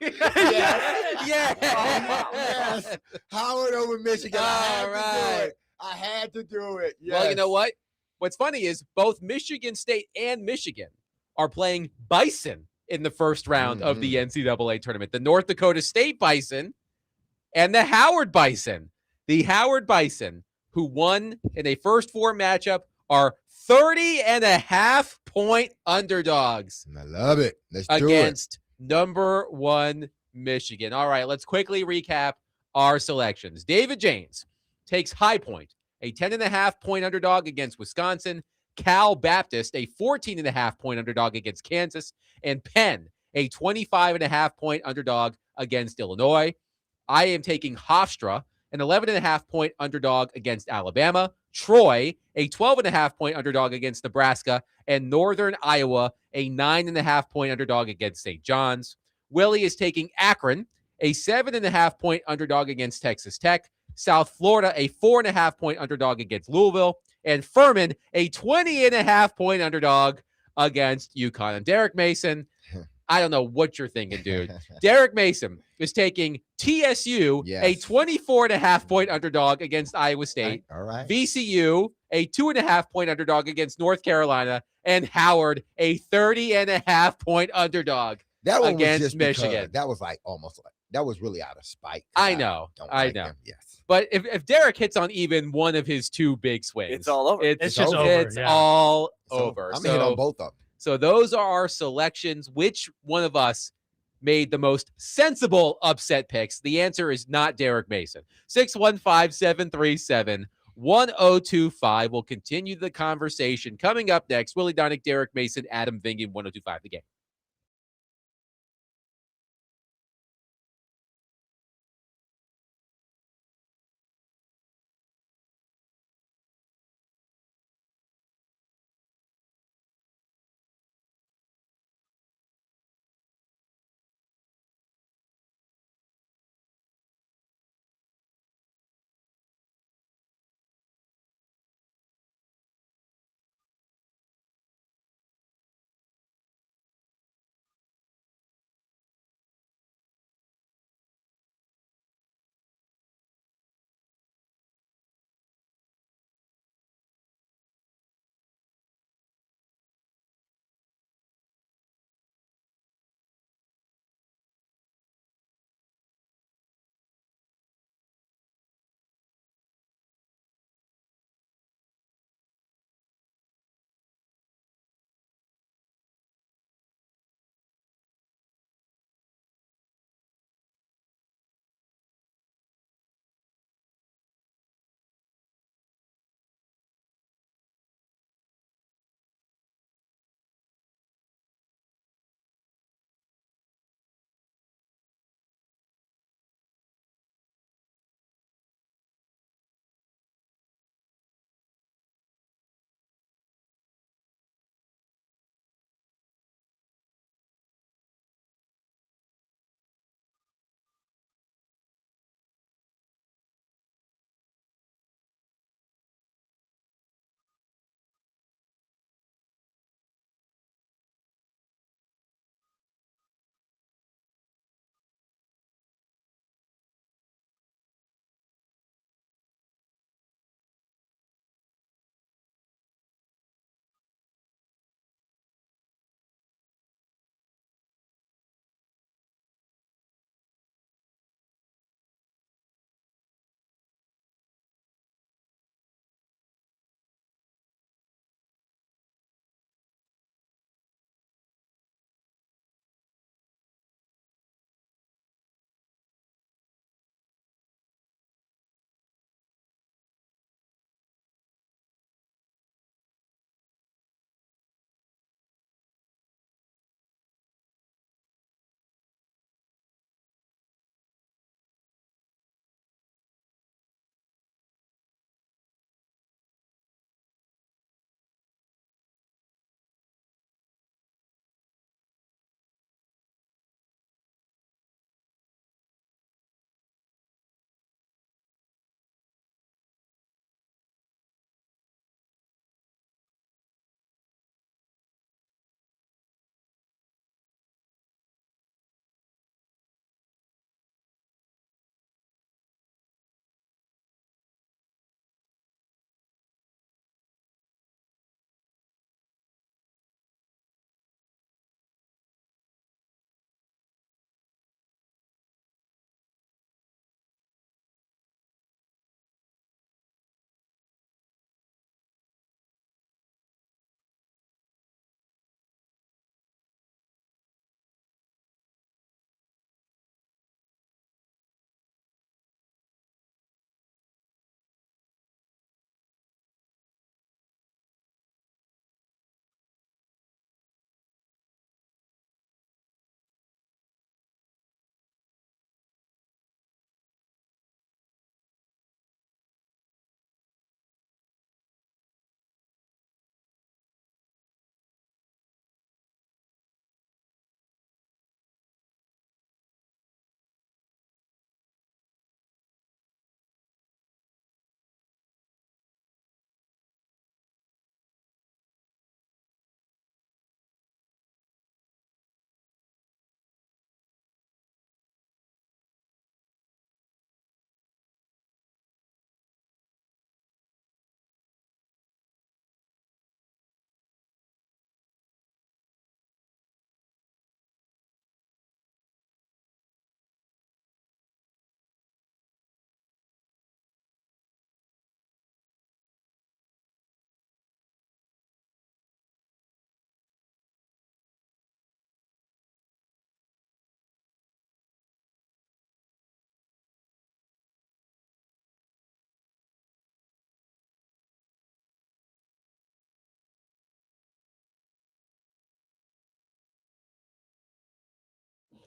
Yes. Yeah. yes, Howard over Michigan. I had All to do right. it. I had to do it. Well, you know Yes. what? What's funny is both Michigan State and Michigan are playing Bison in the first round of the NCAA tournament. The North Dakota State Bison and the Howard Bison. The Howard Bison, who won in a first four matchup, are 30.5-point underdogs I love it. Let's do it. against number one Michigan. All right, let's quickly recap our selections. David James takes High Point, a 10.5-point underdog against Wisconsin. Cal Baptist, a 14.5-point underdog against Kansas. And Penn, a 25.5-point underdog against Illinois. I am taking Hofstra, an 11.5-point underdog against Alabama. Troy, a 12.5-point underdog against Nebraska. And Northern Iowa, a 9.5-point underdog against St. John's. Willie is taking Akron, a 7.5-point underdog against Texas Tech. South Florida, a 4.5-point underdog against Louisville. And Furman, a 20.5-point underdog against UConn. And Derek Mason, I don't know what you're thinking, dude. Derek Mason is taking TSU, Yes. a 24.5-point underdog against Iowa State. All right. VCU, a 2.5-point underdog against North Carolina. And Howard, a 30.5-point underdog That one was against just because Michigan. that was like almost like that was really out of spite. 'cause I know. don't I like know. them. Yes. But if Derek hits on even one of his two big swings, It's all over. It's just over, It's yeah. all So, over. I'm gonna hit on both of them. So those are our selections. Which one of us made the most sensible upset picks? The answer is not Derek Mason. 615-737-1025. We'll continue the conversation. Coming up next, Willie Donick, Derek Mason, Adam Vingan, 1025 The Game.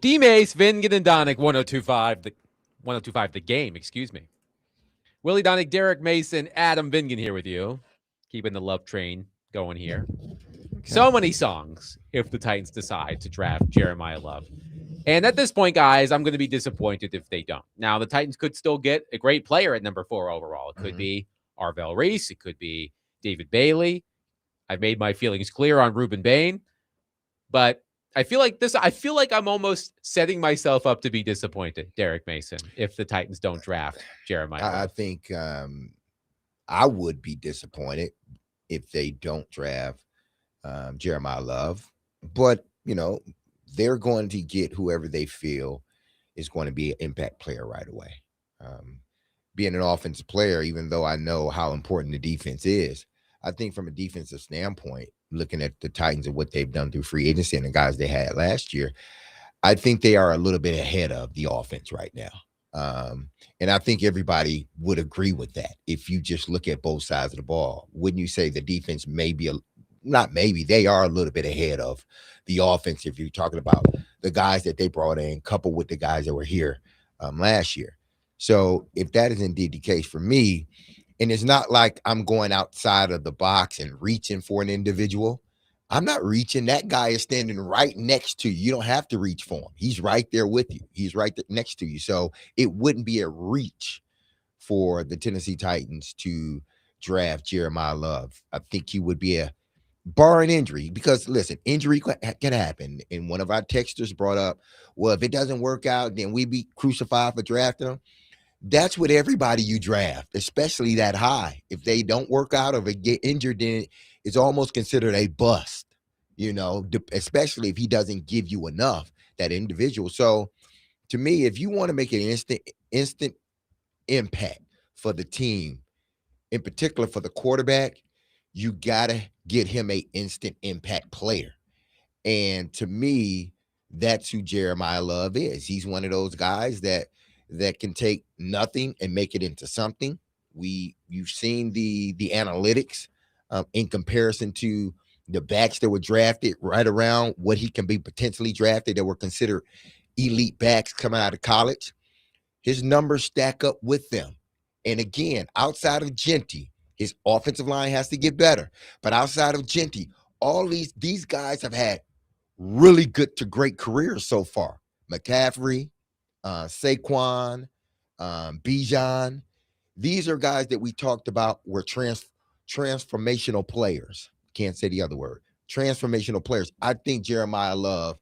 D-Mace, Vingan, and Donick, 1025 the game, excuse me. Willie Donick, Derek Mason, Adam Vingan here with you. Keeping the love train going here. Okay. So many songs if the Titans decide to draft Jeremiyah Love. And at this point, guys, I'm going to be disappointed if they don't. Now, the Titans could still get a great player at number 4 overall. It could be Arvell Reese. It could be David Bailey. I've made my feelings clear on Ruben Bain. But I feel like I'm almost setting myself up to be disappointed, Derek Mason, if the Titans don't draft Jeremiyah Love. I think I would be disappointed if they don't draft Jeremiyah Love. But, they're going to get whoever they feel is going to be an impact player right away. Being an offensive player, even though I know how important the defense is, I think from a defensive standpoint, looking at the Titans and what they've done through free agency and the guys they had last year, I think they are a little bit ahead of the offense right now. And I think everybody would agree with that. If you just look at both sides of the ball, wouldn't you say the defense they are a little bit ahead of the offense if you're talking about the guys that they brought in coupled with the guys that were here last year. So if that is indeed the case for me, and it's not like I'm going outside of the box and reaching for an individual. I'm not reaching. That guy is standing right next to you. You don't have to reach for him. He's right there with you. He's right there next to you. So it wouldn't be a reach for the Tennessee Titans to draft Jeremiyah Love. I think he would be barring injury, because listen, injury can happen. And one of our texters brought up, well, if it doesn't work out, then we be crucified for drafting him. That's with everybody you draft, especially that high. If they don't work out or they get injured, then it's almost considered a bust, especially if he doesn't give you enough, that individual. So to me, if you want to make an instant impact for the team, in particular for the quarterback, you got to get him an instant impact player. And to me, that's who Jeremiyah Love is. He's one of those guys that can take nothing and make it into something. You've seen the analytics in comparison to the backs that were drafted right around what he can be potentially drafted that were considered elite backs coming out of college. His numbers stack up with them. And again, outside of Genty, his offensive line has to get better. But outside of Genty, all these guys have had really good to great careers so far. McCaffrey, Saquon, Bijan. These are guys that we talked about were transformational players. Can't say the other word. Transformational players. I think Jeremiyah Love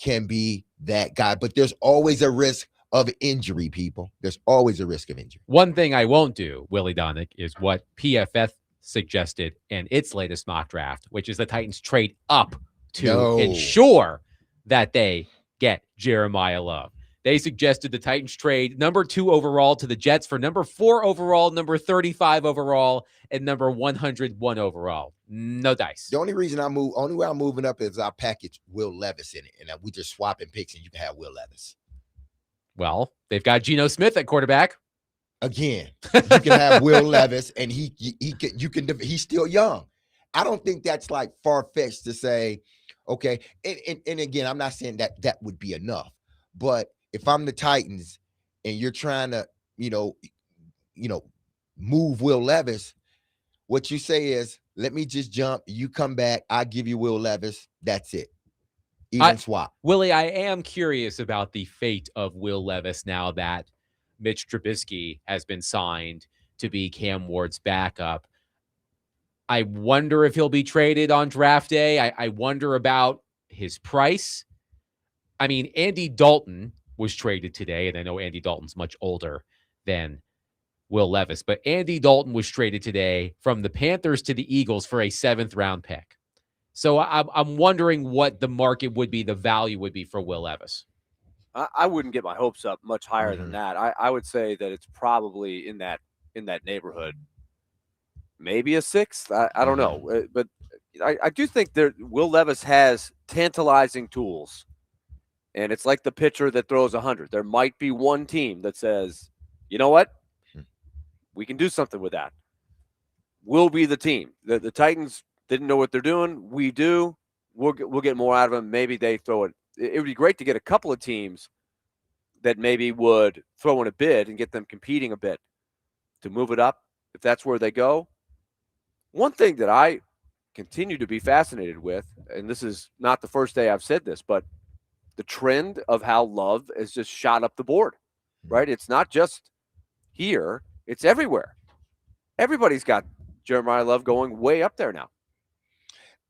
can be that guy, but there's always a risk of injury, people. There's always a risk of injury. One thing I won't do, Willie Donick, is what PFF suggested in its latest mock draft, which is the Titans trade up to ensure that they get Jeremiyah Love. They suggested the Titans trade number 2 overall to the Jets for number 4 overall, number 35 overall, and number 101 overall. No dice. The only way I'm moving up is I package Will Levis in it, and we just swapping picks, and you can have Will Levis. Well, they've got Geno Smith at quarterback. Again, you can have Will Levis, and he's still young. I don't think that's like far-fetched to say, okay. And again, I'm not saying that would be enough, but if I'm the Titans and you're trying to, move Will Levis, what you say is, let me just jump. You come back. I give you Will Levis. That's it. Even swap. Willie, I am curious about the fate of Will Levis now that Mitch Trubisky has been signed to be Cam Ward's backup. I wonder if he'll be traded on draft day. I wonder about his price. I mean, Andy Dalton was traded today, and I know Andy Dalton's much older than Will Levis, but Andy Dalton was traded today from the Panthers to the Eagles for a 7th round pick. So I'm wondering what the market would be, the value would be for Will Levis. I wouldn't get my hopes up much higher than that. I would say that it's probably in that neighborhood, maybe a 6th. I don't know, but I do think Will Levis has tantalizing tools, and it's like the pitcher that throws 100. There might be one team that says, you know what, we can do something with that. We'll be the team. The Titans didn't know what they're doing. We do. We'll get more out of them. Maybe they throw it it would be great to get a couple of teams that maybe would throw in a bid and get them competing a bit to move it up if that's where they go. One thing that I continue to be fascinated with, and this is not the first day I've said this, but the trend of how Love has just shot up the board, right? It's not just here, it's everywhere. Everybody's got Jeremiah Love going way up there now.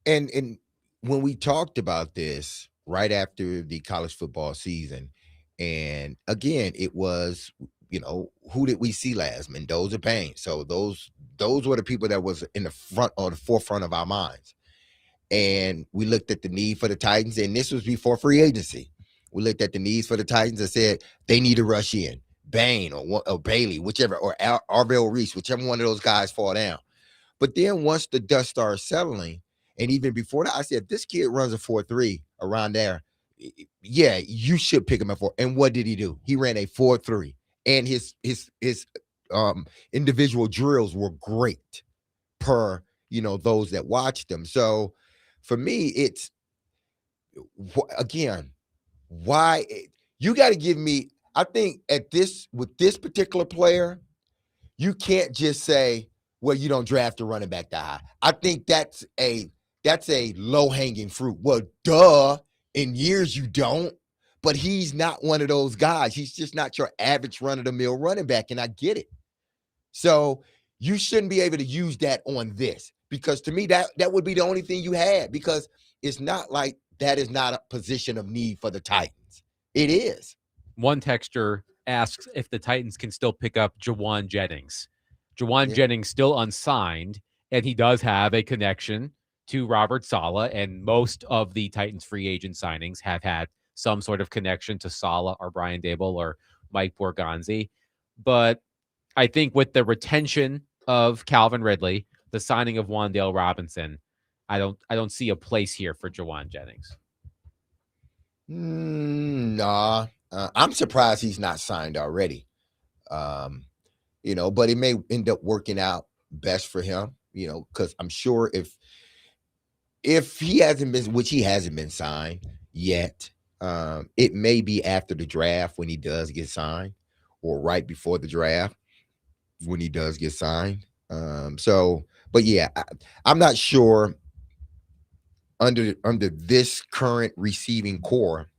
And when we talked about this right after the college football season, and again, it was, who did we see last? Mendoza, Payne. So those were the people that was in the front or the forefront of our minds. And we looked at the need for the Titans, and this was before free agency. We looked at the needs for the Titans and said they need to rush in. Bain or Bailey, whichever, or Arvell Reese, whichever one of those guys fall down. But then once the dust started settling, and even before that, I said, if this kid runs a 4.3 around there, yeah, you should pick him up for. And what did he do? He ran a 4.3, and his individual drills were great per those that watched them. So for me, it's again, why you got to give me. I think with this particular player, you can't just say, well, you don't draft a running back that high. I think that's a low-hanging fruit. Well, duh, in years you don't, but he's not one of those guys. He's just not your average run-of-the-mill running back, and I get it. So you shouldn't be able to use that on this, because to me, that would be the only thing you had, because it's not like that is not a position of need for the Titans. It is. One texter asks if the Titans can still pick up Jawan Jennings. Jawan Jennings still unsigned, and he does have a connection to Robert Saleh, and most of the Titans free agent signings have had some sort of connection to Saleh or Brian Dable or Mike Borgonzi. But I think with the retention of Calvin Ridley, the signing of Wan'Dale Robinson, I don't see a place here for Jawan Jennings. Nah. I'm surprised he's not signed already. But it may end up working out best for him, because I'm sure if he hasn't been, which he hasn't been signed yet, it may be after the draft when he does get signed, or right before the draft when he does get signed. But yeah, I'm not sure under this current receiving core,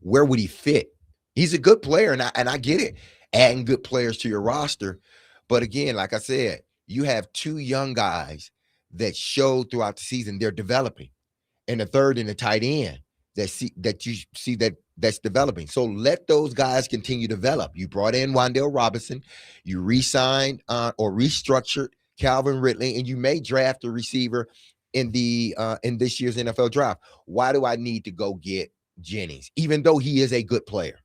where would he fit? He's a good player, and I get it, adding good players to your roster. But again, like I said, you have two young guys that showed throughout the season they're developing, and a third in the tight end that's developing. So let those guys continue to develop. You brought in Wan'Dale Robinson, you re-signed or restructured Calvin Ridley, and you may draft a receiver in this year's NFL draft. Why do I need to go get Jennings, even though he is a good player?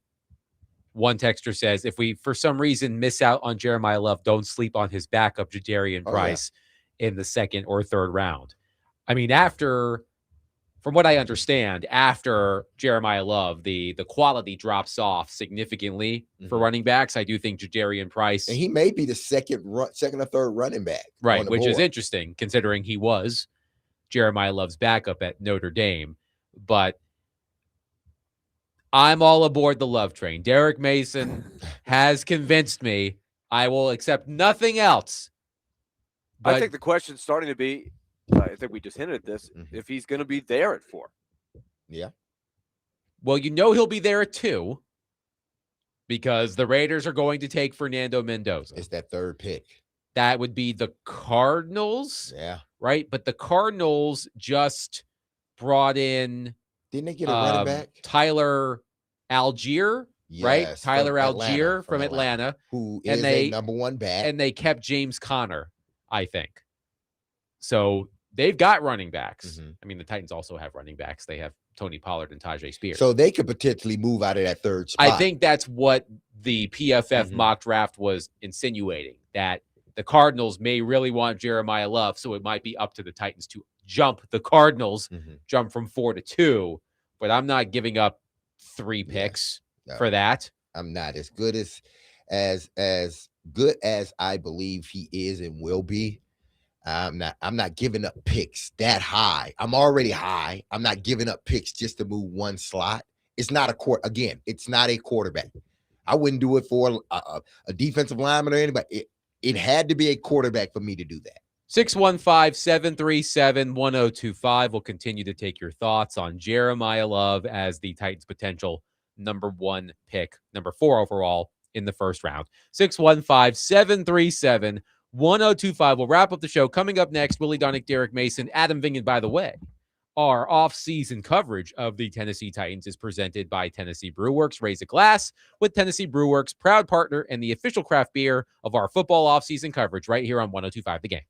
One texter says, if we for some reason miss out on Jeremiah Love, don't sleep on his backup Jadarian Price in the second or third round. I mean, from what I understand, after Jeremiah Love, the quality drops off significantly for running backs. I do think Jadarian Price, and he may be the second or third running back, right? Which is interesting considering he was Jeremiah Love's backup at Notre Dame. But I'm all aboard the Love train. Derek Mason has convinced me. I will accept nothing else. But I think the question's starting to be, I think we just hinted at this, if he's going to be there at 4. Yeah. Well, he'll be there at 2 because the Raiders are going to take Fernando Mendoza. It's that third pick. That would be the Cardinals. Yeah. Right? But the Cardinals just brought in... Didn't they get a running back? Tyler Algier, right? Tyler Algier from Atlanta. Who is a number one back. And they kept James Conner, I think. So they've got running backs. I mean, the Titans also have running backs. They have Tony Pollard and Tajay Spears. So they could potentially move out of that third spot. I think that's what the PFF mock draft was insinuating, that the Cardinals may really want Jeremiah Love, so it might be up to the Titans to jump the Cardinals, jump from 4 to 2, but I'm not giving up 3 picks for that. I'm not as good as good as I believe he is and will be. I'm not giving up picks that high. I'm already high. I'm not giving up picks just to move one slot. It's not it's not a quarterback. I wouldn't do it for a defensive lineman or anybody. It had to be a quarterback for me to do that. 615-737-1025. We'll continue to take your thoughts on Jeremiyah Love as the Titans' potential number 1 pick, number 4 overall in the first round. 615-737-1025. We'll wrap up the show. Coming up next, Willie Donick, Derek Mason, Adam Vingan. By the way, our off-season coverage of the Tennessee Titans is presented by Tennessee Brewworks. Raise a glass with Tennessee Brewworks, proud partner and the official craft beer of our football off-season coverage right here on 102.5 The Game.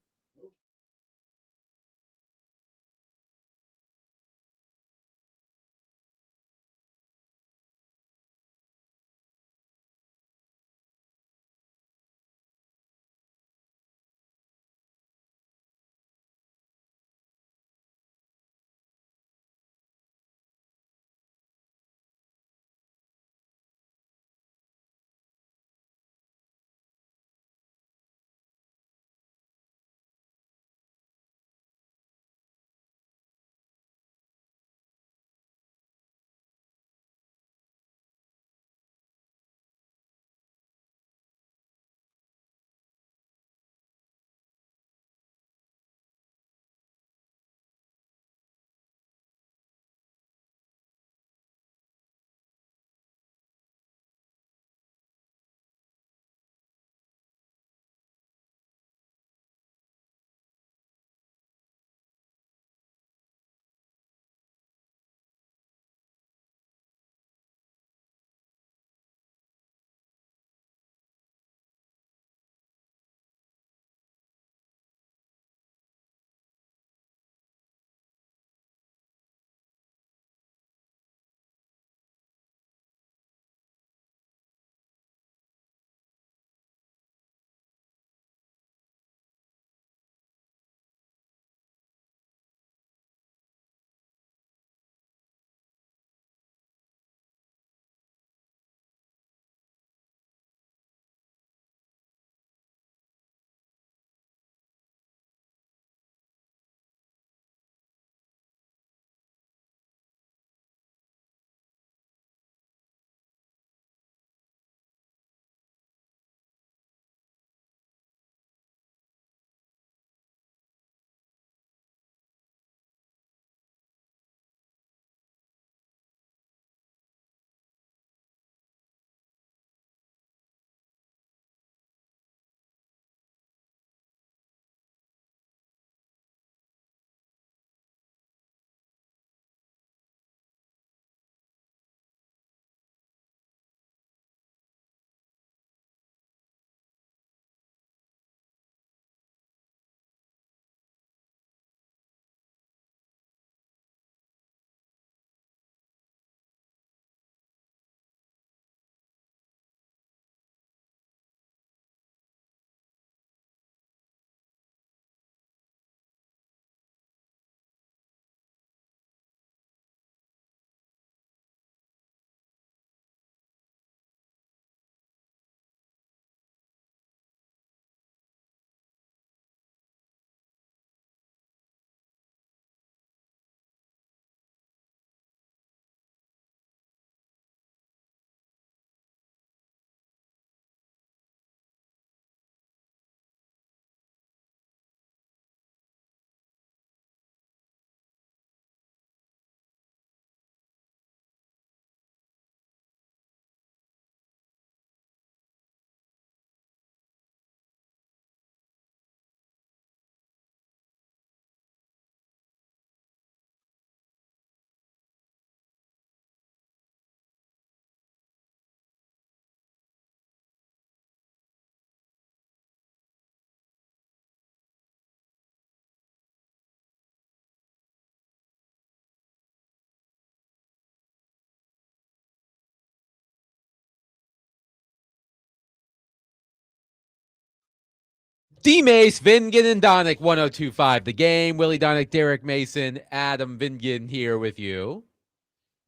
D-Mace, Vingan, and Donick, 102.5 The Game. Willie Donick, Derek Mason, Adam Vingan here with you.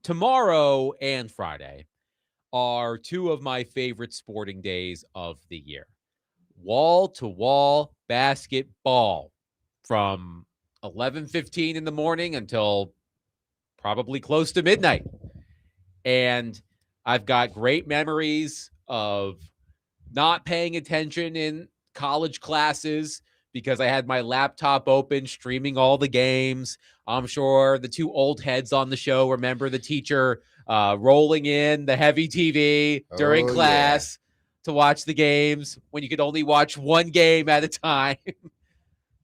Tomorrow and Friday are two of my favorite sporting days of the year. Wall-to-wall basketball. from 11:15 in the morning until probably close to midnight. And I've got great memories of not paying attention in college classes because I had my laptop open, streaming all the games. I'm sure the two old heads on the show remember the teacher rolling in the heavy TV during class to watch the games when you could only watch one game at a time.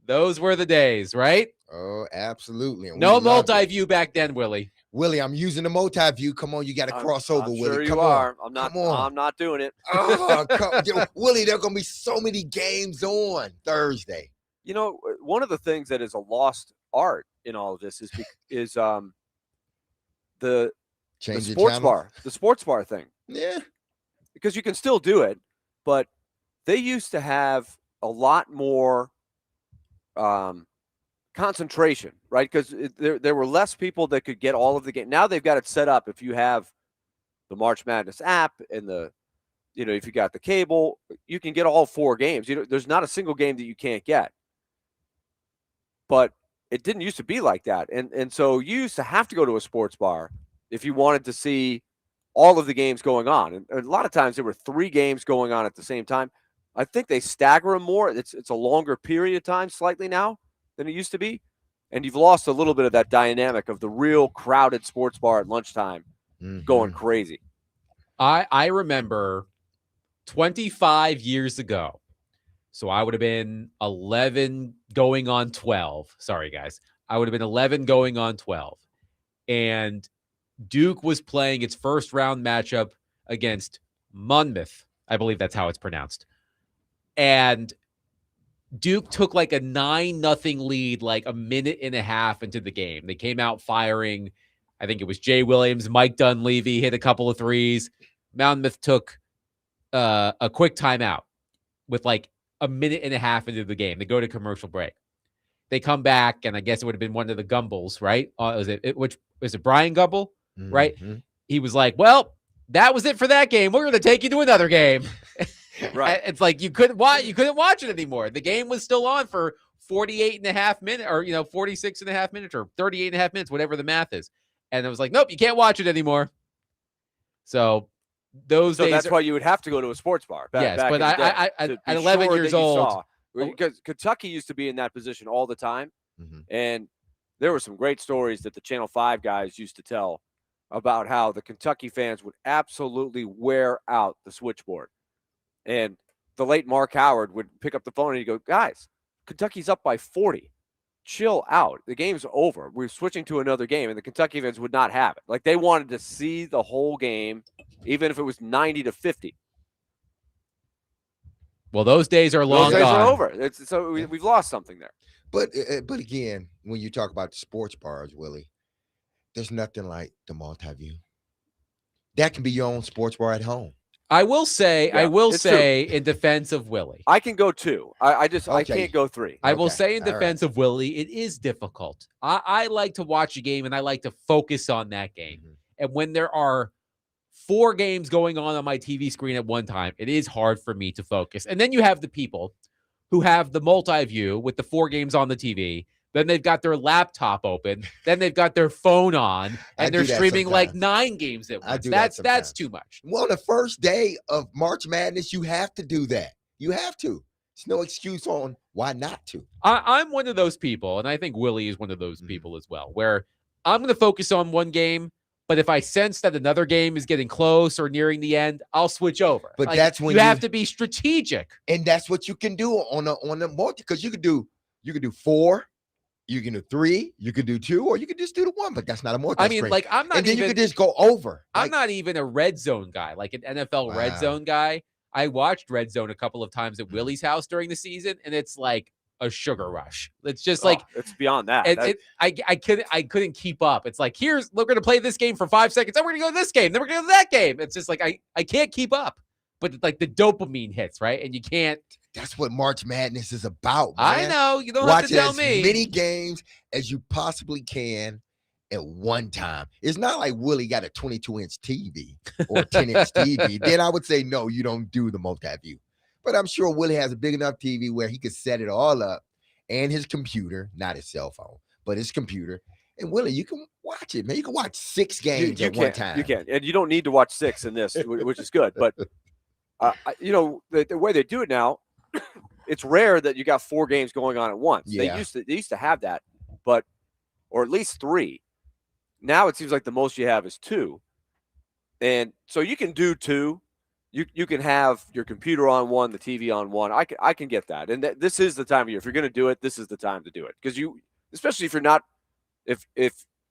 Those were the days, right? Oh, absolutely. And no multi-view back then, Willie. Willie, I'm using the multi-view. Come on, you got to cross over, I'm Willie. Sure come you are. on. I'm not doing it. Oh, Willie, there are going to be so many games on Thursday. You know, one of the things that is a lost art in all of this is the sports bar thing. Yeah. Because you can still do it, but they used to have a lot more concentration, right? Because there were less people that could get all of the game. Now they've got it set up. If you have the March Madness app and if you got the cable, you can get all 4 games. There's not a single game that you can't get. But it didn't used to be like that. And so you used to have to go to a sports bar if you wanted to see all of the games going on. And a lot of times there were 3 games going on at the same time. I think they stagger them more. It's a longer period of time slightly now than it used to be. And you've lost a little bit of that dynamic of the real crowded sports bar at lunchtime going crazy. I remember 25 years ago. So I would have been 11 going on 12. Sorry, guys. I would have been 11 going on 12. And Duke was playing its first round matchup against Monmouth. I believe that's how it's pronounced. And Duke took like a 9-0 lead, like a minute and a half into the game. They came out firing. I think it was Jay Williams, Mike Dunleavy hit a couple of threes. Monmouth took a quick timeout with like a minute and a half into the game. They go to commercial break. They come back, and I guess it would have been one of the Gumbles, right? Was it Brian Gumble, right? He was like, well, that was it for that game. We're going to take you to another game. Right. It's like you couldn't watch it anymore. The game was still on for 48 and a half minutes, or 46 and a half minutes, or 38 and a half minutes, whatever the math is. And it was like, nope, you can't watch it anymore. So days that's why you would have to go to a sports bar. Yes, but I at 11 years old, because Kentucky used to be in that position all the time, and there were some great stories that the Channel 5 guys used to tell about how the Kentucky fans would absolutely wear out the switchboard. And the late Mark Howard would pick up the phone and he'd go, guys, Kentucky's up by 40. Chill out. The game's over. We're switching to another game. And the Kentucky fans would not have it. Like, they wanted to see the whole game, even if it was 90-50. Well, those days are long gone. Those days are over. So we've lost something there. But again, when you talk about the sports bars, Willie, there's nothing like the multi-view. That can be your own sports bar at home. I will say, in defense of Willie, I can go 2. I can't go 3. I will say in defense of Willie, it is difficult. I like to watch a game and I like to focus on that game. And when there are 4 games going on my TV screen at one time, it is hard for me to focus. And then you have the people who have the multi-view with the 4 games on the TV. Then they've got their laptop open. Then they've got their phone on, and they're streaming like 9 games at once. That's too much. Well, the first day of March Madness, you have to do that. You have to. There's no excuse on why not to. I'm one of those people, and I think Willie is one of those people as well, where I'm going to focus on one game, but if I sense that another game is getting close or nearing the end, I'll switch over. But that's when you have to be strategic, and that's what you can do on the multi, because you could do 4. You can do 3, you could do 2, or you could just do the 1, but that's not a multi. I mean, like, I'm not. And then you could just go over. I'm not even a red zone guy, like an NFL red zone guy. I watched red zone a couple of times at Willie's house during the season, and it's like a sugar rush. It's just like it's beyond that. I couldn't keep up. It's like, we're going to play this game for 5 seconds, then we're going to go to this game, then we're going to go to that game. It's just like I can't keep up. But like the dopamine hits, right? And you can't. That's what March Madness is about, man. I know. You don't Watch have to tell as me. Many games as you possibly can at one time. It's not like Willie got a 22-inch TV or 10-inch TV. Then I would say, no, you don't do the multi-view. But I'm sure Willie has a big enough TV where he could set it all up and his computer, not his cell phone, but his computer. And Willie, you can watch it, man. You can watch 6 games at one time. You can, and you don't need to watch 6 in this, which is good. But the way they do it now, it's rare that you got 4 games going on at once. Yeah. They used to have that, or at least 3. Now it seems like the most you have is 2, and so you can do 2. You can have your computer on one, the TV on one. I can get that, and this is the time of year. If you're going to do it, this is the time to do it, because especially if you're not, if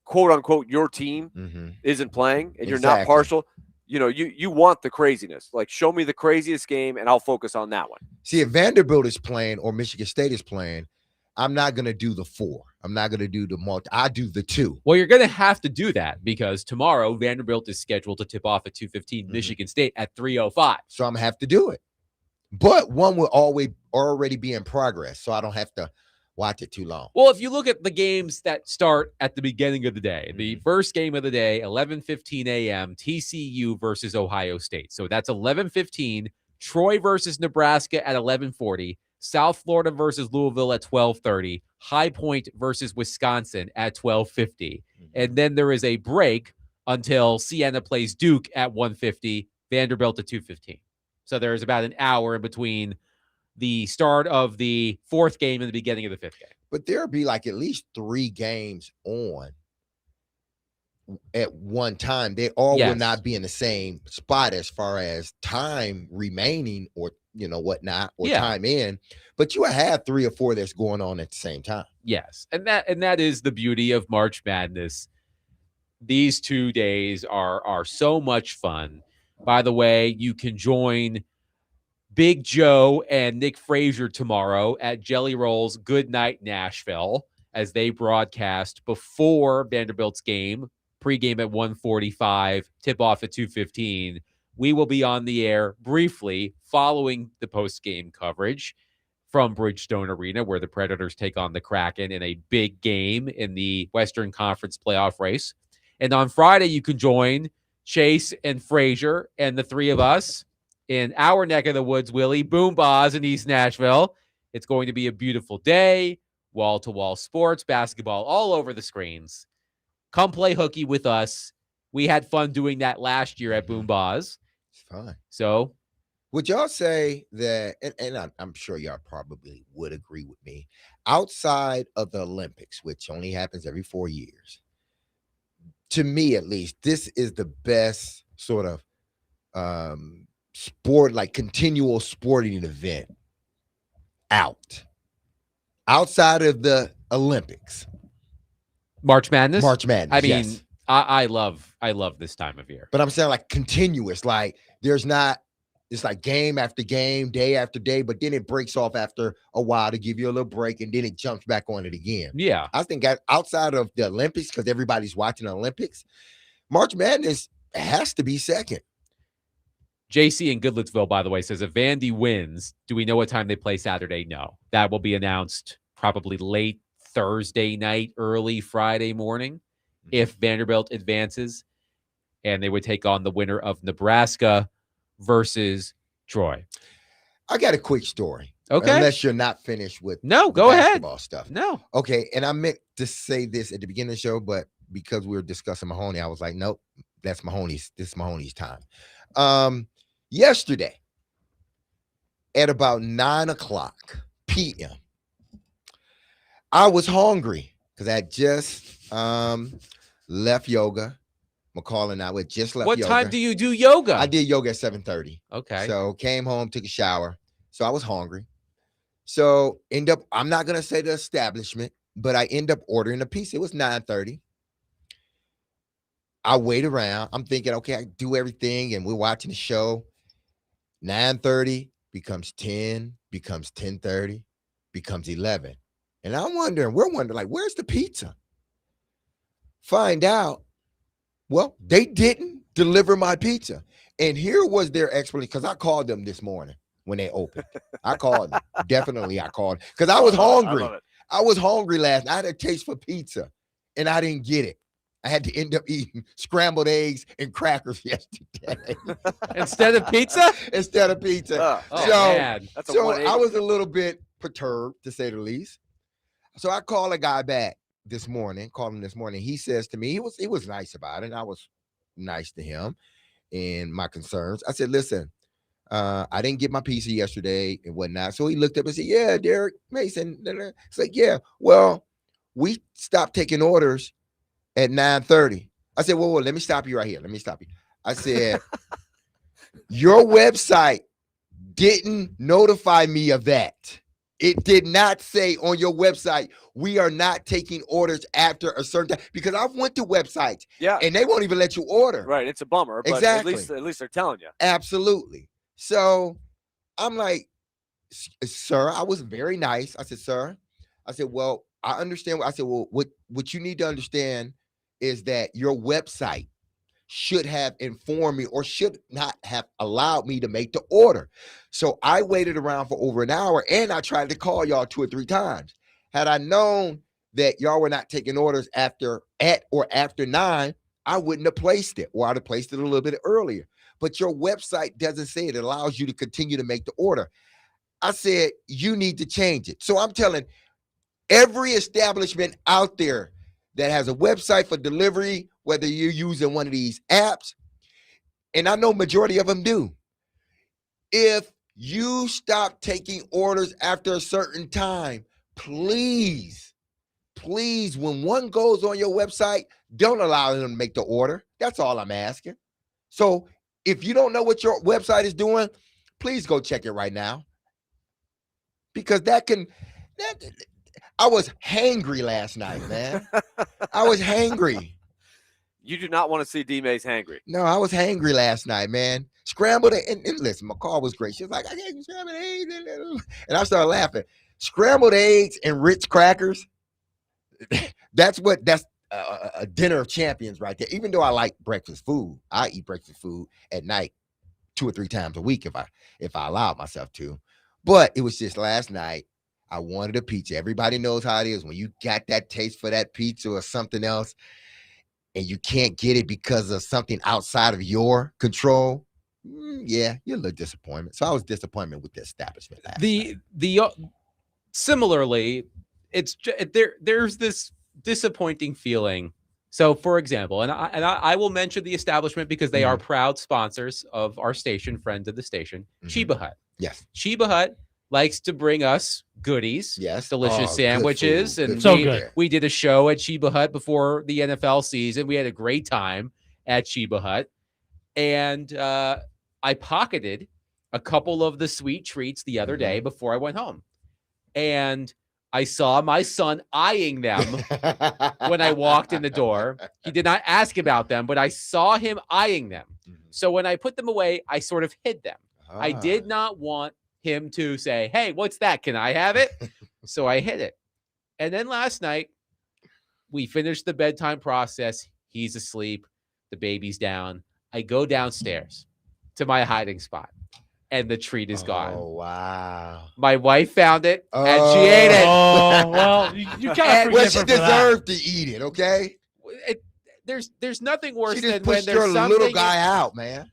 quote unquote your team isn't playing and you're not partial. You want the craziness. Like, show me the craziest game, and I'll focus on that one. See, if Vanderbilt is playing or Michigan State is playing, I'm not going to do the 4. I'm not going to do the multi. I do the 2. Well, you're going to have to do that because tomorrow Vanderbilt is scheduled to tip off at 2:15, Michigan State at 3:05. So I'm going to have to do it. But one will already be in progress, so I don't have to watch it too long. Well, if you look at the games that start at the beginning of the day, the first game of the day, 11:15 a.m., TCU versus Ohio State. So that's 11:15. Troy versus Nebraska at 11:40. South Florida versus Louisville at 12:30. High Point versus Wisconsin at 12:50. And then there is a break until Siena plays Duke at 1:50, Vanderbilt at 2:15. So there's about an hour in between the start of the 4th game and the beginning of the 5th game. But there'll be like at least 3 games on at one time. They all will not be in the same spot as far as time remaining or whatnot, or time in, but you will have 3 or 4 that's going on at the same time. Yes. And that is the beauty of March Madness. These 2 days are so much fun. By the way, you can join Big Joe and Nick Frazier tomorrow at Jelly Roll's Good Night Nashville as they broadcast before Vanderbilt's game, pregame at 1:45, tip-off at 2:15. We will be on the air briefly following the post-game coverage from Bridgestone Arena, where the Predators take on the Kraken in a big game in the Western Conference playoff race. And on Friday, you can join Chase and Frazier and the 3 of us in our neck of the woods, Willie, Boom Baz in East Nashville. It's going to be a beautiful day, wall-to-wall sports, basketball all over the screens. Come play hooky with us. We had fun doing that last year at Boom Baz. It's fun. So would y'all say that, and I'm sure y'all probably would agree with me, outside of the Olympics, which only happens every 4 years, to me at least, this is the best sort of sport, like continual sporting event outside of the Olympics. March Madness? March Madness. I mean, yes. I love this time of year. But I'm saying like continuous, like it's like game after game, day after day, but then it breaks off after a while to give you a little break, and then it jumps back on it again. Yeah. I think outside of the Olympics, because everybody's watching the Olympics, March Madness has to be second. JC in Goodlettsville, by the way, says if Vandy wins, do we know what time they play Saturday? No. That will be announced probably late Thursday night, early Friday morning, if Vanderbilt advances, and they would take on the winner of Nebraska versus Troy. I got a quick story. Okay. Unless you're not finished with go basketball ahead. Stuff. No. Okay. And I meant to say this at the beginning of the show, but because we were discussing Mahoney, I was like, nope, this is Mahoney's time. Yesterday at about 9:00 p.m., I was hungry because I had just left yoga. McCall and I had just left yoga. What time do you do yoga? I did yoga at 7:30. Okay. So came home, took a shower. So I was hungry. So I'm not going to say the establishment, but I end up ordering a pizza. It was 9:30. I wait around. I'm thinking, okay, I do everything, and we're watching the show. 9:30 becomes 10, becomes 10:30, becomes 11. And we're wondering, like, where's the pizza? Find out, well, they didn't deliver my pizza. And here was their explanation, because I called them this morning when they opened. I called them. Definitely I called, because I was hungry. I was hungry last night. I had a taste for pizza, and I didn't get it. I had to end up eating scrambled eggs and crackers yesterday. Instead of pizza? Instead of pizza. Man. So I was a little bit perturbed, to say the least. So I call a guy back this morning, called him this morning. He says to me, he was nice about it. And I was nice to him and my concerns. I said, listen, I didn't get my PC yesterday and whatnot. So he looked up and said, yeah, Derek Mason. It's like, yeah, well, we stopped taking orders at 9:30. I said, well, let me stop you right here. Let me stop you. I said, your website didn't notify me of that. It did not say on your website, we are not taking orders after a certain time, because I've went to websites and they won't even let you order. Right. It's a bummer, but Exactly. at least they're telling you. Absolutely. So I'm like, sir, I was very nice. I said, sir, I said, well, I understand. I said, well, what you need to understand is that your website should have informed me or should not have allowed me to make the order. So I waited around for over an hour and I tried to call y'all 2 or 3 times. Had I known that y'all were not taking orders after 9, I wouldn't have placed it, or I'd have placed it a little bit earlier. But your website doesn't say it allows you to continue to make the order. I said, you need to change it. So I'm telling every establishment out there that has a website for delivery, whether you're using one of these apps, and I know majority of them do, if you stop taking orders after a certain time, please, when one goes on your website, don't allow them to make the order. That's all I'm asking. So if you don't know what your website is doing, please go check it right now. Because I was hangry last night, man. I was hangry. You do not want to see D-Mays hangry. No, I was hangry last night, man. Scrambled and listen, my call was great. She was like, I gave you scrambled eggs. And I started laughing. Scrambled eggs and Ritz crackers. That's a dinner of champions right there. Even though I like breakfast food, I eat breakfast food at night 2 or 3 times a week if I allow myself to. But it was just last night. I wanted a pizza. Everybody knows how it is when you got that taste for that pizza or something else and you can't get it because of something outside of your control. Yeah, you're a little disappointment. So I was disappointed with the establishment last night. Similarly, there's this disappointing feeling. So, for example, and I will mention the establishment because they are proud sponsors of our station, friends of the station, Chiba Hut. Yes. Chiba Hut likes to bring us goodies, delicious sandwiches, and we did a show at Chiba Hut before the NFL season. We had a great time at Chiba Hut, and I pocketed a couple of the sweet treats the other day before I went home, and I saw my son eyeing them when I walked in the door. He did not ask about them, but I saw him eyeing them. So when I put them away, I sort of hid them. I did not want him to say, hey, what's that? Can I have it? So I hid it. And then last night, we finished the bedtime process. He's asleep. The baby's down. I go downstairs to my hiding spot, and the treat is gone. Oh, wow. My wife found it, and she ate it. Oh, well, you kind of well, she deserved to eat it, okay? There's nothing worse than when there's your little guy out, man.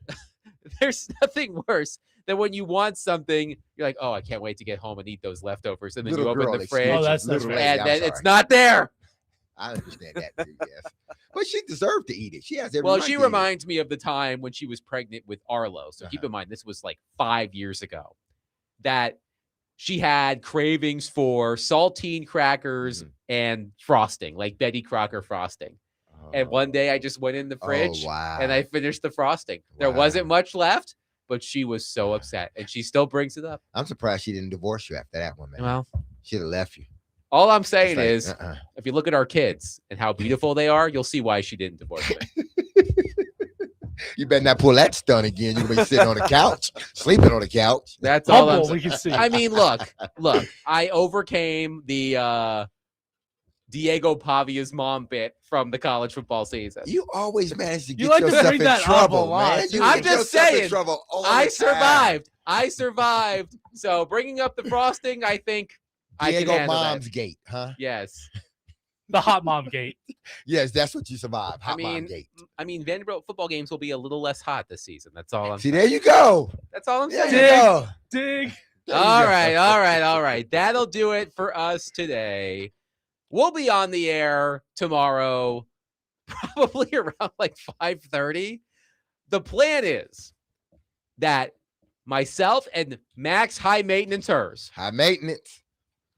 There's nothing worse than when you want something, you're like, oh, I can't wait to get home and eat those leftovers. And then you open the fridge, and then it's not there. I understand that too, yes. But she deserved to eat it. She has every Well, right she to reminds me of the time when she was pregnant with Arlo. So keep in mind, this was like 5 years ago, that she had cravings for saltine crackers and frosting, like Betty Crocker frosting. And one day I just went in the fridge and I finished the frosting. There wasn't much left, but she was so upset, and she still brings it up. I'm surprised she didn't divorce you after that one, man. Well, she'd have left you. All I'm saying is, if you look at our kids and how beautiful they are, you'll see why she didn't divorce me. You better not pull that stunt again. You're going to be sitting on the couch, sleeping on the couch. That's all I'm saying. We can see. I mean, look, I overcame the Diego Pavia's mom bit from the college football season. You always manage to get yourself in trouble, man. I'm just saying, I survived. So bringing up the frosting, I think Diego I can Mom's Gate, huh? Yes. The hot mom gate. Yes, that's what you survived. Mom Gate. I mean, Vanderbilt football games will be a little less hot this season. That's all I'm saying. There you go. That's all I'm saying. Dig. All right. That'll do it for us today. We'll be on the air tomorrow, probably around like 5:30. The plan is that myself and Max High Maintenancers, High maintenance.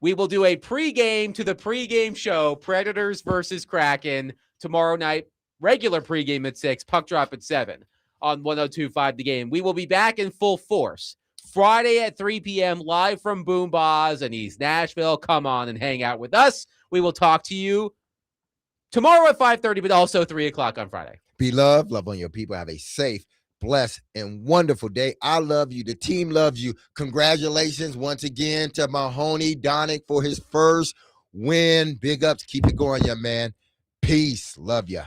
we will do a pregame to the pregame show, Predators versus Kraken, tomorrow night. Regular pregame at 6, puck drop at 7 on 102.5 The Game. We will be back in full force Friday at 3 p.m. live from Boom Baz in East Nashville. Come on and hang out with us. We will talk to you tomorrow at 5:30, but also 3 o'clock on Friday. Be loved. Love on your people. Have a safe, blessed, and wonderful day. I love you. The team loves you. Congratulations once again to Mahoney Donick for his first win. Big ups. Keep it going, young man. Peace. Love ya.